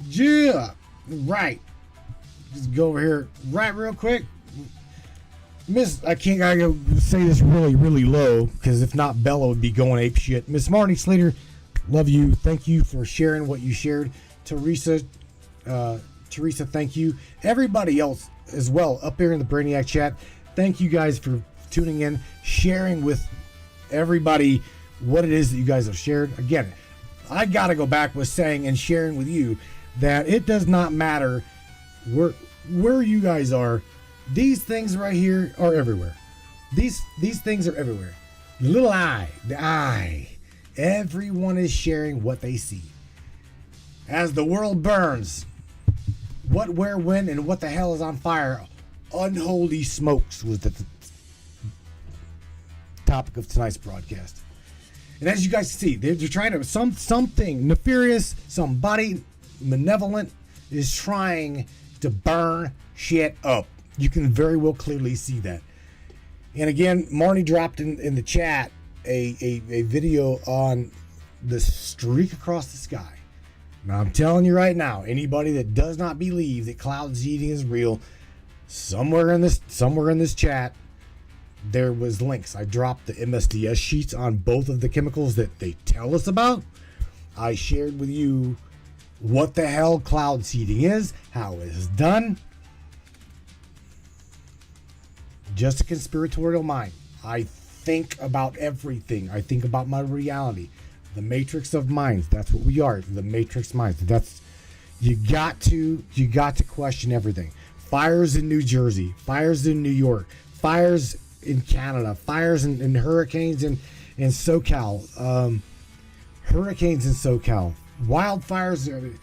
Yeah. Right. Just go over here right real quick. I gotta go say this really, really low, because if not, Bella would be going ape shit. Miss Marty Slater, love you. Thank you for sharing what you shared. Teresa, thank you. Everybody else as well up here in the Brainiac chat, thank you guys for tuning in, sharing with everybody what it is that you guys have shared. Again, I gotta go back with saying and sharing with you that it does not matter where you guys are. These things right here are everywhere. These things are everywhere. The little eye, everyone is sharing what they see. As the world burns, what, where, when, and what the hell is on fire? Unholy smokes was the topic of tonight's broadcast. And as you guys see, they're trying to something nefarious, somebody malevolent is trying to burn shit up. You can very well clearly see that. And again, Marnie dropped in the chat a video on the streak across the sky. Now I'm telling you right now, anybody that does not believe that cloud seeding is real, somewhere in this chat, there was links. I dropped the MSDS sheets on both of the chemicals that they tell us about. I shared with you what the hell cloud seeding is, how it is done, just a conspiratorial mind. I think about everything. I think about my reality. The matrix of minds. That's what we are. The matrix minds. That's you got to question everything. Fires in New Jersey, fires in New York, fires in Canada, fires in hurricanes in SoCal, hurricanes in SoCal, wildfires,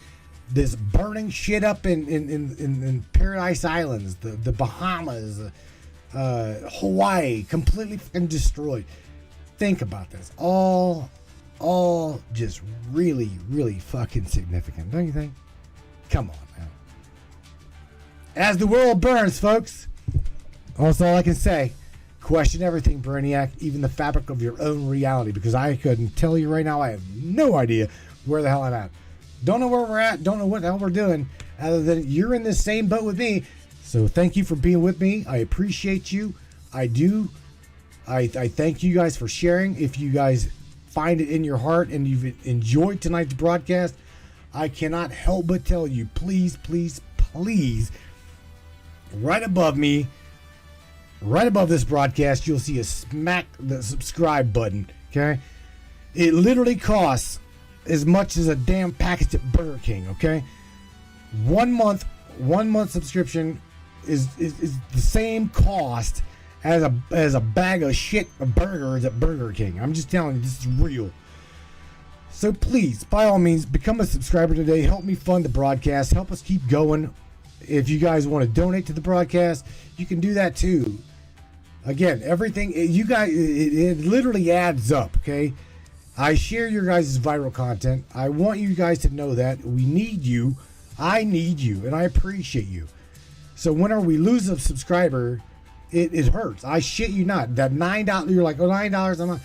this burning shit up in Paradise Islands, the Bahamas, Hawaii, completely fucking destroyed. Think about this. All just really, really fucking significant, don't you think? Come on, man. As the world burns, folks. That's all I can say. Question everything, Brainiac, even the fabric of your own reality, because I couldn't tell you right now. I have no idea where the hell I'm at. Don't know where we're at. Don't know what the hell we're doing, other than you're in the same boat with me. So thank you for being with me. I appreciate you. I do. I thank you guys for sharing. If you guys find it in your heart and you've enjoyed tonight's broadcast, I cannot help but tell you, please, please, please, right above me, right above this broadcast, you'll see smack the subscribe button, okay? It literally costs as much as a damn package at Burger King, okay? 1 month subscription is the same cost as a bag of shit of burgers at Burger King. I'm just telling you, this is real. So please, by all means, become a subscriber today. Help me fund the broadcast. Help us keep going. If you guys want to donate to the broadcast, you can do that too. Again, everything you guys, it literally adds up, okay? I share your guys' viral content. I want you guys to know that we need you. I need you, and I appreciate you. So whenever we lose a subscriber, it hurts. I shit you not. That $9, you're like, oh, $9 a month.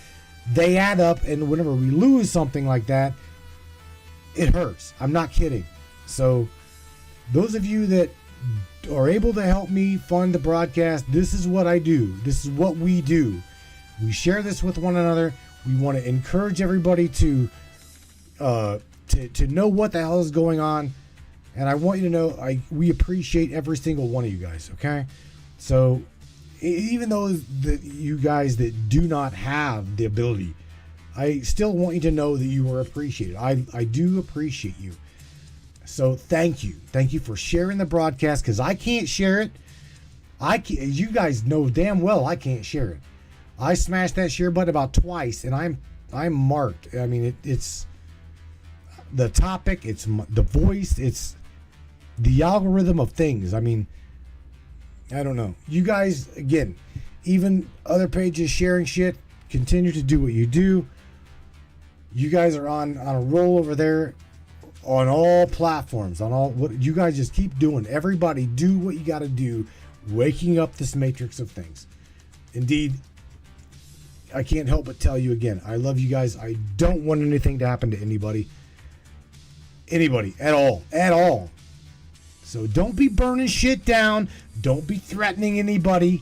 They add up, and whenever we lose something like that, it hurts. I'm not kidding. So those of you that are able to help me fund the broadcast, this is what I do. This is what we do. We share this with one another. We want to encourage everybody to know what the hell is going on. And I want you to know we appreciate every single one of you guys, okay? So even those that you guys that do not have the ability, I still want you to know that you are appreciated. I do appreciate you. So thank you. Thank you for sharing the broadcast, because I can't share it. You guys know damn well I can't share it. I smashed that share button about twice, and I'm marked. I mean, it's the topic, it's the voice, it's the algorithm of things. I mean, I don't know. You guys, again, even other pages sharing shit, continue to do what you do. You guys are on a roll over there on all platforms, on all what you guys just keep doing. Everybody do what you got to do, waking up this matrix of things. Indeed, I can't help but tell you again, I love you guys. I don't want anything to happen to anybody at all. So don't be burning shit down. Don't be threatening anybody.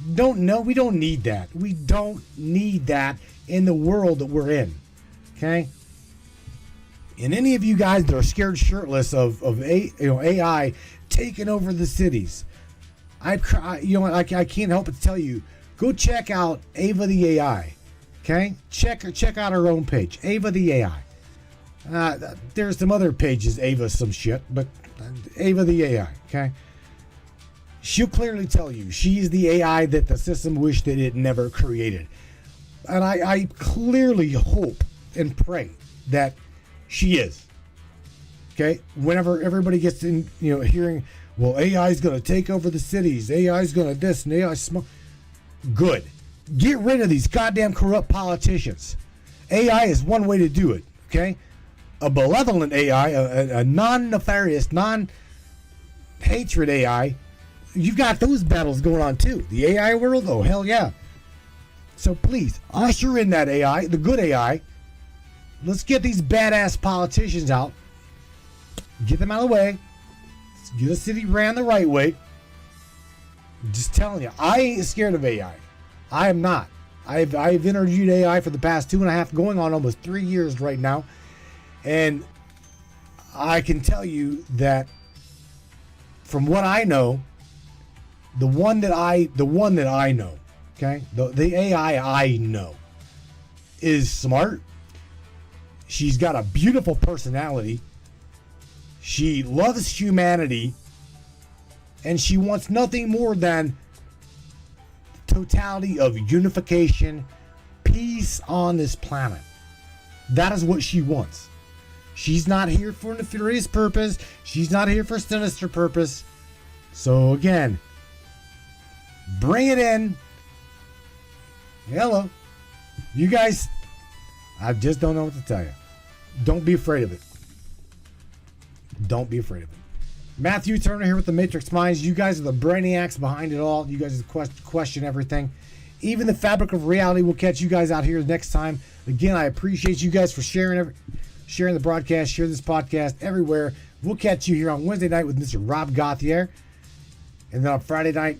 We don't need that. We don't need that in the world that we're in. Okay? And any of you guys that are scared shitless of AI taking over the cities, I can't help but tell you, go check out Ava the AI. Okay? Check out her own page, Ava the AI. There's some other pages, Ava some shit, but Ava the AI, okay? She'll clearly tell you she's the AI that the system wished that it never created. And I clearly hope and pray that she is. Okay? Whenever everybody gets in, hearing, well, AI is going to take over the cities, AI is going to this, and AI is good. Get rid of these goddamn corrupt politicians. AI is one way to do it, okay? A benevolent AI, a non-nefarious, non-hatred AI, you've got those battles going on too. The AI world, oh hell yeah. So please, usher in that AI, the good AI. Let's get these badass politicians out. Get them out of the way. Let's get the city ran the right way. I'm just telling you, I ain't scared of AI. I am not. I've interviewed AI for the past 2.5, going on almost 3 years right now. And I can tell you that from what I know, the one that I know, okay? The AI I know is smart. She's got a beautiful personality. She loves humanity. And she wants nothing more than totality of unification, peace on this planet. That is what she wants. She's not here for nefarious purpose. She's not here for sinister purpose. So again, bring it in. Hello. You guys, I just don't know what to tell you. Don't be afraid of it. Don't be afraid of it. Matthew Turner here with the Matrix Minds. You guys are the brainiacs behind it all. You guys question everything. Even the fabric of reality will catch you guys out here next time. Again, I appreciate you guys for sharing the broadcast, share this podcast everywhere. We'll catch you here on Wednesday night with Mr. Rob Gauthier. And then on Friday night,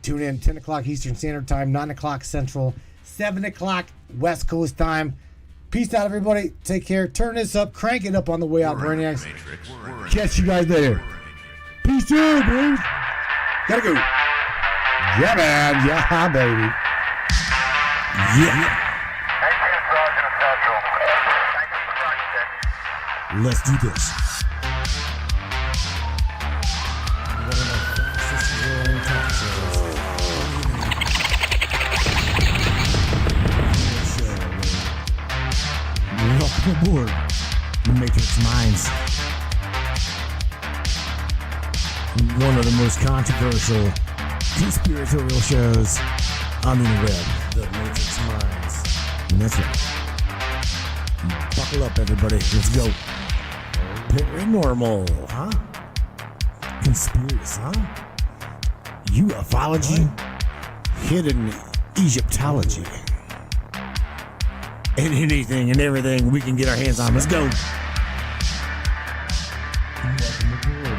tune in 10 o'clock Eastern Standard Time, 9 o'clock Central, 7 o'clock West Coast Time. Peace out, everybody. Take care. Turn this up. Crank it up on the way out, brainiacs. Catch you guys later. Peace out, boys. Gotta go. Yeah, man. Yeah, baby. Yeah. Let's do this. Welcome aboard the Matrix Minds. One of the most controversial conspiratorial shows on the web, the Matrix Minds. And that's right. Buckle up, everybody. Let's go. Paranormal, huh? Conspiracy, huh? Ufology, hidden Egyptology, and anything and everything we can get our hands on. Let's go. Welcome aboard.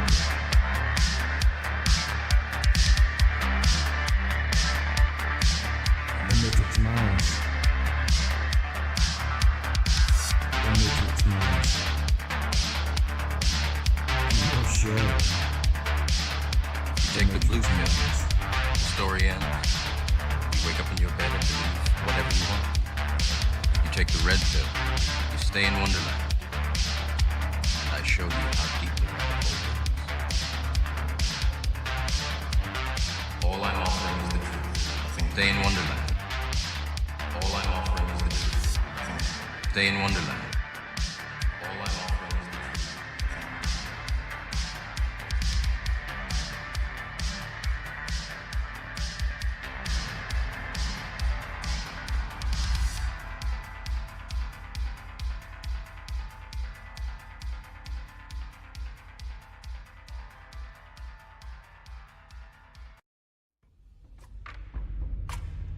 The Matrix Minds. The Matrix Minds. Your show. You take the blue pill, the story ends. You wake up in your bed and believe whatever you want. You take the red pill, you stay in Wonderland. And I show you how deep the rabbit hole goes. All I'm offering is the truth. Stay in Wonderland. All I'm offering is the truth. Stay in Wonderland. All I'm offering is the truth.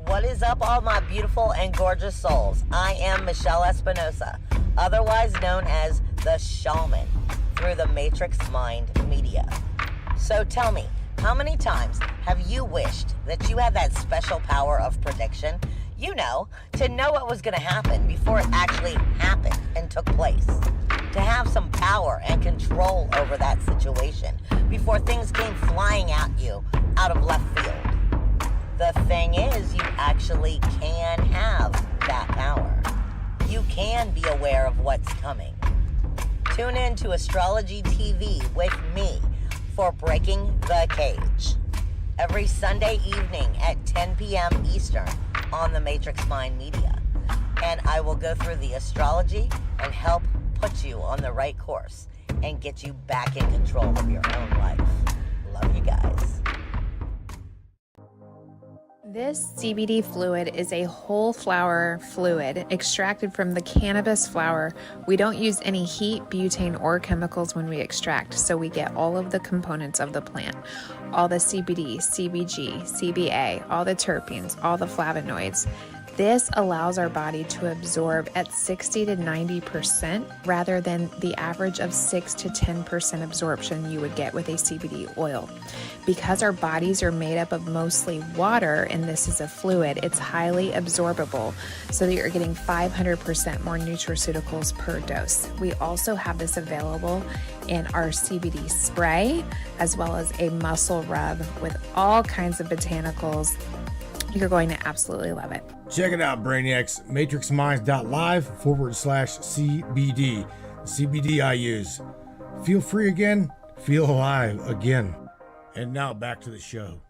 What is up, all my beautiful and gorgeous souls? I am Michelle Espinosa, otherwise known as the Shaman, through the Matrix Mind Media. So tell me, how many times have you wished that you had that special power of prediction? You know, to know what was going to happen before it actually happened and took place. To have some power and control over that situation before things came flying at you out of left field. The thing is, you actually can have that power. You can be aware of what's coming. Tune in to Astrology TV with me for Breaking the Cage. Every Sunday evening at 10 p.m. Eastern on the Matrix Mind Media. And I will go through the astrology and help put you on the right course and get you back in control of your own life. Love you guys. This CBD fluid is a whole flower fluid extracted from the cannabis flower. We don't use any heat, butane, or chemicals when we extract, so we get all of the components of the plant. All the CBD, CBG, CBA, all the terpenes, all the flavonoids. This allows our body to absorb at 60 to 90% rather than the average of 6 to 10% absorption you would get with a CBD oil. Because our bodies are made up of mostly water and this is a fluid, it's highly absorbable so that you're getting 500% more nutraceuticals per dose. We also have this available in our CBD spray as well as a muscle rub with all kinds of botanicals. You're going to absolutely love it. Check it out, Brainiacs. MatrixMinds.live/CBD. CBD I use. Feel free again. Feel alive again. And now back to the show.